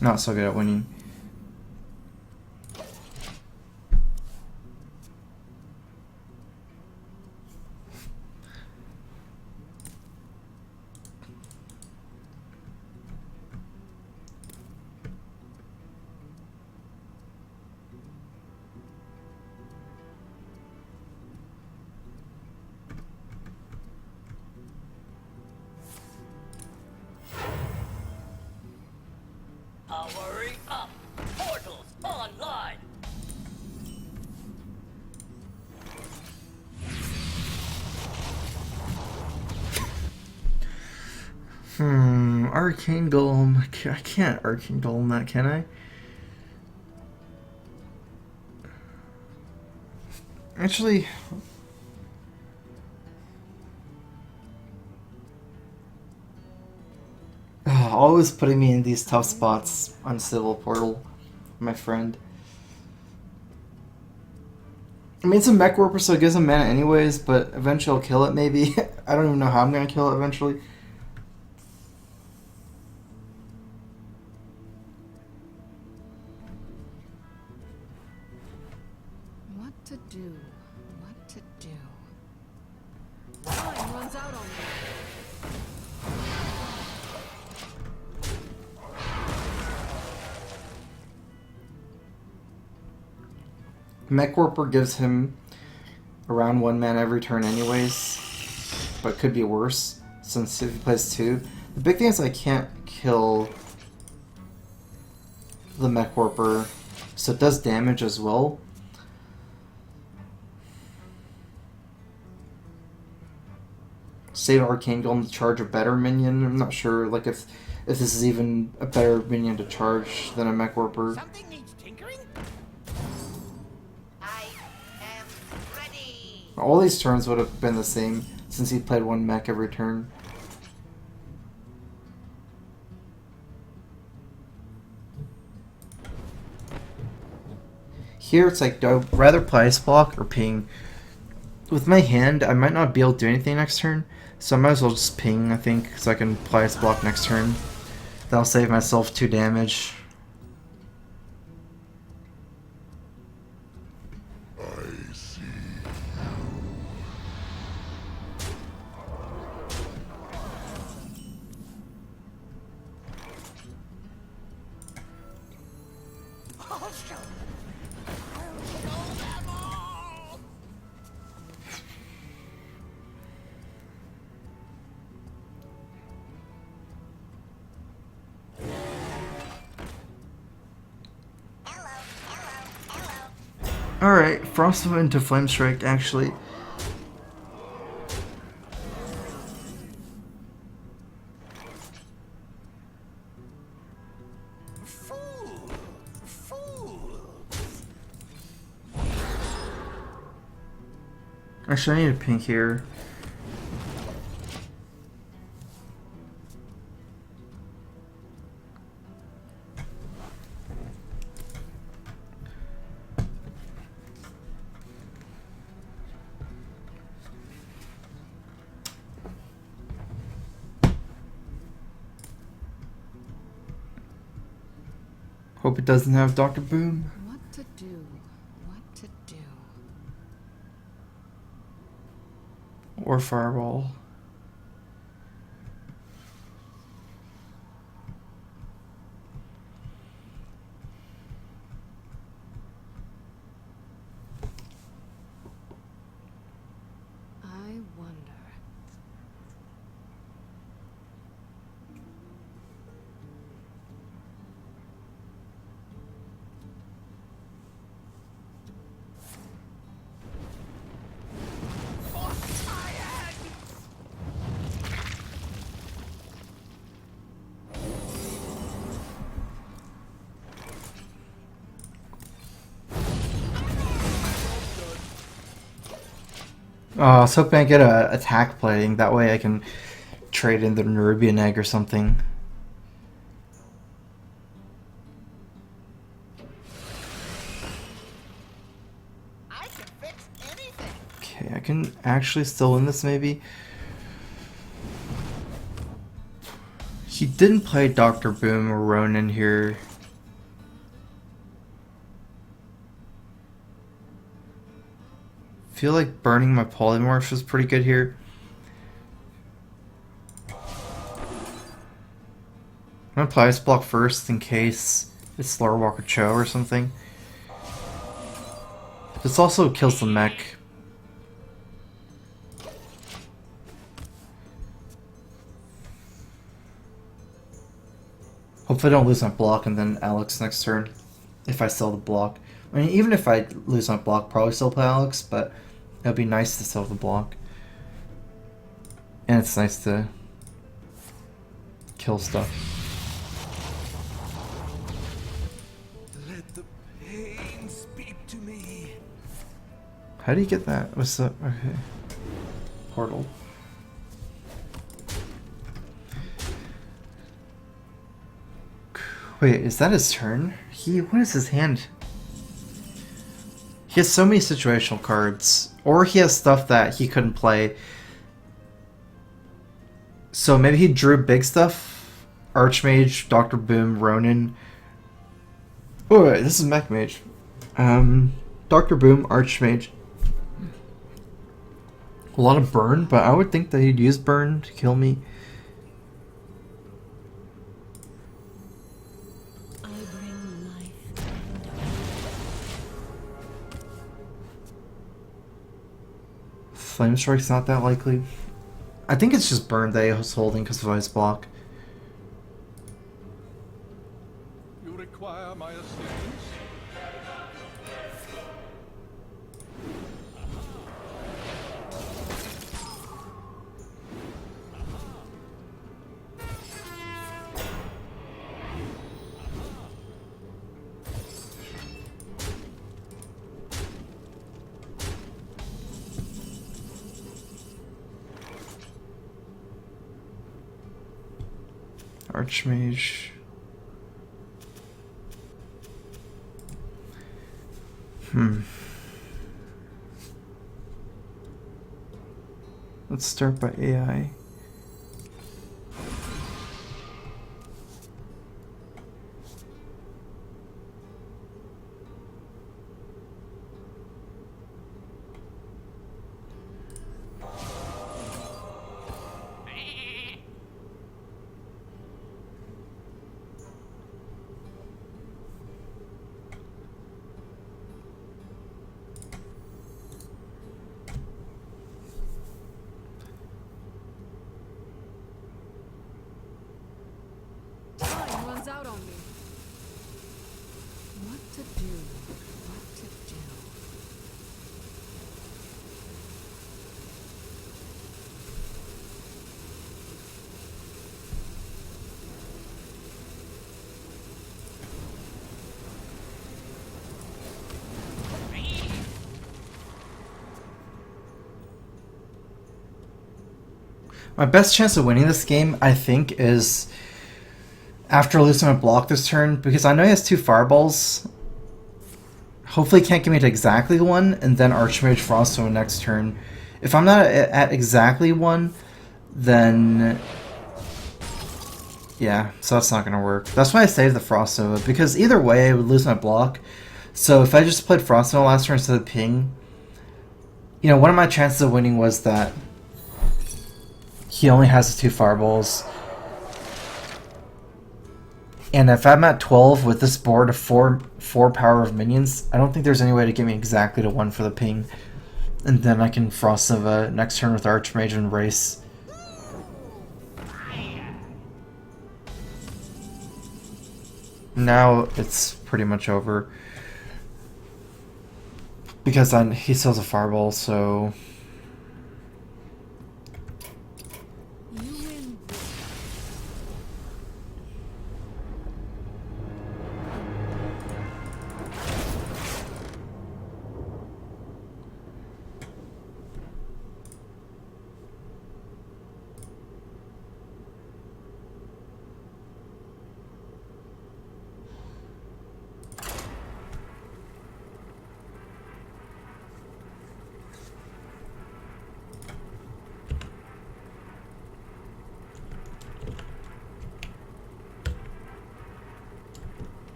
Not so good at winning. Powering up. Portals online. Arcane Golem. I can't Arcane Golem that, can I? Actually, always putting me in these tough spots on Civil Portal, my friend. I mean, it's a mech warper, so it gives him mana anyways, but eventually I'll kill it, maybe. I don't even know how I'm gonna kill it eventually. What to do? What to do? Time runs out on me. Mech Warper gives him around 1 mana every turn anyways, but could be worse since if he plays 2. The big thing is I can't kill the Mech Warper, so it does damage as well. Save Arcane Golem to charge a better minion. I'm not sure like if this is even a better minion to charge than a Mech Warper. Something needs tinkering? I am ready. All these turns would have been the same since he played 1 mech every turn. Here it's like, do I rather play Ice Block or Ping? With my hand, I might not be able to do anything next turn, so I might as well just Ping, I think, so I can play Ice Block next turn. That'll save myself 2 damage. I'll show them all. Alright, Frost into Flame Strike, actually. Actually, I need a pink here. Hope it doesn't have Dr. Boom. What to do? What to do? Or Fireball. I wonder. Oh, I was hoping I get a attack plating. That way I can trade in the Nerubian egg or something. I can fix anything. Okay, I can actually still win this maybe. He didn't play Dr. Boom or Ronin here. I feel like burning my polymorph is pretty good here. I'm gonna play Ice Block first in case it's Slur Walker Cho or something. This also kills the mech. Hopefully I don't lose my block and then Alex next turn. If I sell the block. I mean, even if I lose my block, probably still play Alex, but it would be nice to sell the block. And it's nice to kill stuff. Let the pain speak to me. How do you get that? What's up? Okay. Portal. Wait, is that his turn? What is his hand? He has so many situational cards. Or he has stuff that he couldn't play. So maybe he drew big stuff? Archmage, Dr. Boom, Ronin. Oh wait, this is Mech Mage. Dr. Boom, Archmage. A lot of burn, but I would think that he'd use burn to kill me. I bring life Flame Strike's not that likely. I think it's just burn that he was holding because of Ice Block. You require my assistance? Archmage. Let's start by AI. Time runs out on me. What to do? What to do? My best chance of winning this game, I think, is after losing my block this turn, because I know he has 2 fireballs. Hopefully he can't get me to exactly 1, and then Archmage Froststone next turn. If I'm not at exactly 1, then yeah, so that's not going to work. That's why I saved the Frostnova, because either way I would lose my block. So if I just played Frostnova last turn instead of Ping, you know, one of my chances of winning was that he only has the 2 fireballs. And if I'm at 12 with this board of 4 power of minions, I don't think there's any way to get me exactly to 1 for the ping. And then I can Frost Nova next turn with Archmage and race. Now it's pretty much over. Because he still has a fireball, so You win.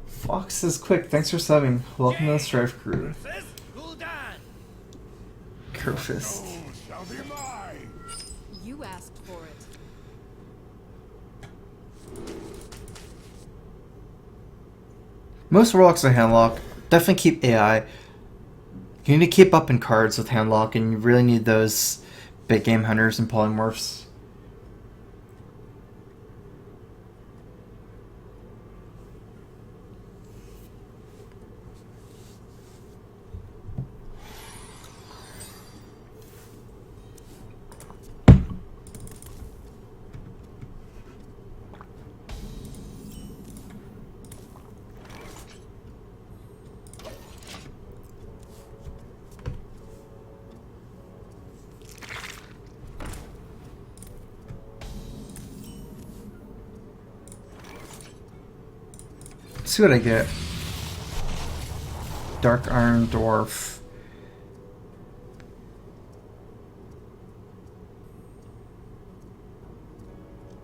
Fox is quick. Thanks for subbing. Welcome to the StrifeCro. Crowfist. Soul shall be mine. You asked for it. Most Warlocks are handlock. Definitely keep AI. You need to keep up in cards with handlock, and you really need those big game hunters and polymorphs. Let's see what I get. Dark Iron Dwarf.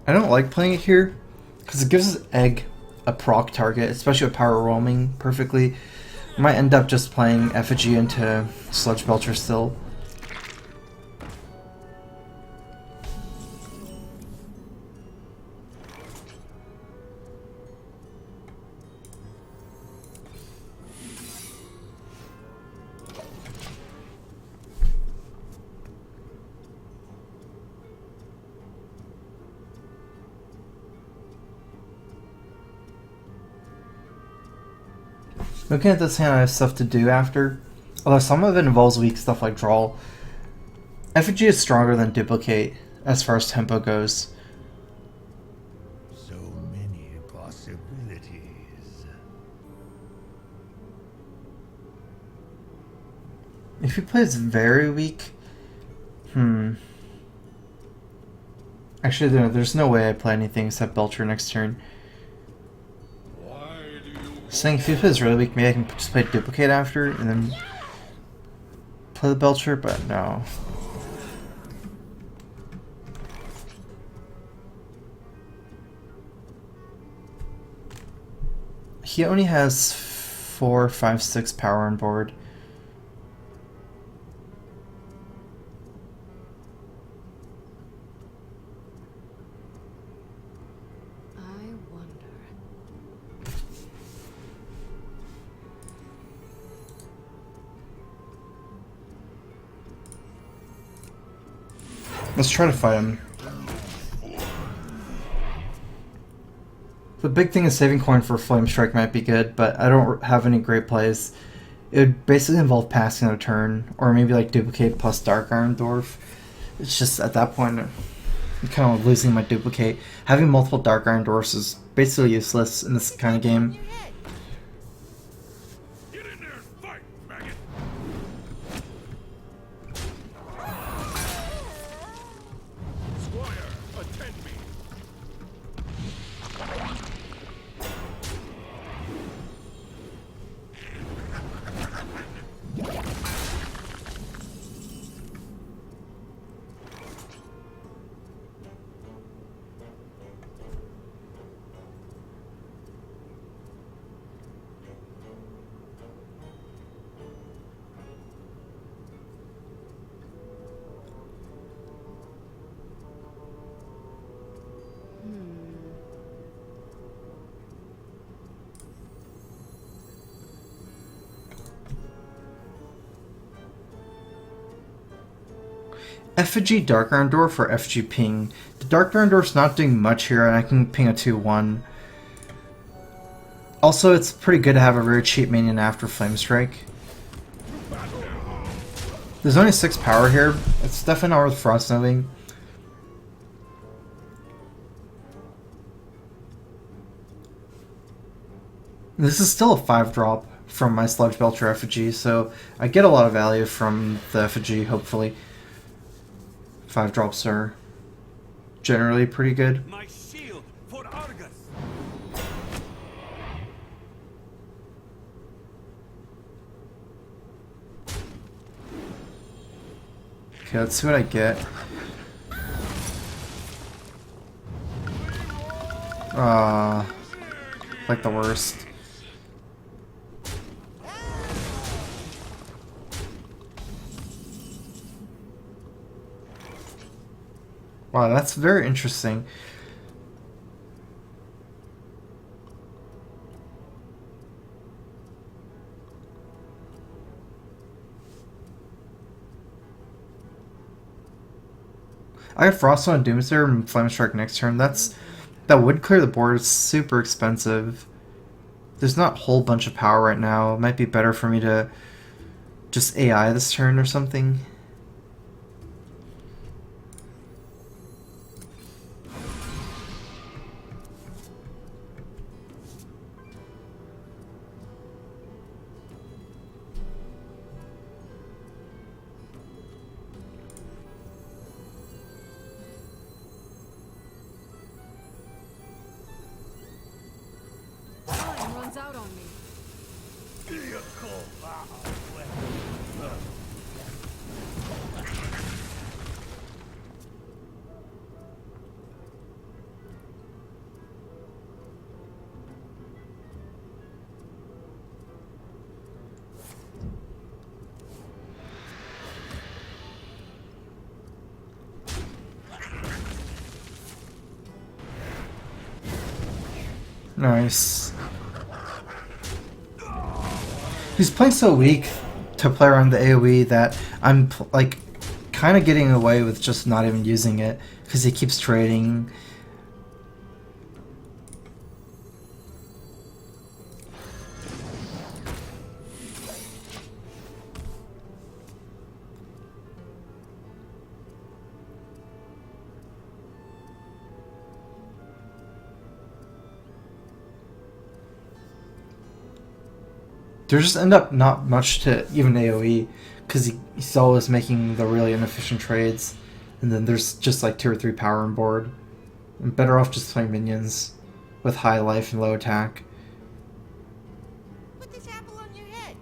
I don't like playing it here because it gives Egg a proc target, especially with power roaming perfectly. Might end up just playing effigy into Sludge Belcher still. Looking at this hand, I have stuff to do after. Although some of it involves weak stuff like draw. Effigy is stronger than Duplicate as far as tempo goes. So many possibilities. If he plays very weak... Actually, there's no way I play anything except Belcher next turn. Saying if he plays really weak, maybe I can just play Duplicate after and then play the Belcher, but no. He only has 4, 5, 6 power on board. Let's try to fight him. The big thing is saving coin for Flame Strike might be good, but I don't have any great plays. It would basically involve passing a turn, or maybe like Duplicate plus Dark Iron Dwarf. It's just at that point, I'm kind of losing my Duplicate. Having multiple Dark Iron Dwarfs is basically useless in this kind of game. Effigy Dark Iron Dwarf or Effigy Ping. The Dark Iron Dwarf's not doing much here, and I can ping a 2-1. Also, it's pretty good to have a very cheap minion after Flame Strike. There's only 6 power here. It's definitely not worth Frost Noving. This is still a 5-drop from my Sludge Belcher Effigy, so I get a lot of value from the Effigy, hopefully. 5 drops are generally pretty good. My shield for Argus. Okay, let's see what I get. Like the worst. Wow, that's very interesting. I have Froststone and Doomsayer and Flame Strike next turn. That would clear the board. It's super expensive. There's not a whole bunch of power right now. It might be better for me to just AI this turn or something. Time runs out on me. Nice. He's playing so weak to play around the AoE that I'm like kind of getting away with just not even using it because he keeps trading. There just end up not much to even AoE because he's always making the really inefficient trades, and then there's just like 2 or 3 power on board. I'm better off just playing minions with high life and low attack. Put this apple on your head.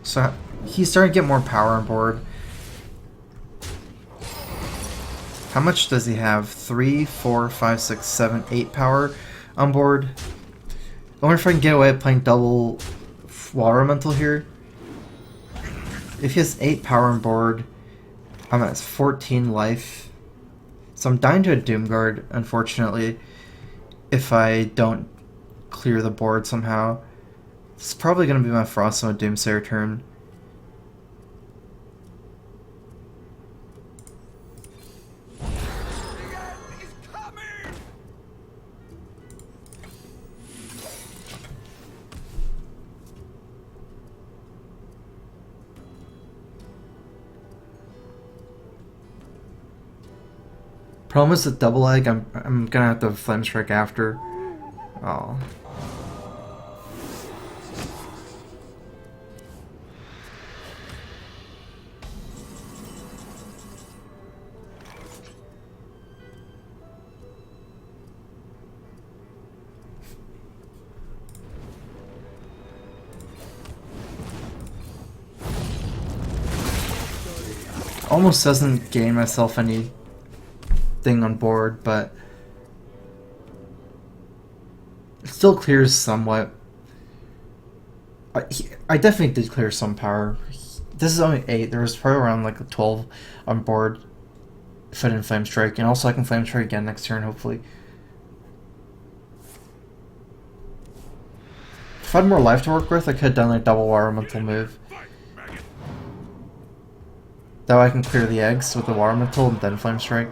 So he's starting to get more power on board. How much does he have? 3, 4, 5, 6, 7, 8 power on board. I wonder if I can get away with playing double Water Elemental here. If he has 8 power on board, I'm at 14 life. So I'm dying to a Doomguard, unfortunately, if I don't clear the board somehow. It's probably going to be my Froststone Doomsayer turn. Problem is with double egg, I'm gonna have to flame strike after. Oh. Almost doesn't gain myself any thing on board, but it still clears somewhat. I definitely did clear some power. This is only 8. There was probably around like 12 on board if I didn't flame strike, and also I can flame strike again next turn hopefully. If I had more life to work with, I could have done like double Water Elemental move. That way I can clear the eggs with the Water Elemental and then flame strike.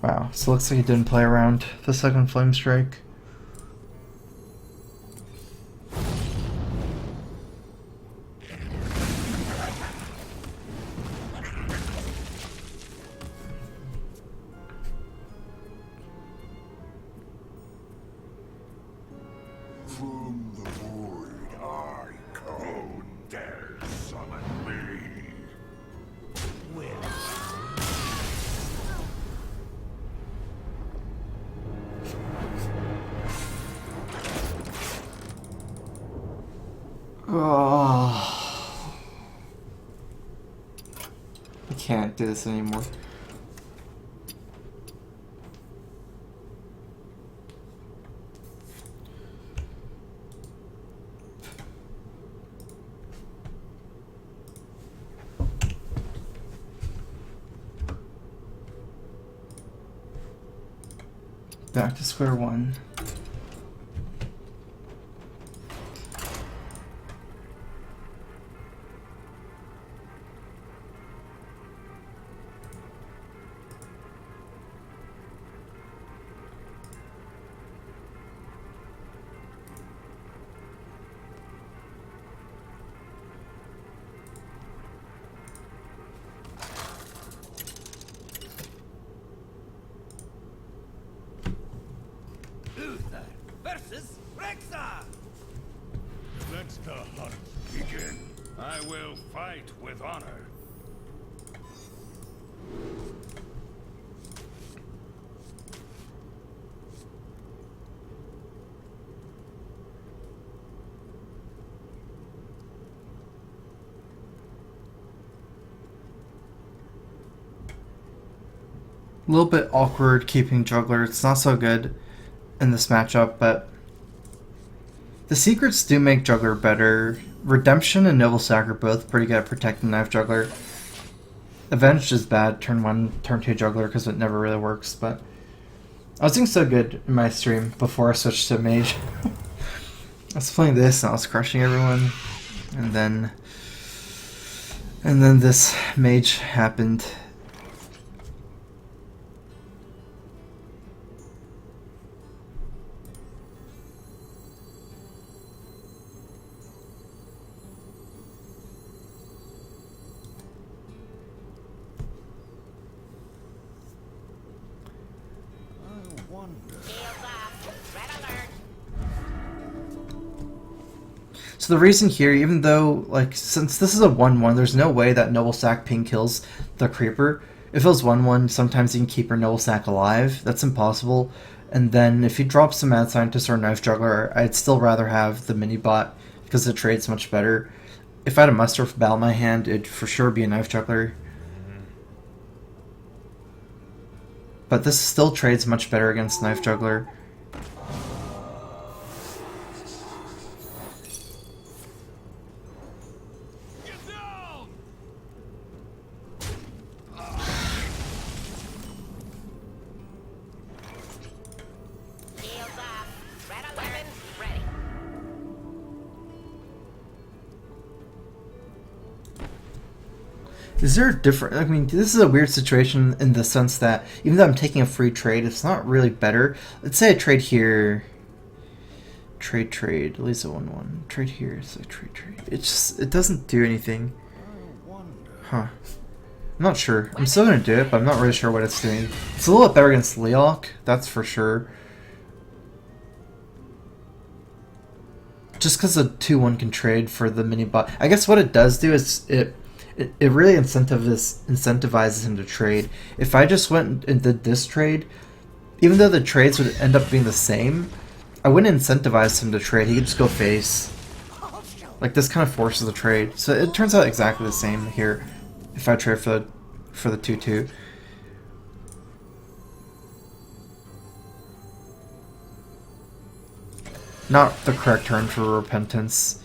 Wow, so it looks like he didn't play around the second flame strike. From the void I come, dare summon me. Oh. I can't do this anymore. Back to square one. Versus Rexa! Let the hunt begin. I will fight with honor. A little bit awkward keeping Juggler. It's not so good in this matchup, but the secrets do make Juggler better. Redemption and Noble Sack are both pretty good at protecting Knife Juggler. Avenged is bad, turn 1, turn 2 Juggler, because it never really works, but I was doing so good in my stream before I switched to Mage. I was playing this and I was crushing everyone, and then this Mage happened. So the reason here, even though, like, since this is a 1-1, there's no way that Noble Sack ping kills the Creeper. If it was 1-1, sometimes you can keep your Noble Sack alive. That's impossible. And then if he drops a Mad Scientist or a Knife Juggler, I'd still rather have the mini-bot because the trade's much better. If I had a Muster Battle in my hand, it'd for sure be a Knife Juggler. But this still trades much better against Knife Juggler. Is there a different... I mean, this is a weird situation in the sense that even though I'm taking a free trade, it's not really better. Let's say I trade here. Trade. At least a 1-1. Trade here. So trade. It doesn't do anything. Huh. I'm not sure. I'm still going to do it, but I'm not really sure what it's doing. It's a little bit better against Leok, that's for sure. Just because a 2-1 can trade for the mini-bot. I guess what it does do is it really incentivizes him to trade. If I just went and did this trade, even though the trades would end up being the same, I wouldn't incentivize him to trade. He could just go face. Like, this kind of forces the trade. So it turns out exactly the same here if I trade for the 2-2. Not the correct turn for Repentance.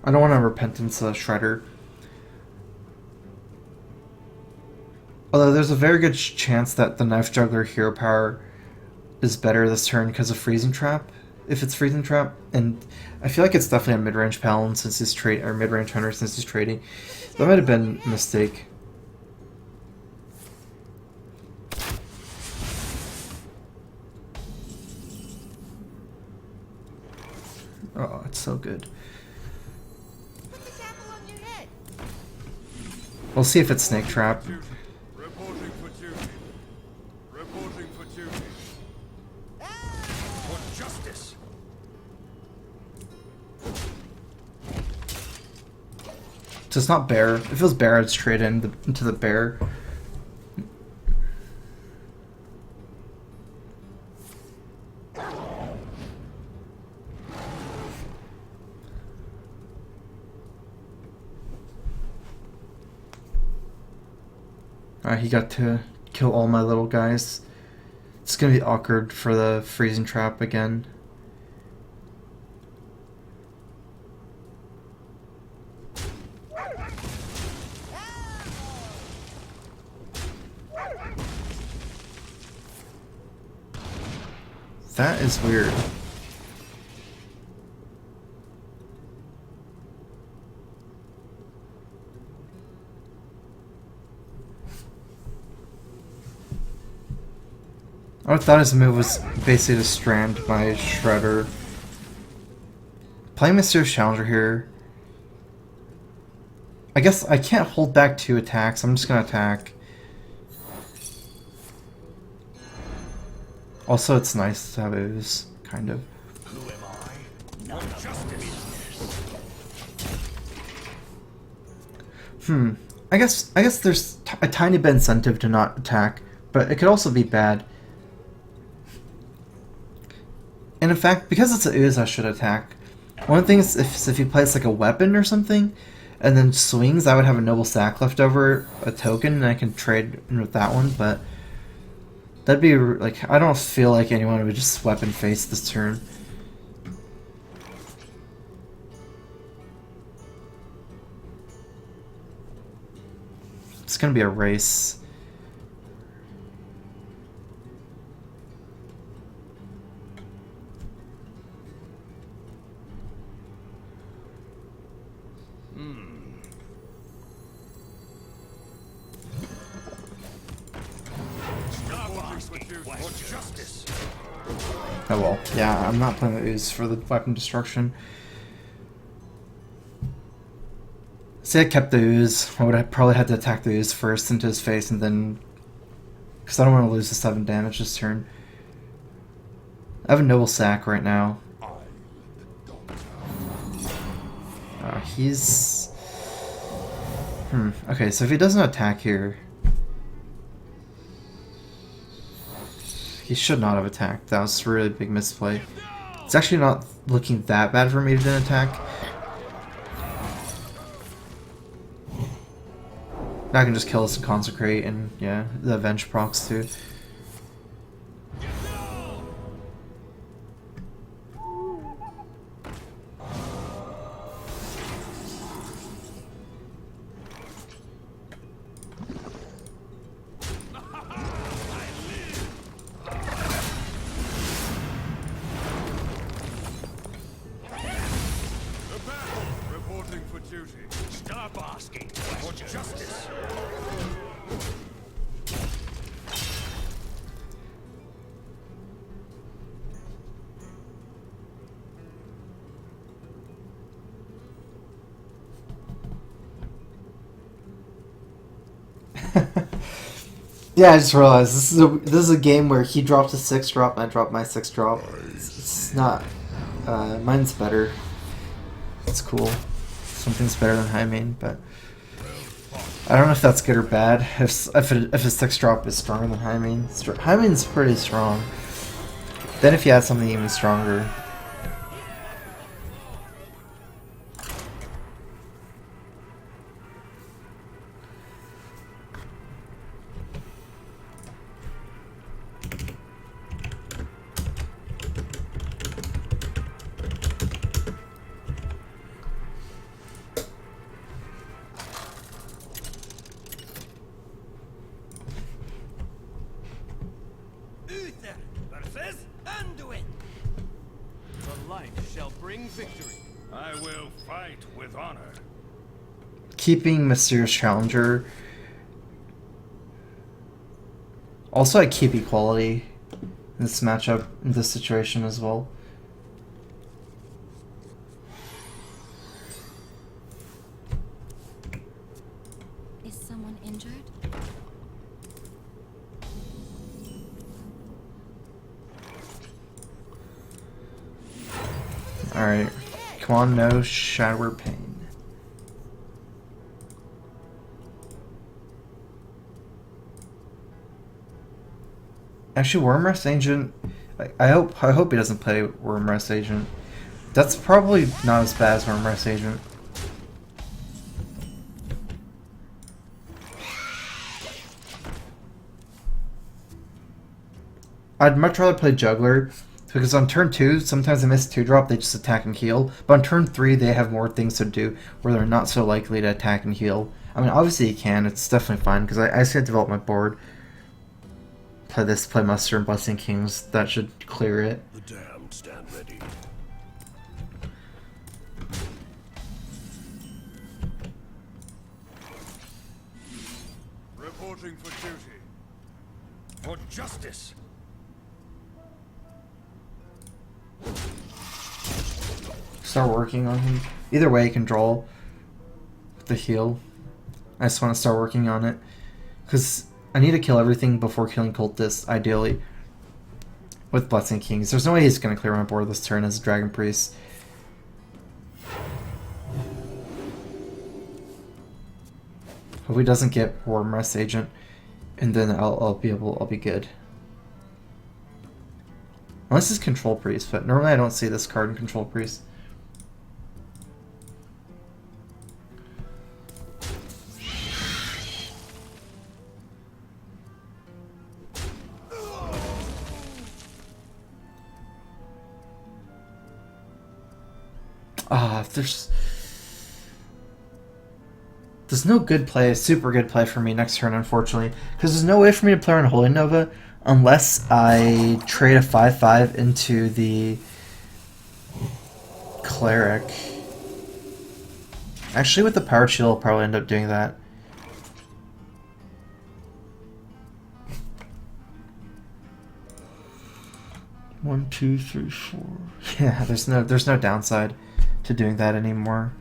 I don't want to Repentance Shredder. Although there's a very good chance that the Knife Juggler Hero Power is better this turn because of Freezing Trap, if it's Freezing Trap. And I feel like it's definitely a mid-range Paladin since he's or mid-range Hunter since he's trading. That might have been a mistake. Oh, it's so good. We'll see if it's Snake Trap. Reporting for duty. Reporting for duty. For justice. So it's not bear. If it was bear, I'd trade into the bear. Alright, he got to kill all my little guys. It's gonna be awkward for the freezing trap again. That is weird. I thought his move was basically to strand my Shredder. Playing Mysterious Challenger here. I guess I can't hold back 2 attacks. I'm just gonna attack. Also, it's nice to have ooze, kind of. Who am I? None of justice. I guess there's a tiny bit incentive to not attack, but it could also be bad. And in fact, because it's an ooze, I should attack. One of the things is if he plays like a weapon or something, and then swings, I would have a noble sack left over, a token, and I can trade with that one, but that'd be like, I don't feel like anyone would just weapon face this turn. It's gonna be a race. Oh well, yeah, I'm not playing the ooze for the weapon destruction. Say I kept the ooze, I would have probably had to attack the ooze first into his face and then... because I don't want to lose the 7 damage this turn. I have a noble sack right now. He's... Okay, so if he doesn't attack here... he should not have attacked. That was a really big misplay. It's actually not looking that bad for me to didn't attack. Now I can just kill this and consecrate and, yeah, the avenge procs too. Yeah, I just realized this is a game where he dropped a 6-drop and I dropped my 6-drop. It's not. Mine's better. It's cool. Something's better than high main, but I don't know if that's good or bad. If a 6-drop is stronger than high main, high main's pretty strong. Then if you add something even stronger. Keeping Mysterious Challenger. Also, I keep equality in this matchup, in this situation as well. Is someone injured? Alright. Come on, no shower pain. Actually, Wormrest Agent. I hope he doesn't play Wormrest Agent. That's probably not as bad as Wormrest Agent. I'd much rather play Juggler, because on turn 2, sometimes they miss 2-drop, they just attack and heal. But on turn 3, they have more things to do, where they're not so likely to attack and heal. I mean, obviously you can, it's definitely fine, because I just gotta develop my board. Play this, play Muster and Blessing Kings, that should clear it. The damned stand ready. Reporting for duty. For justice. Start working on him. Either way, control the heal. I just want to start working on it, because I need to kill everything before killing cultists, ideally. With Blessing Kings, there's no way he's gonna clear my board this turn as a Dragon Priest. Hope he doesn't get Wormrest Agent, and then I'll be good. Unless it's Control Priest, but normally I don't see this card in Control Priest. There's no good play, super good play for me next turn, unfortunately, because there's no way for me to play on Holy Nova unless I trade a 5/5 into the Cleric. Actually, with the Power Shield, I'll probably end up doing that. One, two, three, four. Yeah, there's no downside to doing that anymore.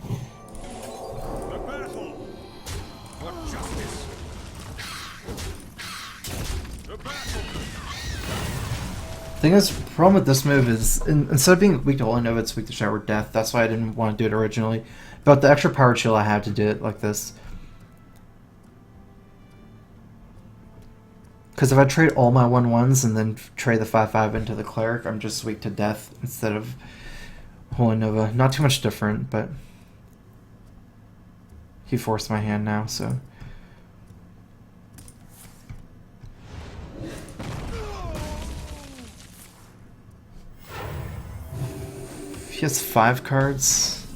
The battle for justice. The battle. Thing is, the problem with this move is, instead of being weak to Holy Nova, it's weak to Shower Death. That's why I didn't want to do it originally. But the extra Power Shield, I have to do it like this. Because if I trade all my 1/1s and then trade the 5/5 into the Cleric, I'm just weak to Death instead of Holy Nova. Not too much different, but he forced my hand now, so. He has 5 cards.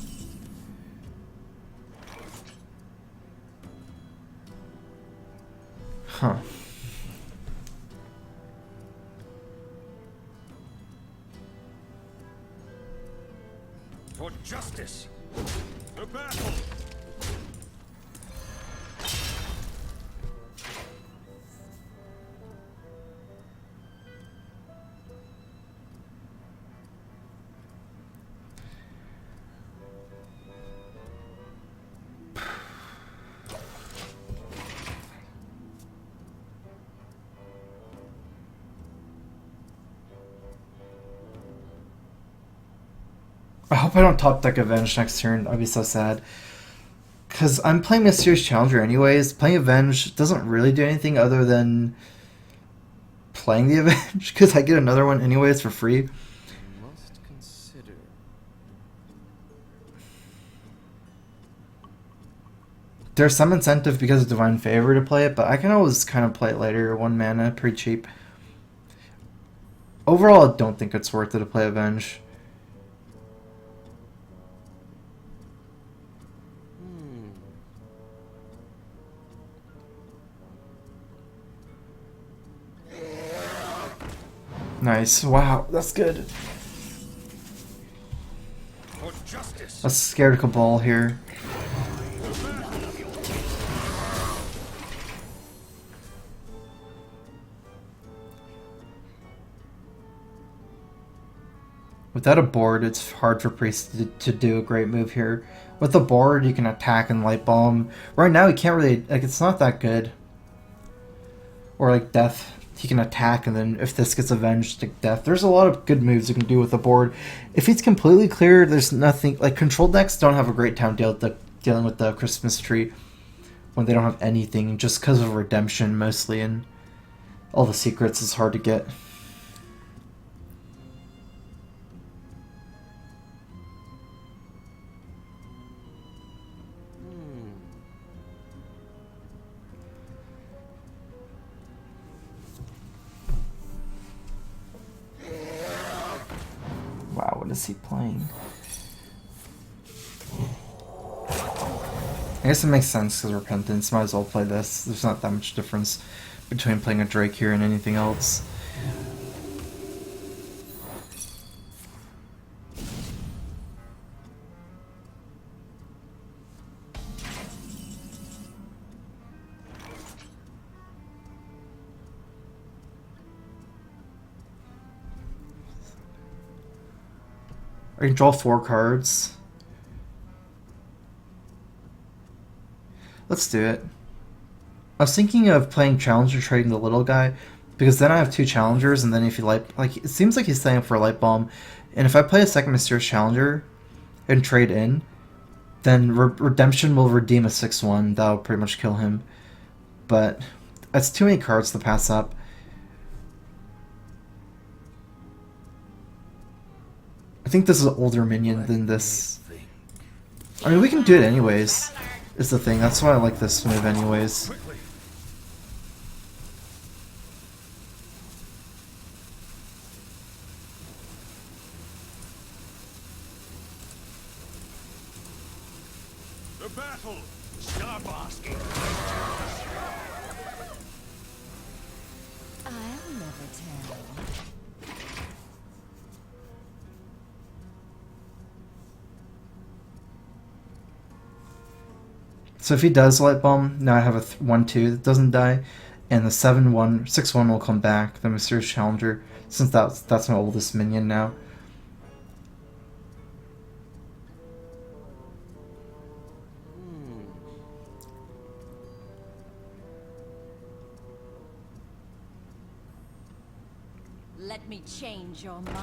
Huh. For justice. The battle. I hope I don't top deck Avenge next turn. I'd be so sad. Because I'm playing Mysterious Challenger anyways. Playing Avenge doesn't really do anything other than playing the Avenge. Because I get another one anyways for free. Must consider. There's some incentive because of Divine Favor to play it, but I can always kind of play it later. 1 mana, pretty cheap. Overall, I don't think it's worth it to play Avenge. Nice. Wow, that's good. For justice. Let's scare Cabal here. Without a board, it's hard for Priest to do a great move here. With a board, you can attack and Light Bomb. Right now, he can't really, like, it's not that good. Or like Death. He can attack, and then if this gets avenged, take Death. There's a lot of good moves you can do with the board. If he's completely clear, there's nothing. Like, control decks don't have a great time dealing with the Christmas tree when they don't have anything, just because of redemption mostly. And all the secrets is hard to get. Wow, what is he playing? I guess it makes sense because Repentance. Might as well play this. There's not that much difference between playing a Drake here and anything else. I can draw 4 cards. Let's do it. I was thinking of playing Challenger, trading the little guy, because then I have 2 Challengers, and then if you like it seems like he's staying for a Light Bomb, and if I play a second Mysterious Challenger and trade in, then Redemption will redeem a 6/1. That'll pretty much kill him. But that's too many cards to pass up. I think this is an older minion than this. I mean, we can do it anyways, is the thing. That's why I like this move anyways. The battle! Stop asking! I'll never tell. So if he does Light Bomb, now I have a 1/2 that doesn't die, and the 7/1, 6/1 will come back, the Mysterious Challenger, since that's my oldest minion now. Let me change your mind.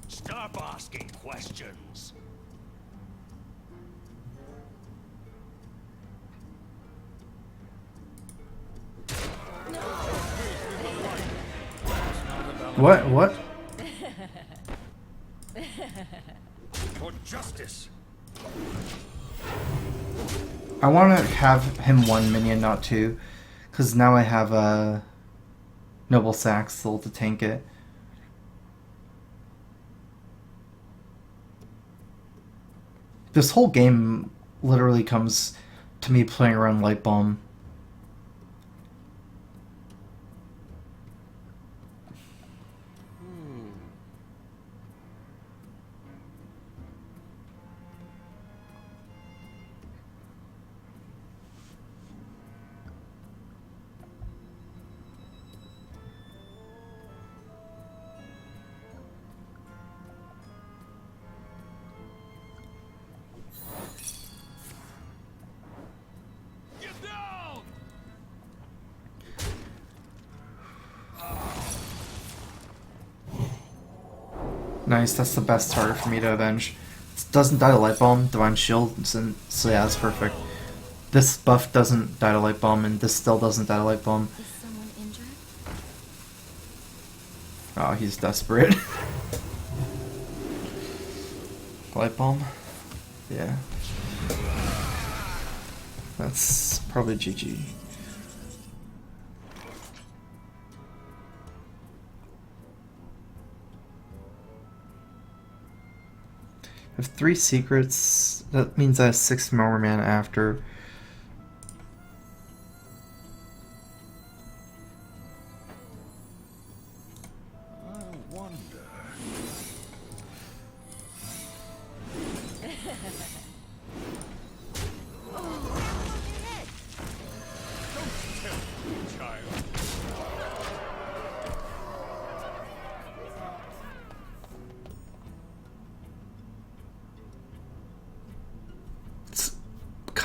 Stop asking questions! What? For justice! I want to have him 1 minion, not 2, because now I have a Noble Saxel to tank it. This whole game literally comes to me playing around Light Bomb. Get down! Nice, that's the best target for me to avenge. It doesn't die to Light Bomb, Divine Shield, so yeah, that's perfect. This buff doesn't die to Light Bomb, and this still doesn't die to Light Bomb. Is someone injured? Oh, he's desperate. Light Bomb? Yeah. That's probably GG. I have 3 secrets. That means I have 6 more mana after. I wonder... Don't tell me, child.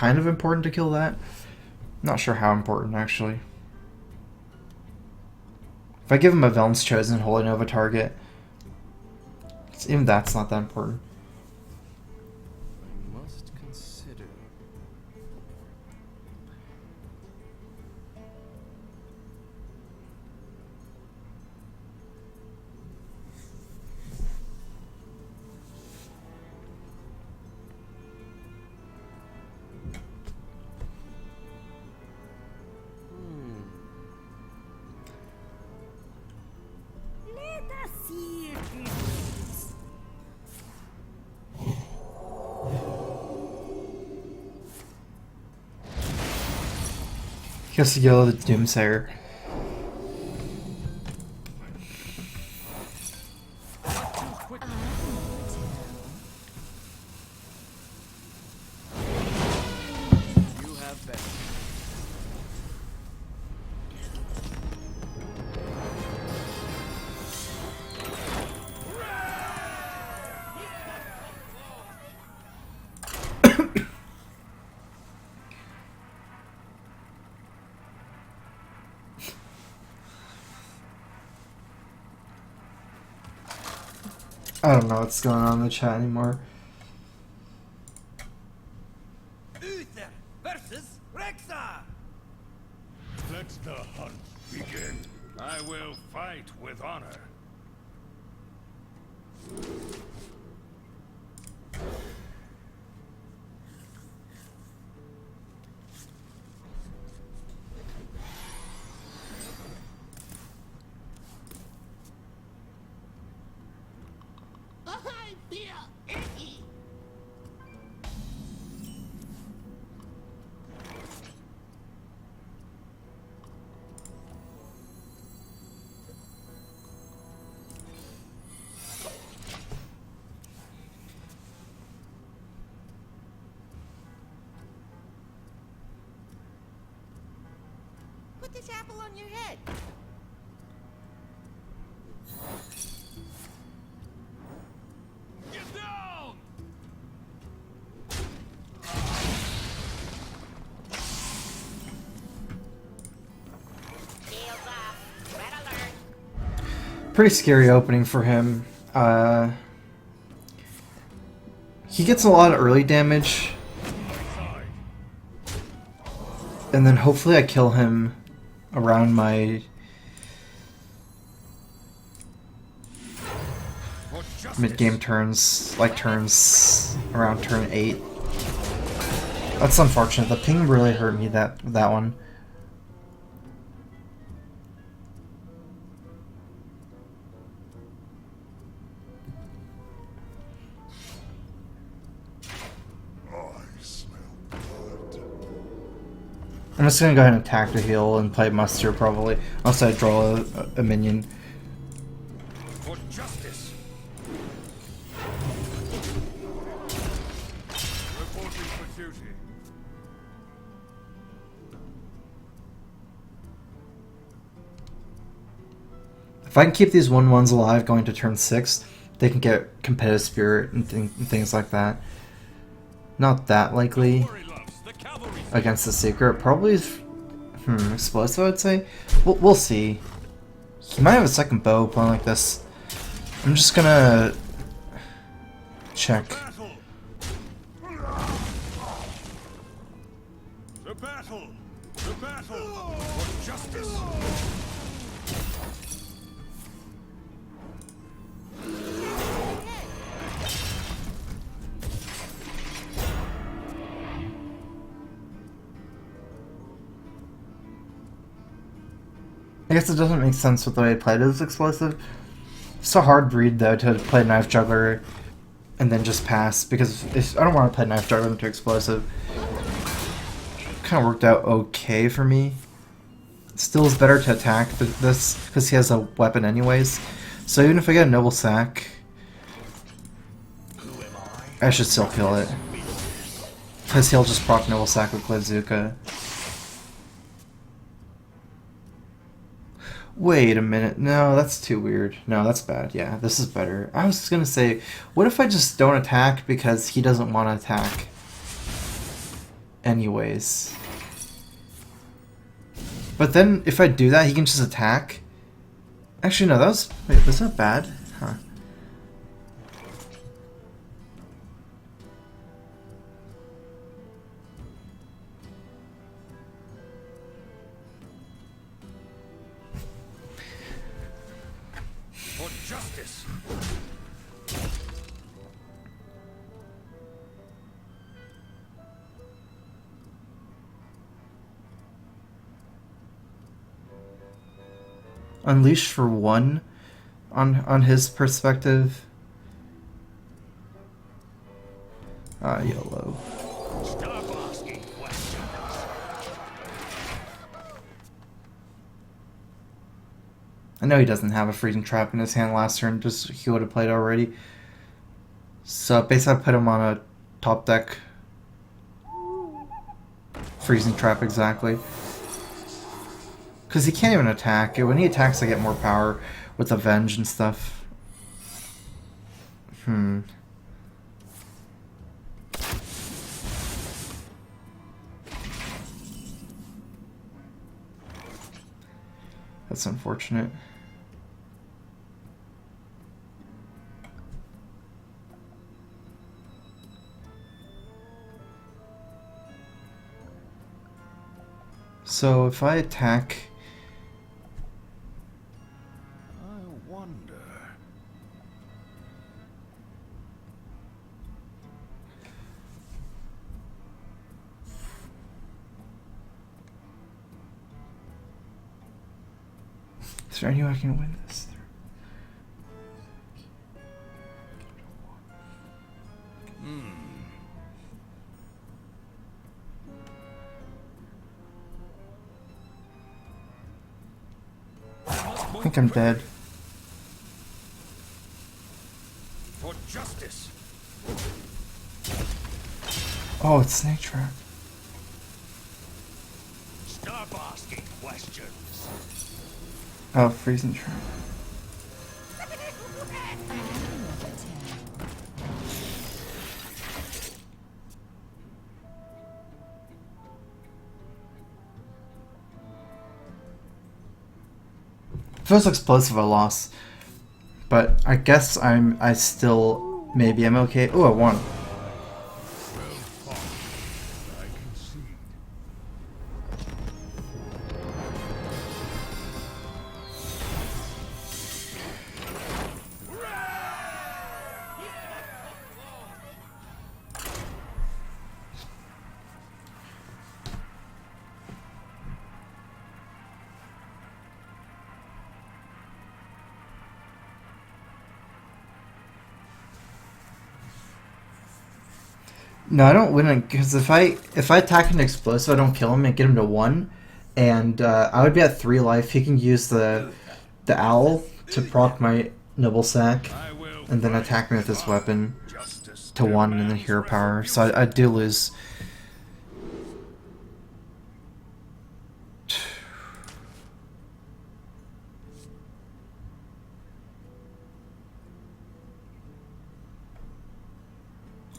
kind of important to kill that. Not sure how important, actually. If I give him a Velm's Chosen Holy Nova target, even that's not that important. Must consider. Let us see it. He has to yell at the Doomsayer. You have been. I don't know what's going on in the chat anymore. Uther versus Rexa. Let the hunt begin. I will fight with honor. I feel icky. Put this apple on your head. Get down! Shields up. Red alert. Pretty scary opening for him. He gets a lot of early damage, and then hopefully I kill him around my mid-game turns, like turns around turn 8. That's unfortunate. The ping really hurt me that one. I smell blood. I'm just gonna go ahead and attack to heal and play Muster probably, unless I draw a minion. For justice. Reporting for duty. If I can keep these 1/1s alive going to turn 6, they can get competitive spirit and things like that. Not that likely against the Secret. Probably explosive, I'd say. We'll see. He might have a second bow playing like this. I'm just gonna check. Battle. The battle. The battle for justice. I guess it doesn't make sense with the way I played it as explosive. It's a hard read though to play Knife Juggler and then just pass, because if I don't want to play Knife Juggler into explosive. Kind of worked out okay for me. Still is better to attack this because he has a weapon anyways. So even if I get a Noble Sack, I should still kill it. Because he'll just proc Noble Sack with Glaizuka. Wait a minute. No, that's too weird. No, that's bad. Yeah, this is better. I was just gonna say, what if I just don't attack because he doesn't want to attack? anyways. But then if I do that, he can just attack. Actually, no, wait, was that bad? Huh. For justice. Unleash for 1 on his perspective. YOLO. Stop asking questions. I know he doesn't have a freezing trap in his hand last turn, just he would have played already. So basically I put him on a top deck freezing trap exactly. Because he can't even attack. When he attacks I get more power with Avenge and stuff. That's unfortunate. So if I attack... I wonder. Is there any way I can win this? I think I'm dead. For justice. Oh, it's Snake Trap. Stop asking questions. Oh, Freezing Trap. Feels explosive a loss, but I guess I still maybe I'm okay. Oh, I won. I concede. No, I don't win because if I attack an explosive, I don't kill him and get him to 1, and I would be at 3 life. He can use the owl to proc my noble sack, and then attack me with this weapon to 1 and then hero power. So I do lose.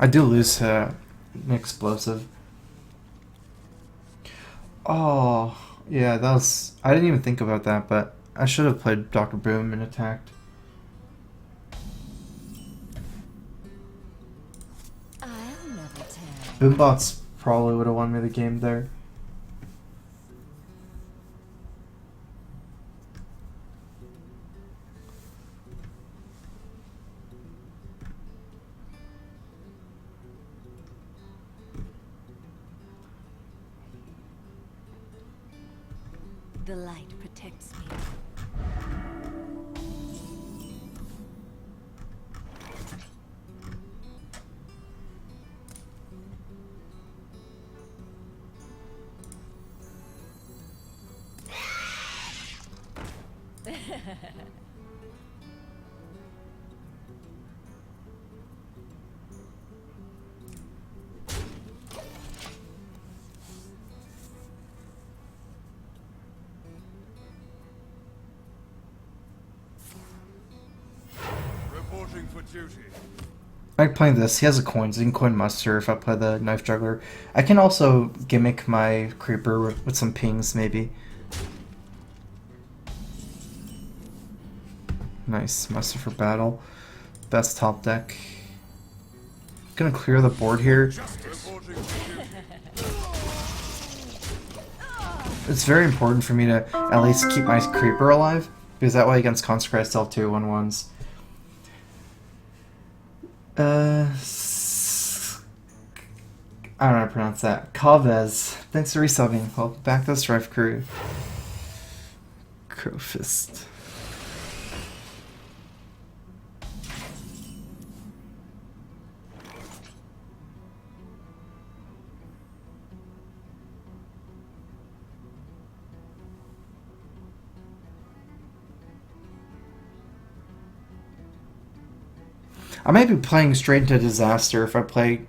I do lose an explosive. Oh, yeah, that was... I didn't even think about that, but I should have played Dr. Boom and attacked. I'll never tell. Boombots probably would have won me the game there. The light protects me. Reporting for duty. I like playing this. He has a coin, so you can coin muster if I play the knife juggler. I can also gimmick my creeper with some pings, maybe. Nice, muster for battle. Best top deck. Gonna clear the board here. It's very important for me to at least keep my creeper alive, because that way against Consecrate I still have 2/1/1s. I don't know how to pronounce that. Chavez. Thanks for resubbing. Welcome back to the StrifeCro. Crowfist. I might be playing straight into disaster if I play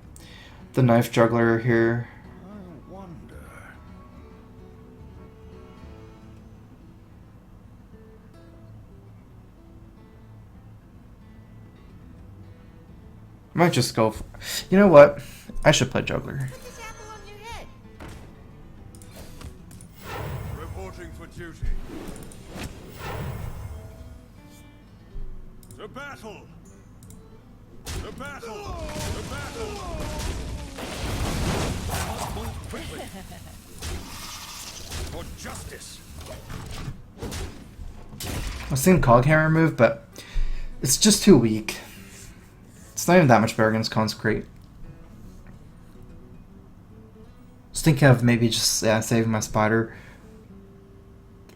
the knife juggler here. I wonder. I might just go for... You know what? I should play juggler. Put this apple on your head. Reporting for duty. The battle! The battle! The battle! Move quickly! For justice! I was thinking Coghammer move, but it's just too weak. It's not even that much better against Consecrate. Just thinking of maybe just saving my spider.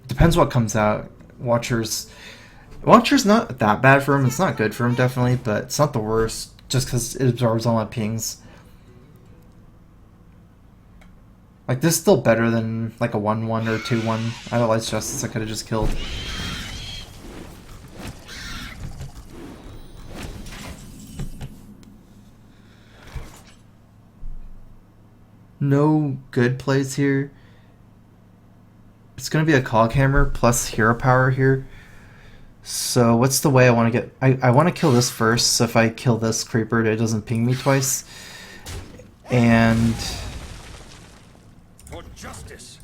Depends what comes out. Watcher's not that bad for him. It's not good for him, definitely, but it's not the worst just because it absorbs all my pings. Like, this is still better than like a 1/1 or 2/1. Otherwise, Justice I could have just killed. No good plays here. It's gonna be a Coghammer plus hero power here. So what's the way I want to get... I want to kill this first, so if I kill this creeper it doesn't ping me twice. And... For justice!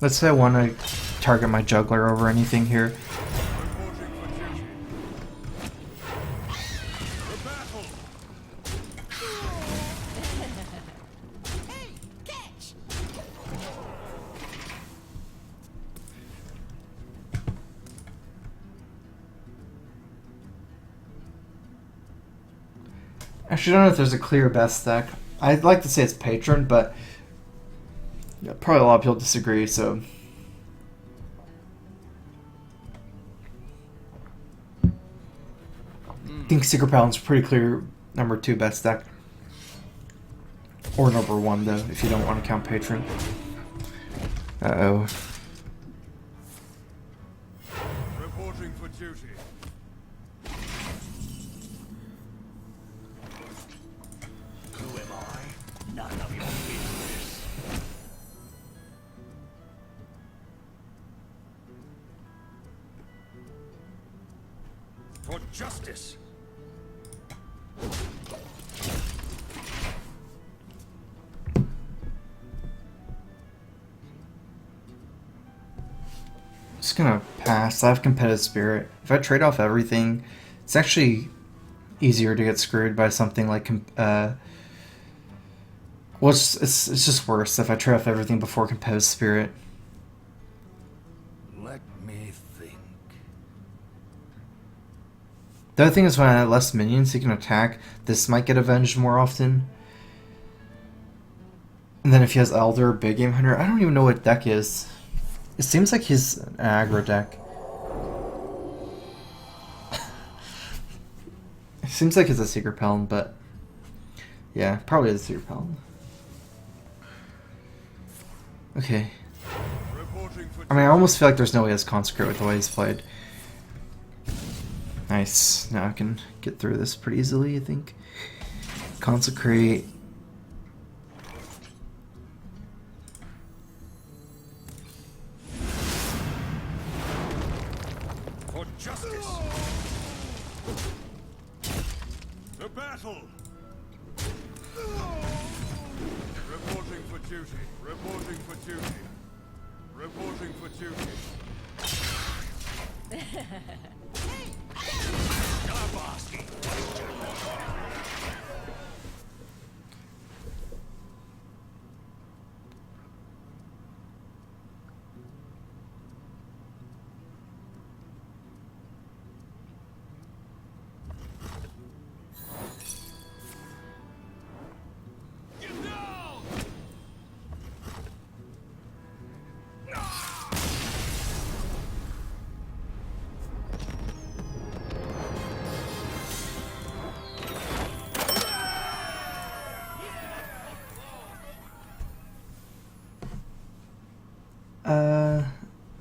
let's say I want to target my juggler over anything here. Reporting for duty. The battle! Hey, catch! Actually, I don't know if there's a clear best deck. I'd like to say it's Patron, but yeah, probably a lot of people disagree, so... I think Secret Paladin's pretty clear number 2 best deck. Or number 1, though, if you don't want to count Patron. Uh-oh. Reporting for duty. Who am I? None of your business. For justice! Just gonna pass. I have competitive spirit. If I trade off everything, it's actually easier to get screwed by something like well, it's just worse if I trade off everything before competitive spirit. Let me think. The other thing is when I have less minions, he can attack. This might get avenged more often. And then if he has Elder, Big Game Hunter, I don't even know what deck is. It seems like he's an aggro deck. It seems like it's a Secret Paladin, but yeah, probably is a Secret Paladin. Okay. Reporting for I mean, I almost feel like there's no way it's Consecrate with the way he's played. Nice. Now I can get through this pretty easily, I think. Consecrate. battle! Reporting for duty. Reporting for duty. Reporting for duty. Gaboski! Get down!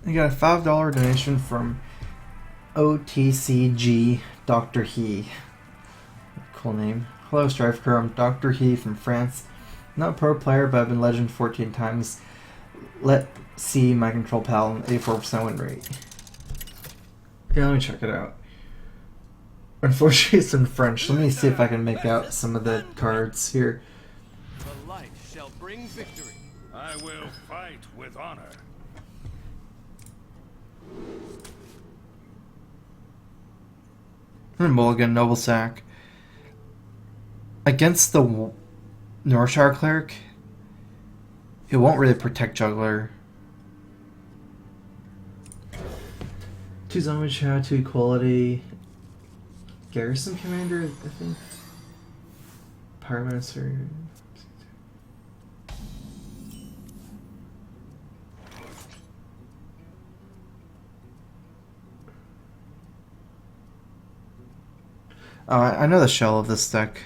I got a $5 donation from OTCG Dr. He. Cool name. Hello, StrifeCro. I'm Dr. He from France. Not a pro player, but I've been legend 14 times. Let's see my control pal, 84% win rate. Yeah, let me check it out. Unfortunately, it's in French. Let me see if I can make out some of the cards here. The light shall bring victory. I will fight with honor. Mulligan, Noble Sack. Against the Northshire Cleric, it won't really protect Juggler. 2 Zombie Chow, 2 Equality. Garrison Commander, I think. Pyromancer. Oh, I know the shell of this deck.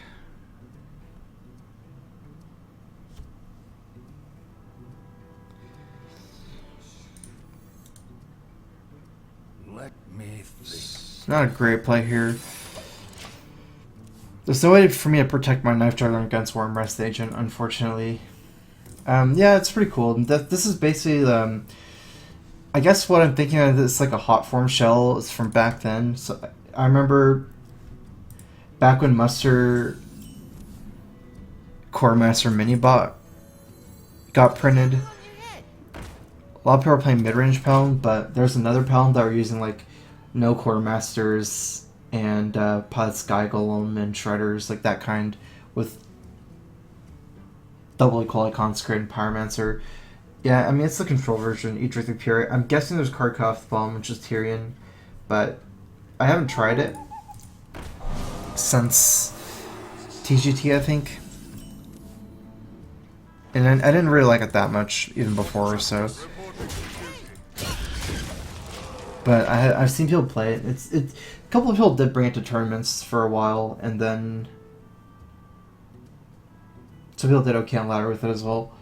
Let me think. Not a great play here. There's no way for me to protect my Knife Juggler against Worm Rest Agent, unfortunately. Yeah, it's pretty cool. This is basically, I guess what I'm thinking of, it's like a hot form shell is from back then. So I remember back when Muster Core Master Minibot got printed. A lot of people are playing mid-range Paladin, but there's another Paladin that were using like no Quartermasters and Pod Sky Golem and Shredders, like that kind, with double equality Consecrate and Pyromancer. Yeah, I mean it's the control version, each with the Pure. I'm guessing there's Karkov Bomb, which is Tyrion, but I haven't tried it since TGT, I think. And I didn't really like it that much even before, so. But I've seen people play it. It's a couple of people did bring it to tournaments for a while, and then some people did okay on ladder with it as well.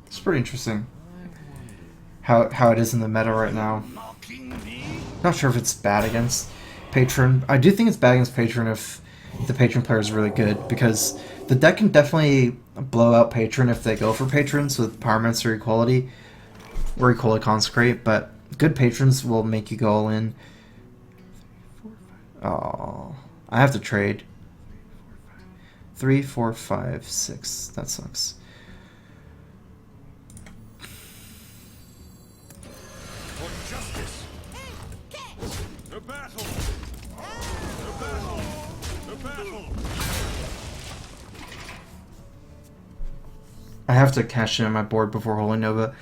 It's pretty interesting how it is in the meta right now. Not sure if it's bad against Patron. I do think it's bad against Patron if the Patron player is really good, because the deck can definitely blow out Patron if they go for Patrons with Pyromancer Equality or Equality Consecrate, but good Patrons will make you go all in. Oh, I have to trade. 3, 4, 5, 6. That sucks. For justice. The battle. The battle. The battle. I have to cash in on my board before Holy Nova.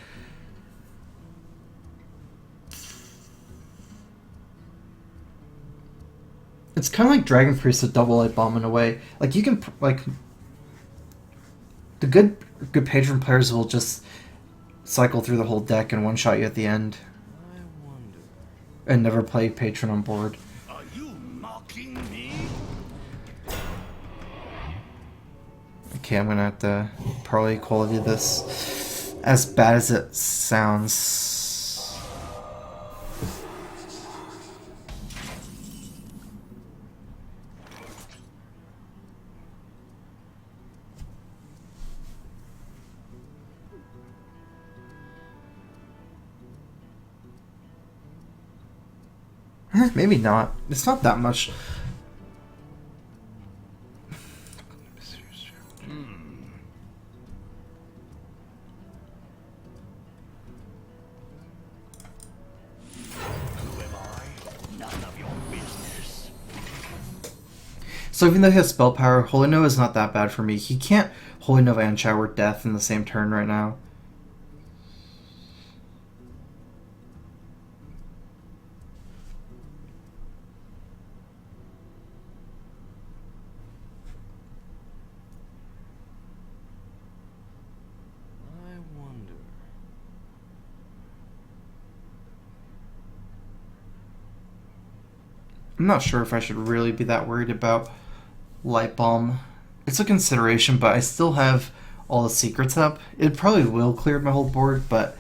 It's kind of like Dragon Priest with Double Light Bomb in a way. Like you can the good Patron players will just cycle through the whole deck and one shot you at the end, and never play Patron on board. Are you mocking me? Okay, I'm gonna have to probably quality this. As bad as it sounds. Maybe not. It's not that much. So even though he has spell power, Holy Nova is not that bad for me. He can't Holy Nova and Shower Death in the same turn right now. I wonder. I'm not sure if I should really be that worried about Light Bomb. It's a consideration, but I still have all the secrets up. It probably will clear my whole board, but...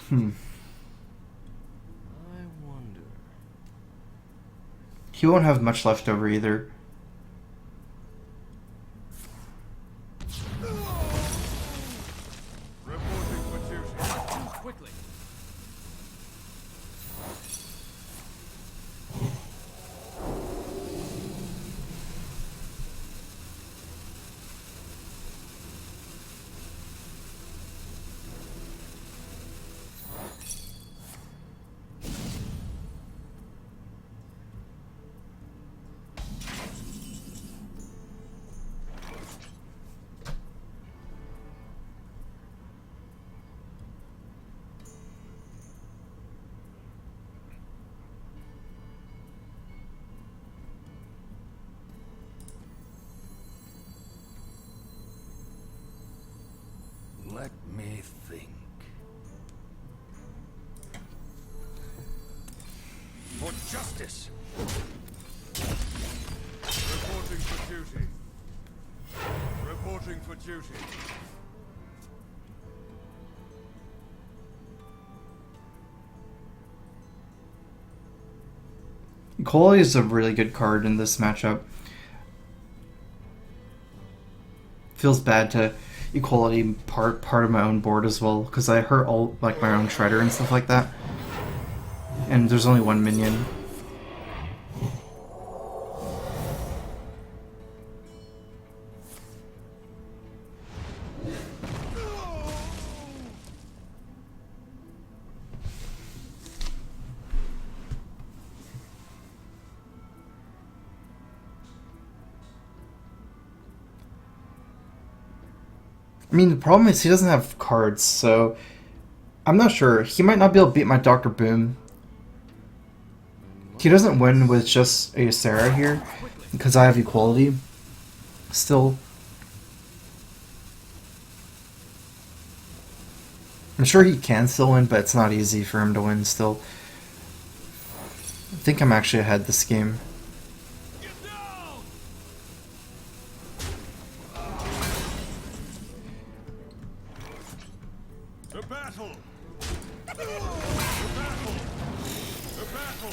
I wonder. He won't have much left over either. Reporting for duty. Quickly. Let me think. For justice. Reporting for duty. Reporting for duty. Equality is a really good card in this matchup. Feels bad to Equality part of my own board as well, because I hurt all like my own Shredder and stuff like that. And there's only one minion. I mean, the problem is he doesn't have cards, so I'm not sure. He might not be able to beat my Dr. Boom. He doesn't win with just a Sarah here, because I have Equality still. I'm sure he can still win, but it's not easy for him to win still. I think I'm actually ahead this game. The battle! The battle! The battle!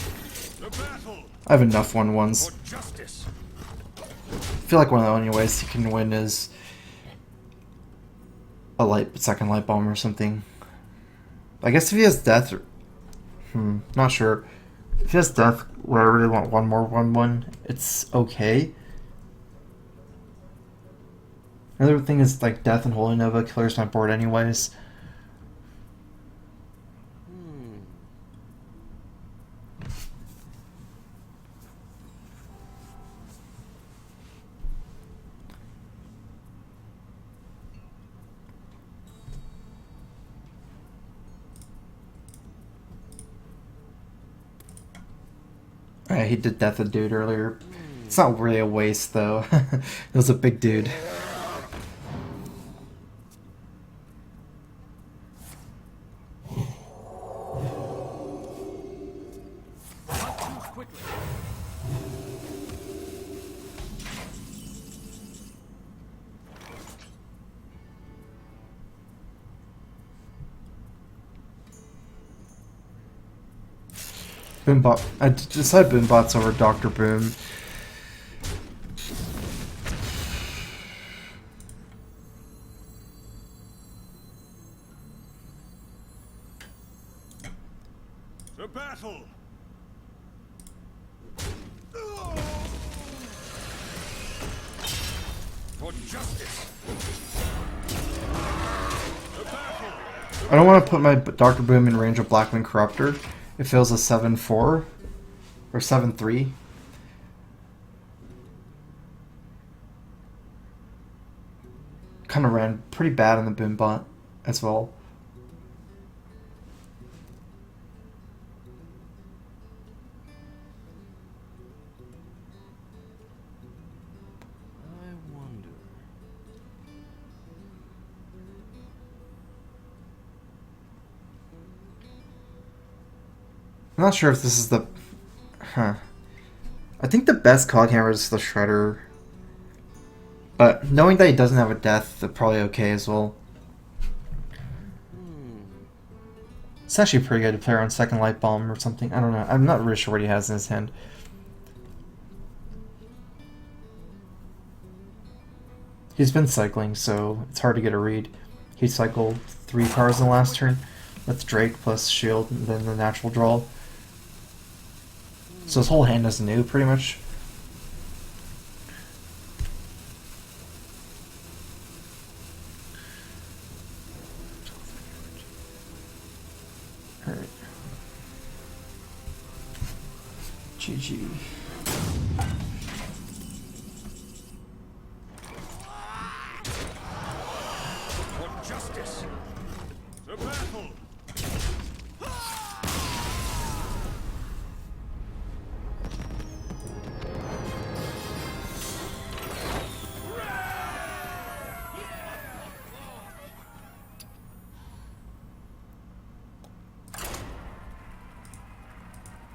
The battle! I have enough 1/1s. For justice! I feel like one of the only ways he can win is a second light bomb or something. I guess if he has death, not sure. If he has death, where I really want one more 1/1, it's okay. Another thing is like death and Holy Nova clears my board anyways. Yeah, he did death a dude earlier. It's not really a waste though. It was a big dude. Boombot. I decided Boombot's over Dr. Boom. The battle! I don't want to put my Darker Boom in range of Blackman Corruptor. It fails a 7-4 or 7-3. Kind of ran pretty bad on the Boom bot as well. I wonder. I'm not sure if this is the... Huh. I think the best cog hammer is the Shredder. But knowing that he doesn't have a death, they're probably okay as well. It's actually pretty good to play on second light bomb or something. I don't know. I'm not really sure what he has in his hand. He's been cycling, so it's hard to get a read. He cycled 3 cards in the last turn with Drake plus Shield and then the natural draw. So his whole hand is new, pretty much. Alright. GG. For justice. The battle.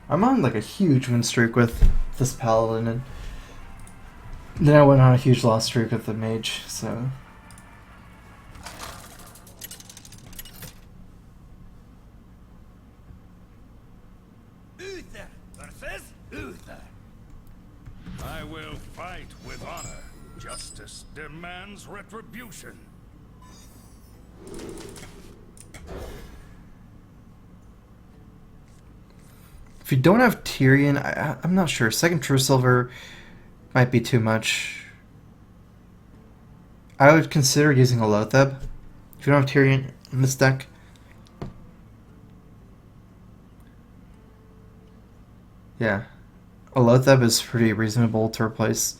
I'm on like a huge win streak with this Paladin, and then I went on a huge loss streak with the Mage, so... Uther versus Uther. I will fight with honor. Justice demands retribution. If you don't have Tyrion, I'm not sure. Second True Silver might be too much. I would consider using a Lotheb if you don't have Tyrion in this deck. Yeah. A Lotheb is pretty reasonable to replace.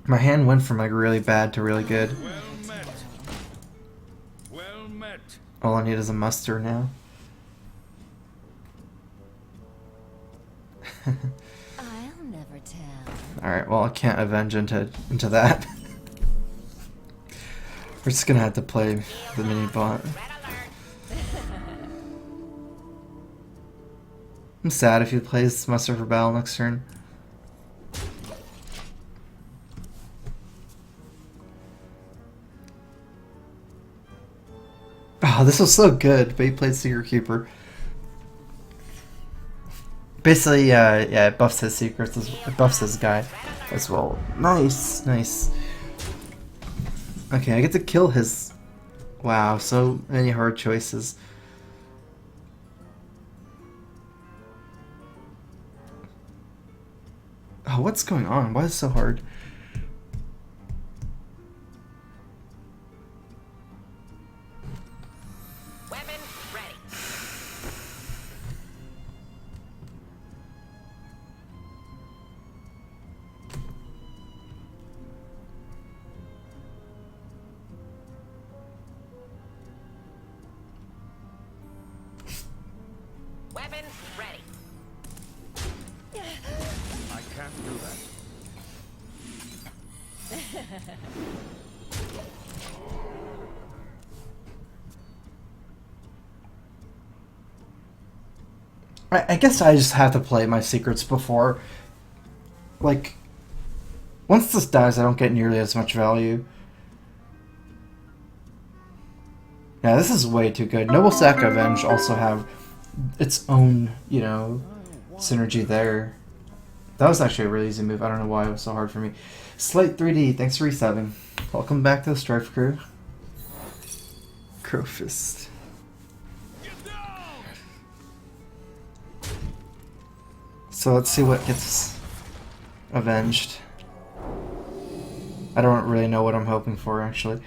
My hand went from like really bad to really good. Well met. Well met. All I need is a muster now. I'll never tell. Alright, well I can't avenge into that. We're just gonna have to play the mini bot. I'm sad if he plays muster for battle next turn. Oh, this was so good, but he played Secret Keeper. Basically, yeah, it buffs his secrets, it buffs his guy as well. Nice, nice. Okay, I get to kill his... Wow, so many hard choices. Oh, what's going on? Why is it so hard? Weapon ready. Weapon ready. I can't do that. I guess I just have to play my secrets before. Like, once this dies, I don't get nearly as much value. Yeah, this is way too good. Noble Sack Avenge also have its own, you know, synergy there. That was actually a really easy move. I don't know why it was so hard for me. Slate 3D, thanks for resubbing. Welcome back to the StrifeCro. Crowfist. So let's see what gets avenged. I don't really know what I'm hoping for, actually.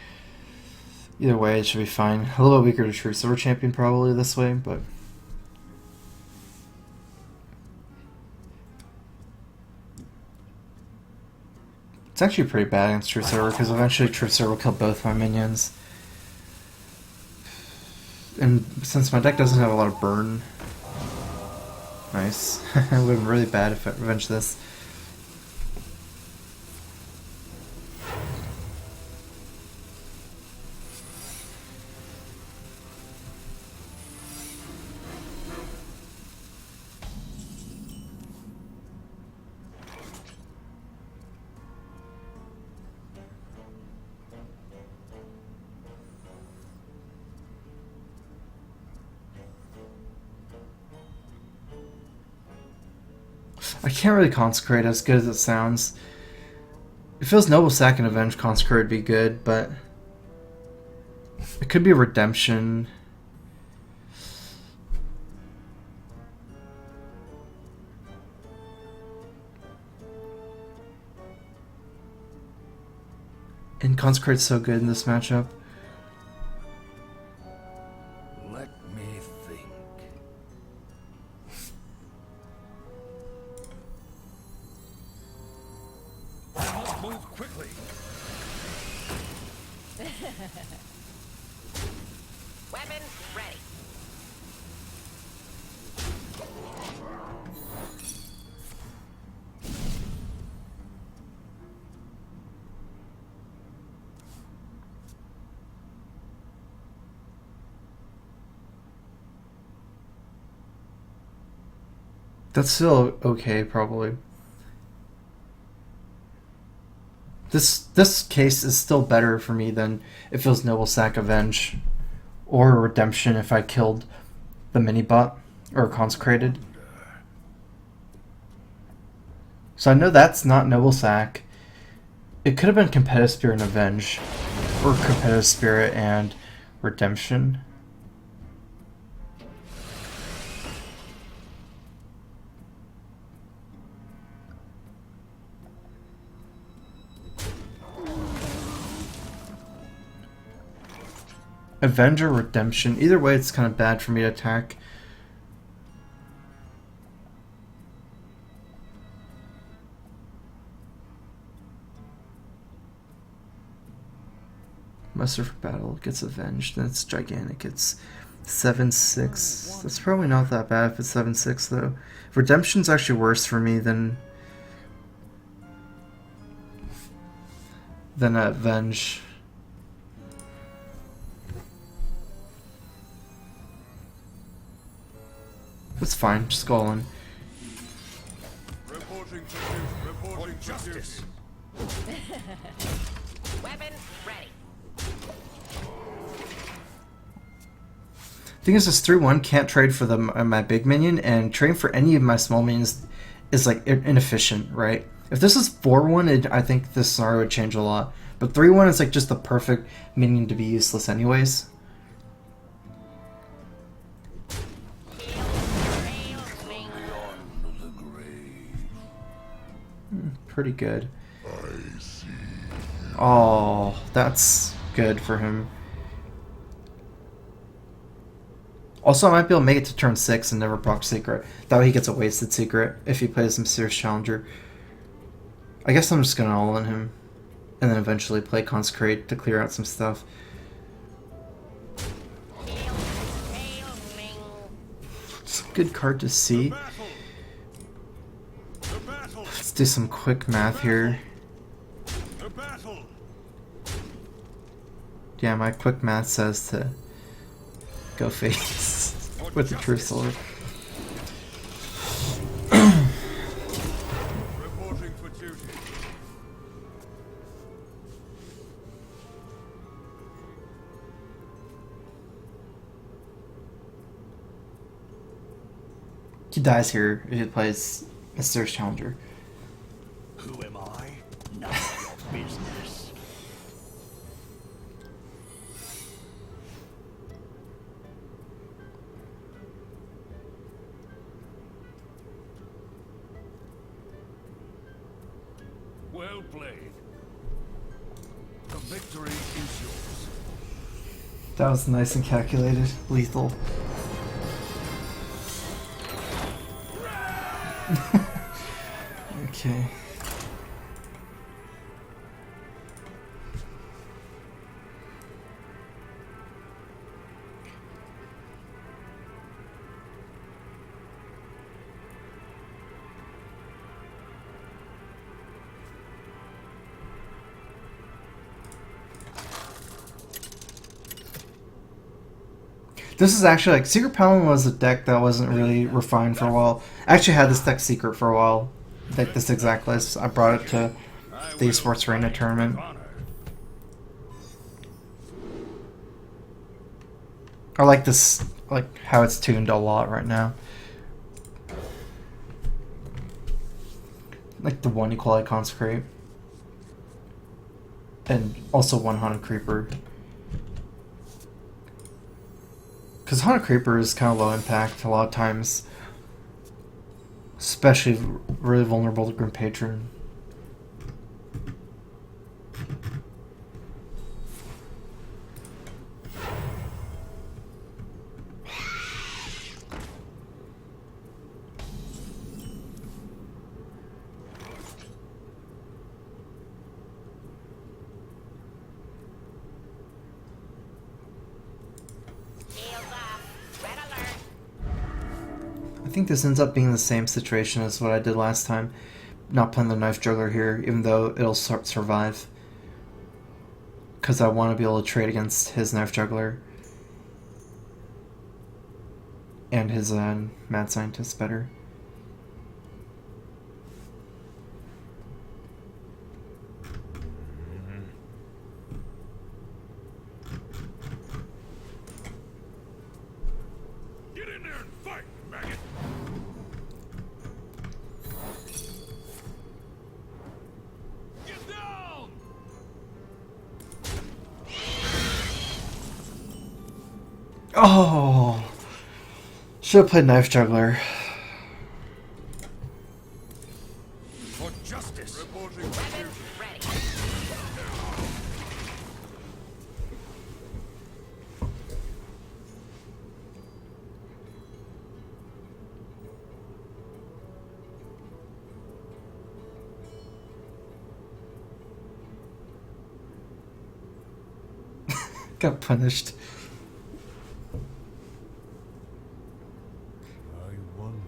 Either way, it should be fine. A little bit weaker to True Silver Champion probably this way, but... It's actually pretty bad against True Silver, because eventually True Silver will kill both my minions. And since my deck doesn't have a lot of burn... Nice. It would have been really bad if I avenged this. I can't really consecrate as good as it sounds. It feels Noble Sack and Avenge Consecrate would be good, but it could be a redemption. And Consecrate's so good in this matchup. Let me think. I must move quickly. Weapon ready. That's still okay, probably. This case is still better for me than if it was Noble Sack Avenge or Redemption if I killed the mini bot or consecrated. So I know that's not Noble Sack. It could have been Competitive Spirit and Avenge, or Competitive Spirit and Redemption. Avenger, Redemption. Either way, it's kind of bad for me to attack. Muster for Battle gets Avenged. That's gigantic. It's 7-6. That's probably not that bad if it's 7-6 though. Redemption's actually worse for me than Avenge. That's fine, just go all in. Reporting to duty. Reporting to justice. Weapon ready. Thing is, this 3-1 can't trade for my big minion, and trading for any of my small minions is like inefficient, right? If this is 4-1, I think this scenario would change a lot. But 3-1 is like just the perfect minion to be useless anyways. Pretty good. Oh, that's good for him. Also, I might be able to make it to turn 6 and never proc Secret. That way he gets a wasted Secret if he plays some serious Challenger. I guess I'm just going to all in him. And then eventually play Consecrate to clear out some stuff. It's a good card to see. Let's do some quick math here. Yeah, my quick math says to go face with the True Sword. Reporting for duty. He dies here if he plays Mysterious Challenger. Who am I? None of your business. played. The victory is yours. That was nice and calculated. Lethal. Okay. This is actually like Secret Paladin was a deck that wasn't really refined for a while. I actually had this deck secret for a while, like this exact list. I brought it to the Esports Arena tournament. I like this, like how it's tuned a lot right now. Like the one Equality Consecrate, and also one Haunted Creeper. Because Haunted Creeper is kind of low impact a lot of times, especially really vulnerable to Grim Patron. I think this ends up being the same situation as what I did last time. Not playing the Knife Juggler here, even though it'll survive. Because I want to be able to trade against his Knife Juggler. And his Mad Scientist better. Get in there and fight, maggot! Get down! Oh! Should have played Knife Juggler. For justice! Reporting. Weapon ready. Got punished. I wonder.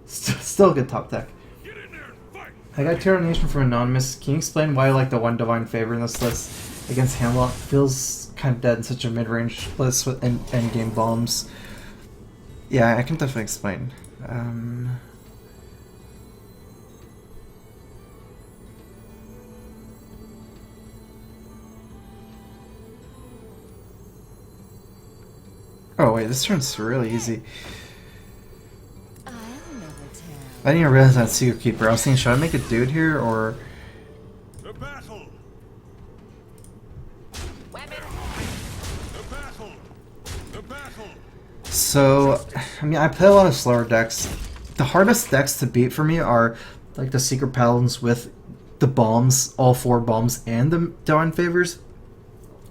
Still a good top deck. Get in there and fight! I got Tyrannation from Anonymous. Can you explain why you like the one Divine Favor in this list against Hamlock? Feels kind of dead in such a mid-range list with endgame bombs. Yeah, I can definitely explain. Oh wait, this turn's really easy. I'll never tell. I didn't even realize that Secret Keeper. I was thinking, should I make a dude here or... The battle! Weapon The battle! The battle! So, I mean, I play a lot of slower decks. The hardest decks to beat for me are like the Secret Paladins with the bombs, all 4 bombs, and the Divine Favors.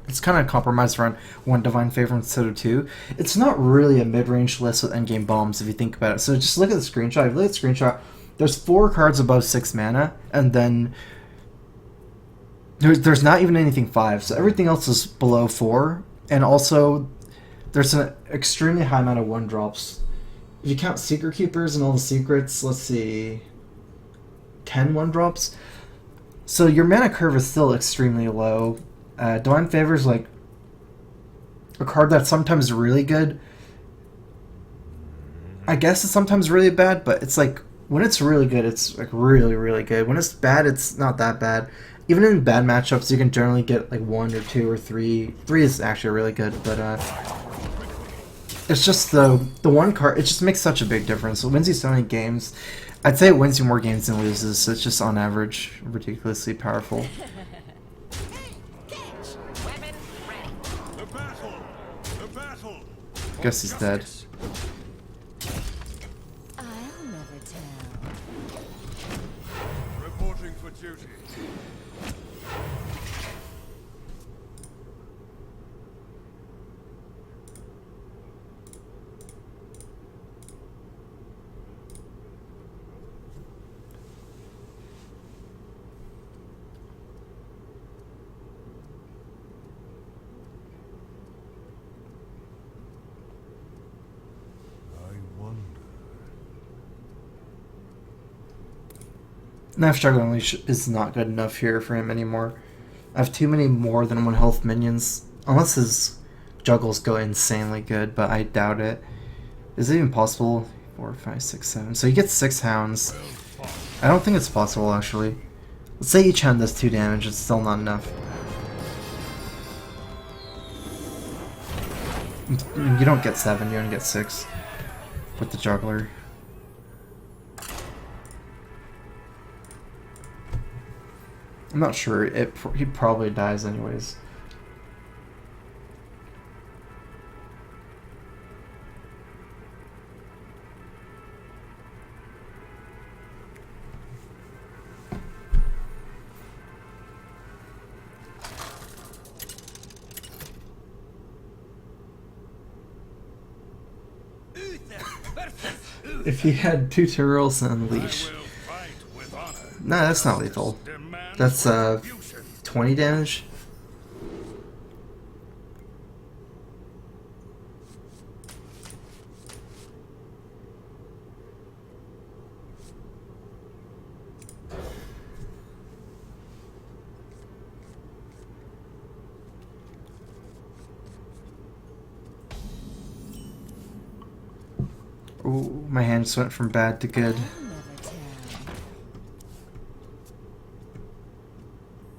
It's kind of compromised around 1 Divine Favor instead of 2. It's not really a mid-range list with endgame bombs if you think about it. So just look at the screenshot. If you look at the screenshot, there's 4 cards above 6 mana, and then there's not even anything 5. So everything else is below 4, and also there's an extremely high amount of 1-drops. If you count Secret Keepers and all the secrets, let's see, 10 1-drops. So your mana curve is still extremely low. Divine Favor is like a card that's sometimes really good. I guess it's sometimes really bad, but it's like when it's really good, it's like really, really good. When it's bad, it's not that bad. Even in bad matchups, you can generally get like 1 or 2 or 3. 3 is actually really good, but it's just the one card. It just makes such a big difference. It wins you so many games. I'd say it wins you more games than loses. So it's just on average ridiculously powerful. weapon ready. The battle! Guess he's dead. I'll never tell. Reporting for duty. Knife Struggle Unleash is not good enough here for him anymore. I have too many more than 1 health minions. Unless his juggles go insanely good, but I doubt it. Is it even possible? 4, 5, 6, 7. So he gets 6 hounds. I don't think it's possible, actually. Let's say each hound does 2 damage, it's still not enough. You don't get 7, you only get 6 with the juggler. I'm not sure. He probably dies anyways. If he had 2 turtles and leash. No, that's not lethal. That's 20 damage. Ooh, my hand just went from bad to good.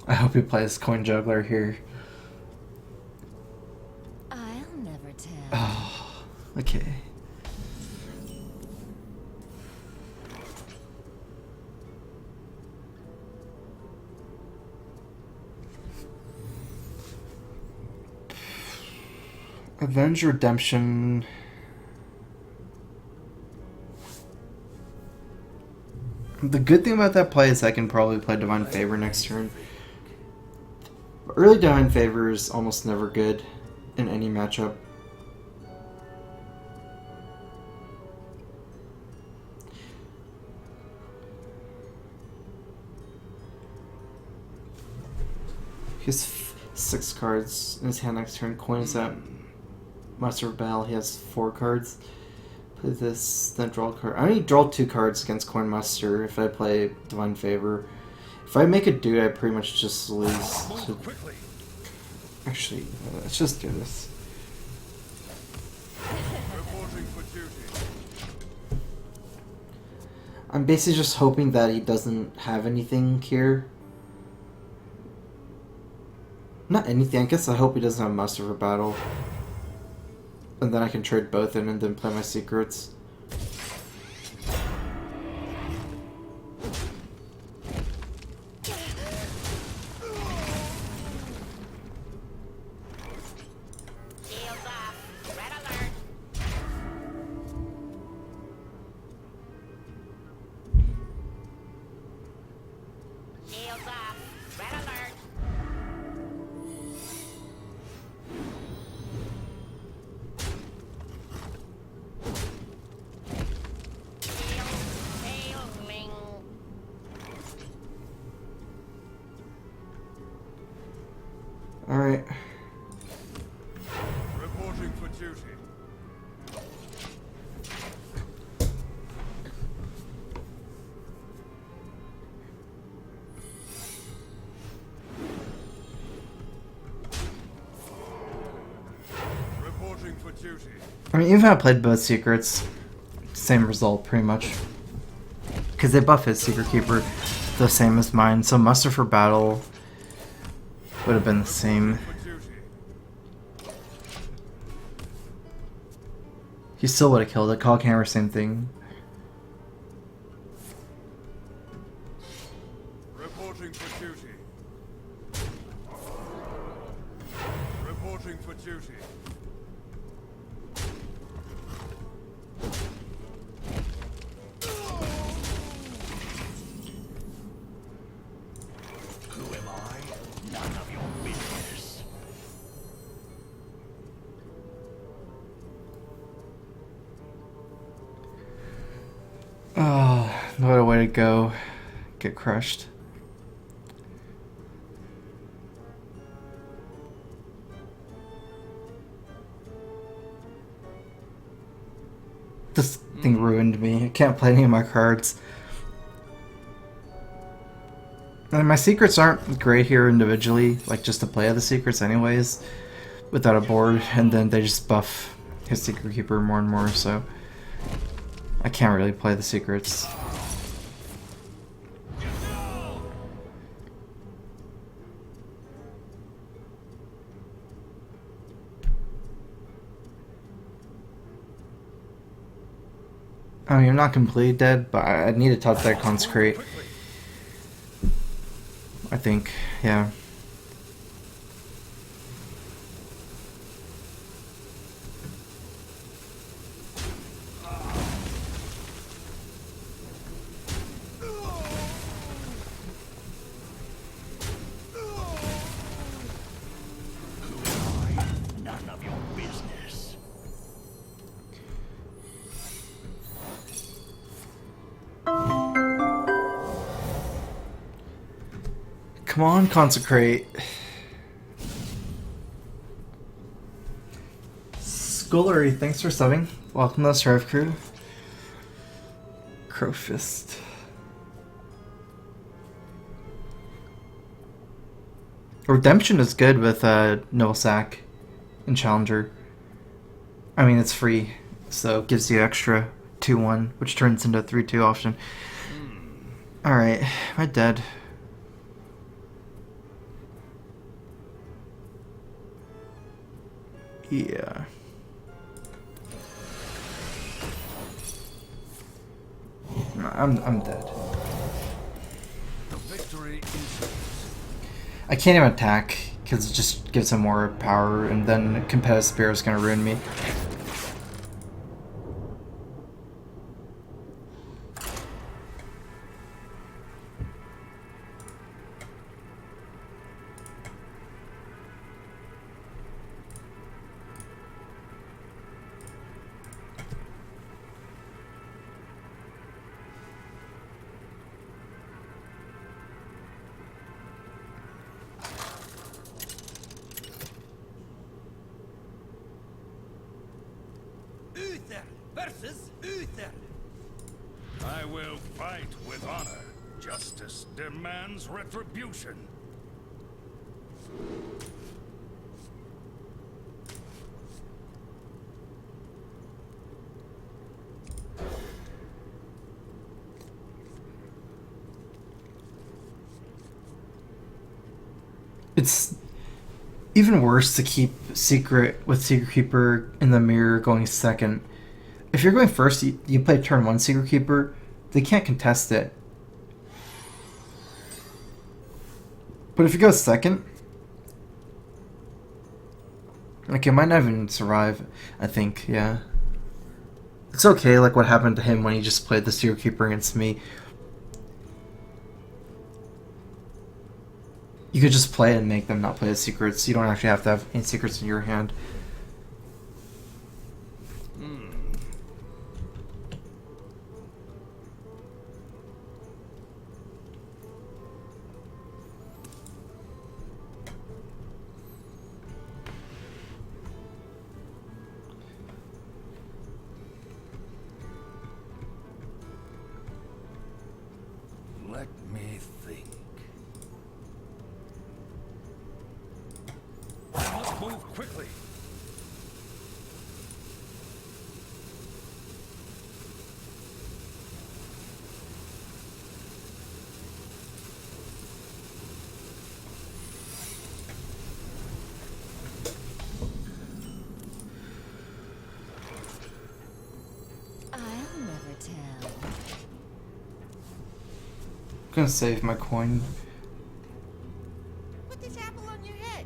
I hope he plays Coin Juggler here. I'll never tell. Oh, okay. Avenge Redemption. The good thing about that play is I can probably play Divine Favor next turn. Early Divine Favor is almost never good in any matchup. He has 6 cards in his hand next turn. Coins that Master of Battle. He has 4 cards. Play this, then draw a card. I only draw 2 cards against Coin Master if I play Divine Favor. If I make a dude, I pretty much just lose. To... Actually, let's just do this. I'm basically just hoping that he doesn't have anything here. Not anything, I guess I hope he doesn't have Master for Battle. And then I can trade both in and then play my secrets. Alright. Reporting for duty. Reporting for duty. I mean, even if I played both secrets, same result pretty much. Because they buff his Secret Keeper the same as mine, so Muster for Battle would have been the same. He still would have killed it. Cog Hammer, same thing. Reporting for duty. Reporting for duty. way to go. Get crushed. This thing ruined me. I can't play any of my cards. And my secrets aren't great here individually, like just to play the secrets anyways, without a board, and then they just buff his Secret Keeper more and more, so I can't really play the secrets. I mean, I'm not completely dead, but I need to top that Consecrate. I think, yeah. None of your business. Come on, Consecrate. Schoolery, thanks for subbing. Welcome to the StrifeCro. Crowfist. Redemption is good with no sack and Challenger. I mean, it's free, so it gives you extra 2-1, which turns into 3-2 option. Alright, am I dead? Yeah. No, I'm dead. The victory is I can't even attack because it just gives him more power, and then competitive spear is gonna ruin me. Uther versus Uther. I will fight with honor. Justice demands retribution. It's even worse to keep Secret with Secret Keeper in the mirror going second. If you're going first, you play turn 1 Secret Keeper, they can't contest it. But if you go second, like, it might not even survive, I think, yeah. It's okay, like what happened to him when he just played the Secret Keeper against me. You could just play and make them not play the secrets. You don't actually have to have any secrets in your hand. Let me think. I must move quickly. I'll never tell. I'm gonna save my coin. Put this apple on your head.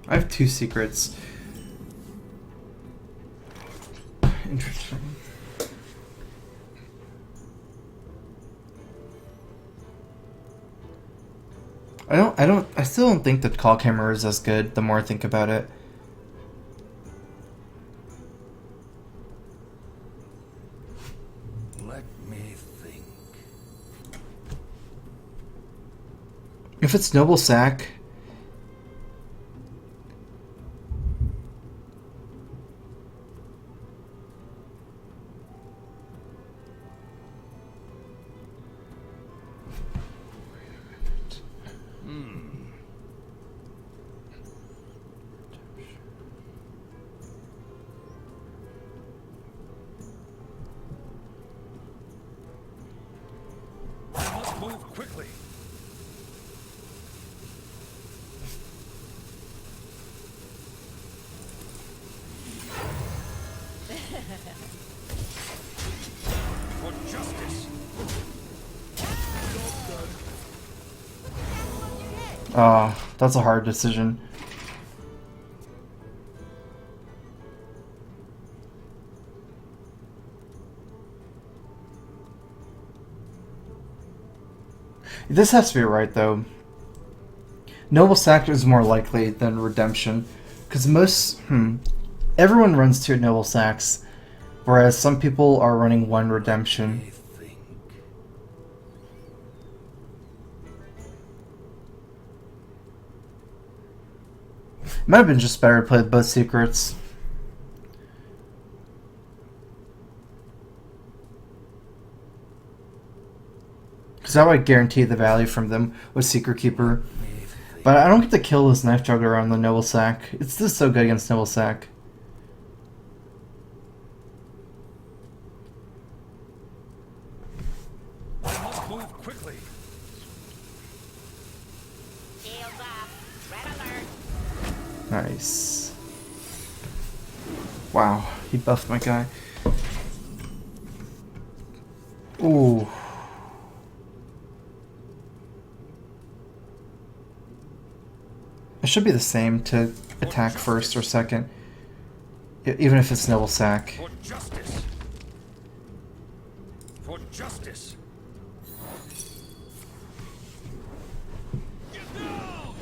I have 2 secrets. Interesting. I still don't think the call camera is as good the more I think about it. Let me think. If it's Noble Sack... I must move quickly. For justice. Ah, that's a hard decision. This has to be right, though. Noble Sack is more likely than Redemption, because everyone runs 2 Noble Sacks, whereas some people are running 1 Redemption. Might have been just better to play with both secrets. Because that would guarantee the value from them with Secret Keeper. But I don't get to kill this Knife Juggler on the Noble Sack. It's just so good against Noble Sack. I must move quickly. Shields up. Red alert. Nice. Wow, he buffed my guy. Ooh. It should be the same to attack first or second, even if it's Noble Sack. For justice. For justice. Get down!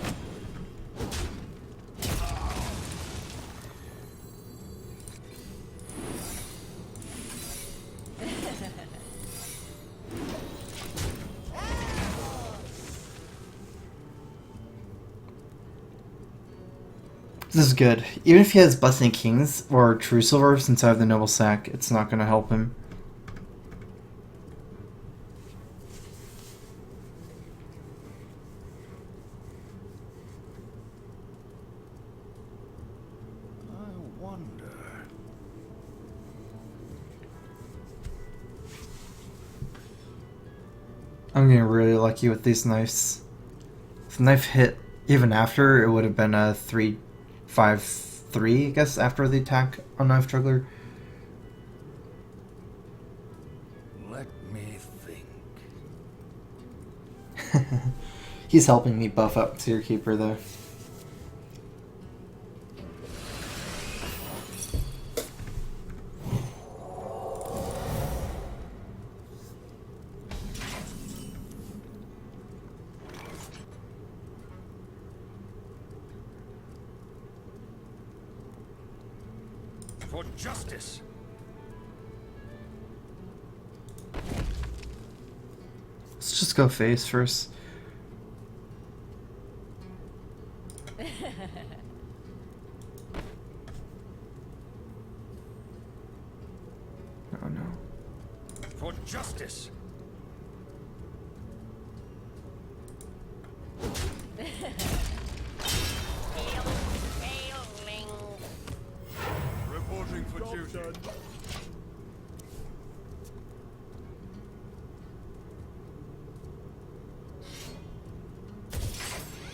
This is good. Even if he has Busting Kings or True Silver, since I have the Noble Sack, it's not going to help him. I wonder. I'm getting really lucky with these knives. If the knife hit even after, it would have been a 3-5-3, I guess, after the attack on Knife Juggler. Let me think. He's helping me buff up Seer Keeper, though. For justice. Let's just go face first. Oh no. For justice. Failing. Reporting for duty.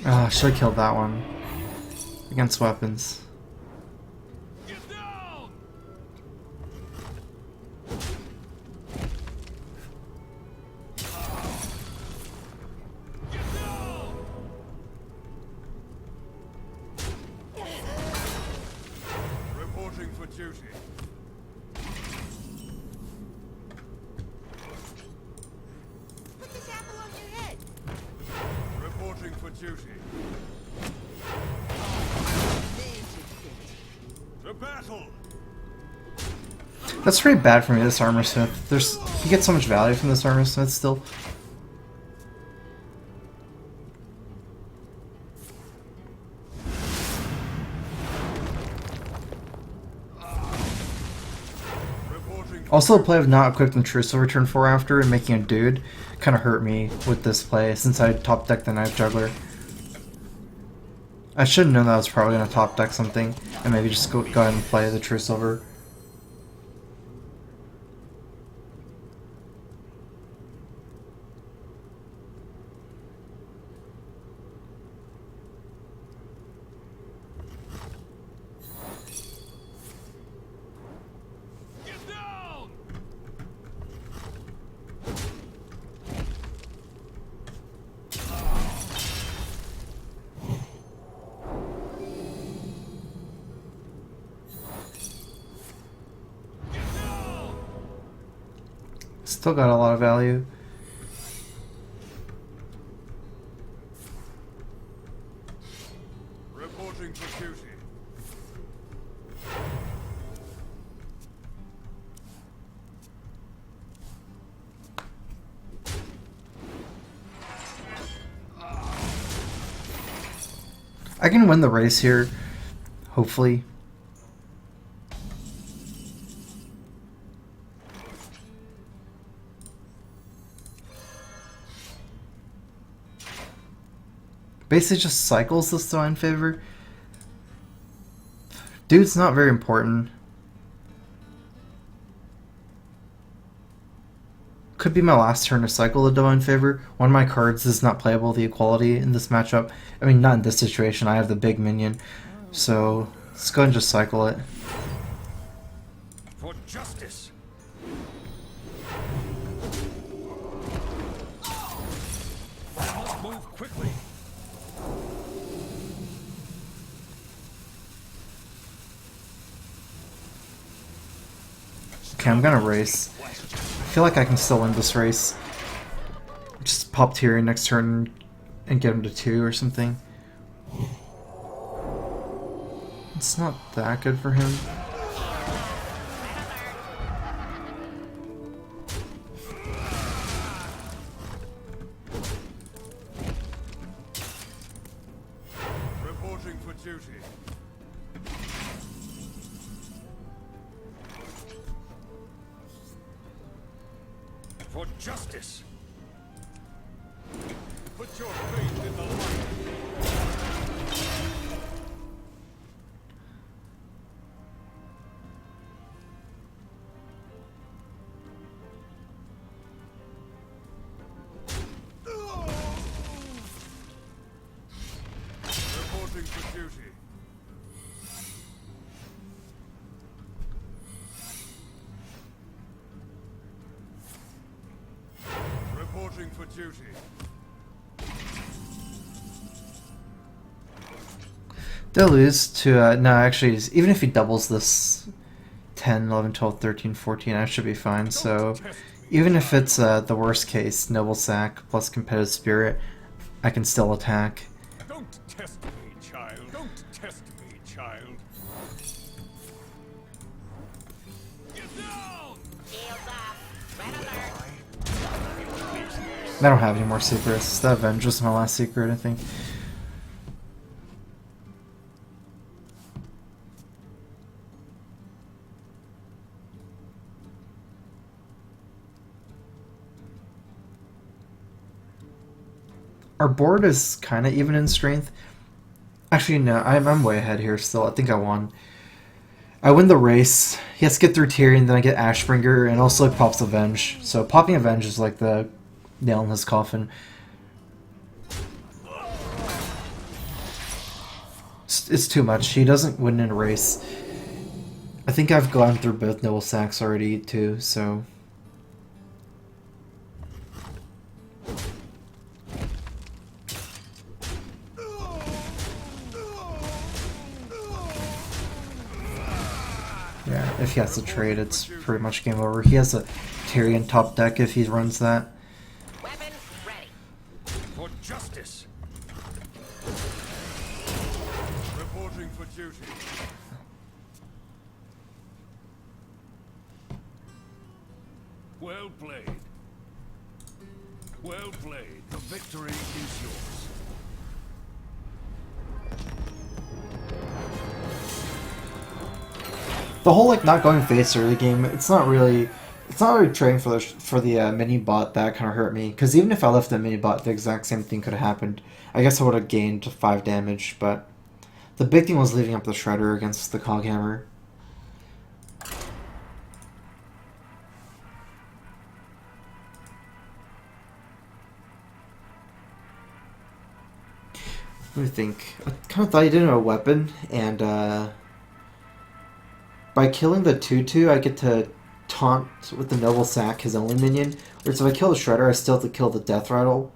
Ah, should have killed that one. Against weapons. Get down! Get down! Reporting for duty. Put this apple on your head. Reporting for duty. To battle! That's pretty bad for me, this Armor Smith. He gets so much value from this Armor Smith still. Also, the play of not equipping Trucial return 4 after and making a dude kind of hurt me with this play since I top decked the Knife Juggler. I should have known that I was probably going to top deck something and maybe just go ahead and play the True Silver. Still got a lot of value. Reporting for duty. I can win the race here, hopefully. Basically just cycles this Divine Favor. Dude's not very important. Could be my last turn to cycle the Divine Favor. One of my cards is not playable, the Equality, in this matchup. I mean, not in this situation, I have the big minion. So, let's go ahead and just cycle it. For justice. I must move quickly. Okay, I'm gonna race. I feel like I can still win this race. Just pop Tyrion next turn and get him to 2 or something. It's not that good for him. Reporting for duty. For justice. Put your faith in the light. Reporting for duty. Reporting for duty. They'll lose to, no, actually, even if he doubles this 10, 11, 12, 13, 14, I should be fine. So, even if it's the worst case, Noble Sack plus Competitive Spirit, I can still attack. Don't test me, child. Don't test me, child. Get down! Shields up. Red alert. I don't have any more secrets. The Avenge was my last secret, I think. Our board is kind of even in strength. Actually, no, I'm way ahead here still. I think I won. I win the race. He has to get through Tyrion, then I get Ashbringer, and also it pops Avenge. So popping Avenge is like the nail in his coffin. It's too much. He doesn't win in a race. I think I've gone through both Noble Sacks already too, so... Yeah, if he has to trade, it's pretty much game over. He has a Tyrion top deck if he runs that. Weapons ready. For justice. Reporting for duty. Well played. Well played. The victory is yours. The whole like not going face early game, it's not really trading for the mini bot that kind of hurt me. Because even if I left the mini bot, the exact same thing could have happened. I guess I would have gained 5 damage, but the big thing was leaving up the Shredder against the Coghammer. Let me think. I kind of thought he didn't have a weapon, and by killing the 2/2, I get to taunt with the Noble Sack, his only minion. Whereas if I kill the Shredder, I still have to kill the Death Rattle.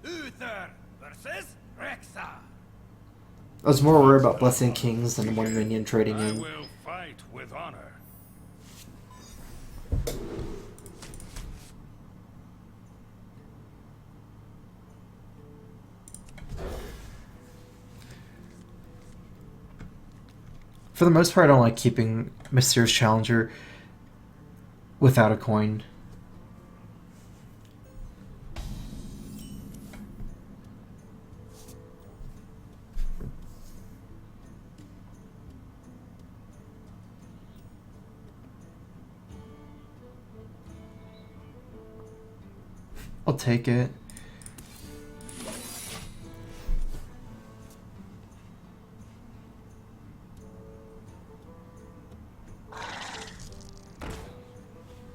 Uther versus Rexa. I was more worried about Blessing Kings than one minion trading I in. will fight with honor. For the most part, I don't like keeping Mysterious Challenger without a coin. I'll take it.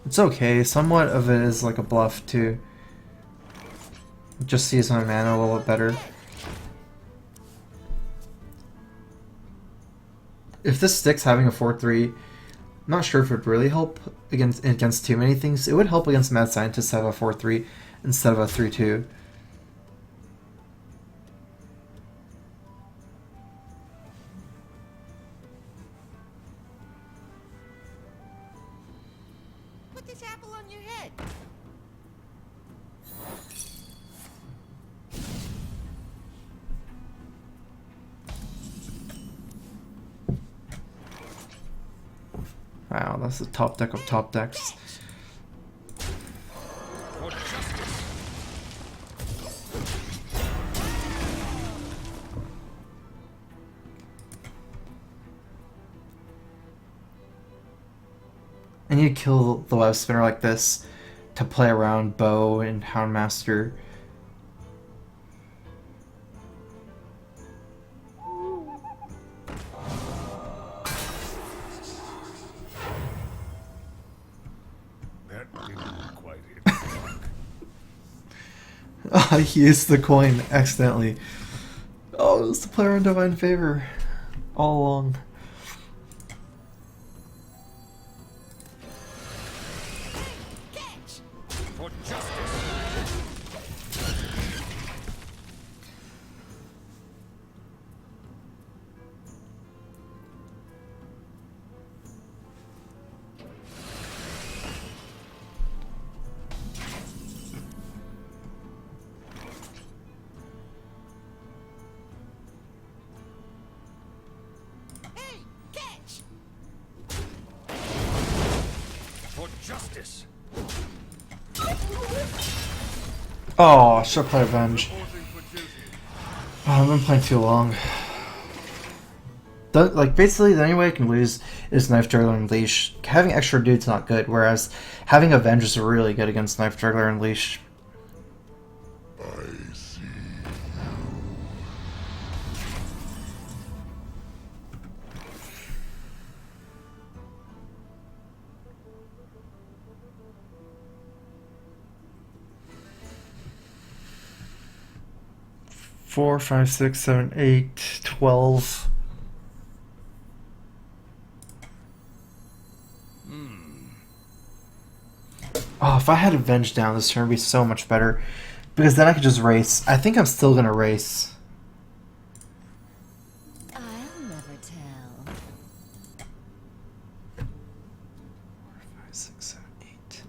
It's okay. Somewhat of it is like a bluff too. Just sees my mana a little bit better. If this sticks having a 4/3, I'm not sure if it would really help against too many things. It would help against Mad Scientist to have a 4/3 instead of a 3/2. Put this apple on your head. Wow, that's the top deck of top decks. For justice. I need to kill the web spinner like this to play around Bow and Houndmaster. That didn't quite hit the mark. I used the coin accidentally. Oh, it was to play around Divine Favor all along. Catch! For justice. Hey, catch! For justice. Oh, I should have played Avenge. Reporting for duty. Oh, I've been playing too long. Like, basically, the only way I can lose is Knife Juggler and Leash. Having extra dude's not good, whereas having Avenge is really good against Knife Juggler and Leash. I see. Four, 5, 6, 7, 8, 12. Oh, if I had Avenge down, this turn would be so much better. Because then I could just race. I think I'm still gonna race. I'll never tell. 5, 6, 7, 8.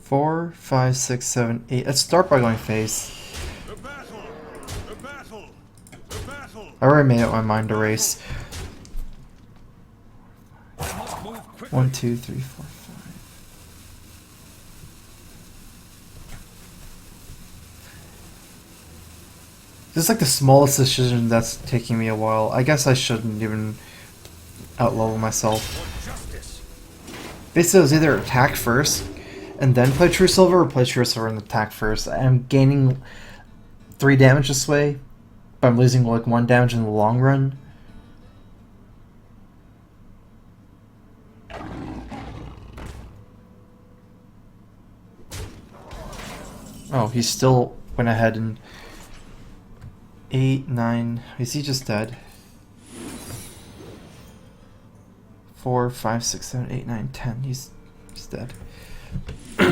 4, 5, 6, 7, 8. Let's start by going face. The battle! The battle! The battle! I already made up my mind to race. I must move quickly. 1, 2, 3, 4, 5. This is like the smallest decision that's taking me a while. I guess I shouldn't even outlevel myself. For justice. Basically, it was either attack first and then play True Silver, or play True Silver and attack first. I'm gaining 3 damage this way, but I'm losing like 1 damage in the long run. Oh, he still went ahead and 8, 9. Is he just dead? 4, 5, 6, 7, 8, 9, 10. He's dead. The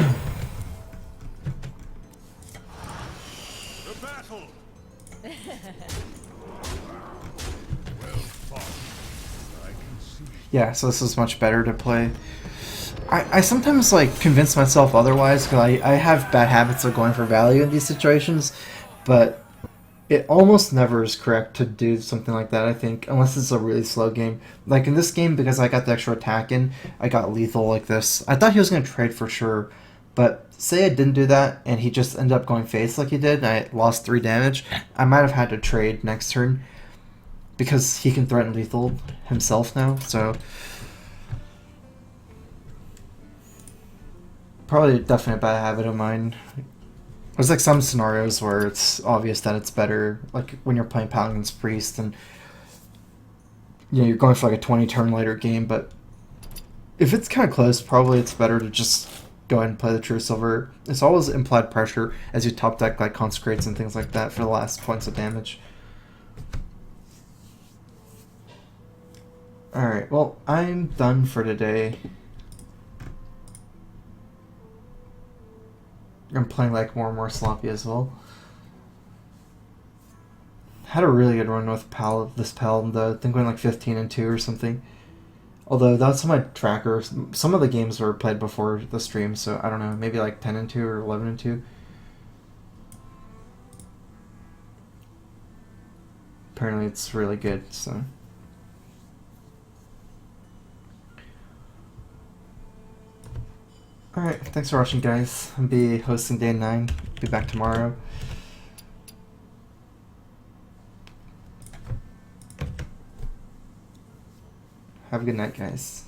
battle. Well fought. I can see. Yeah, so this is much better to play. I sometimes like convince myself otherwise because I have bad habits of going for value in these situations, but it almost never is correct to do something like that, I think, unless it's a really slow game. Like in this game, because I got the extra attack in, I got lethal like this. I thought he was going to trade for sure, but say I didn't do that and he just ended up going face like he did and I lost 3 damage, I might have had to trade next turn because he can threaten lethal himself now, so... Probably definitely a bad habit of mine. There's like some scenarios where it's obvious that it's better, like when you're playing Paladin's Priest and you know, you're going for like a 20 turn later game, but if it's kind of close, probably it's better to just go ahead and play the True Silver. It's always implied pressure as you top deck like Consecrates and things like that for the last points of damage. Alright, well, I'm done for today. I'm playing like more and more sloppy as well. Had a really good run with this Paladin though. I think went like 15-2 or something. Although that's on my tracker. Some of the games were played before the stream, so I don't know. Maybe like 10-2 or 11-2. Apparently it's really good, so... Alright, thanks for watching guys. I'll be hosting day 9. Be back tomorrow. Have a good night guys.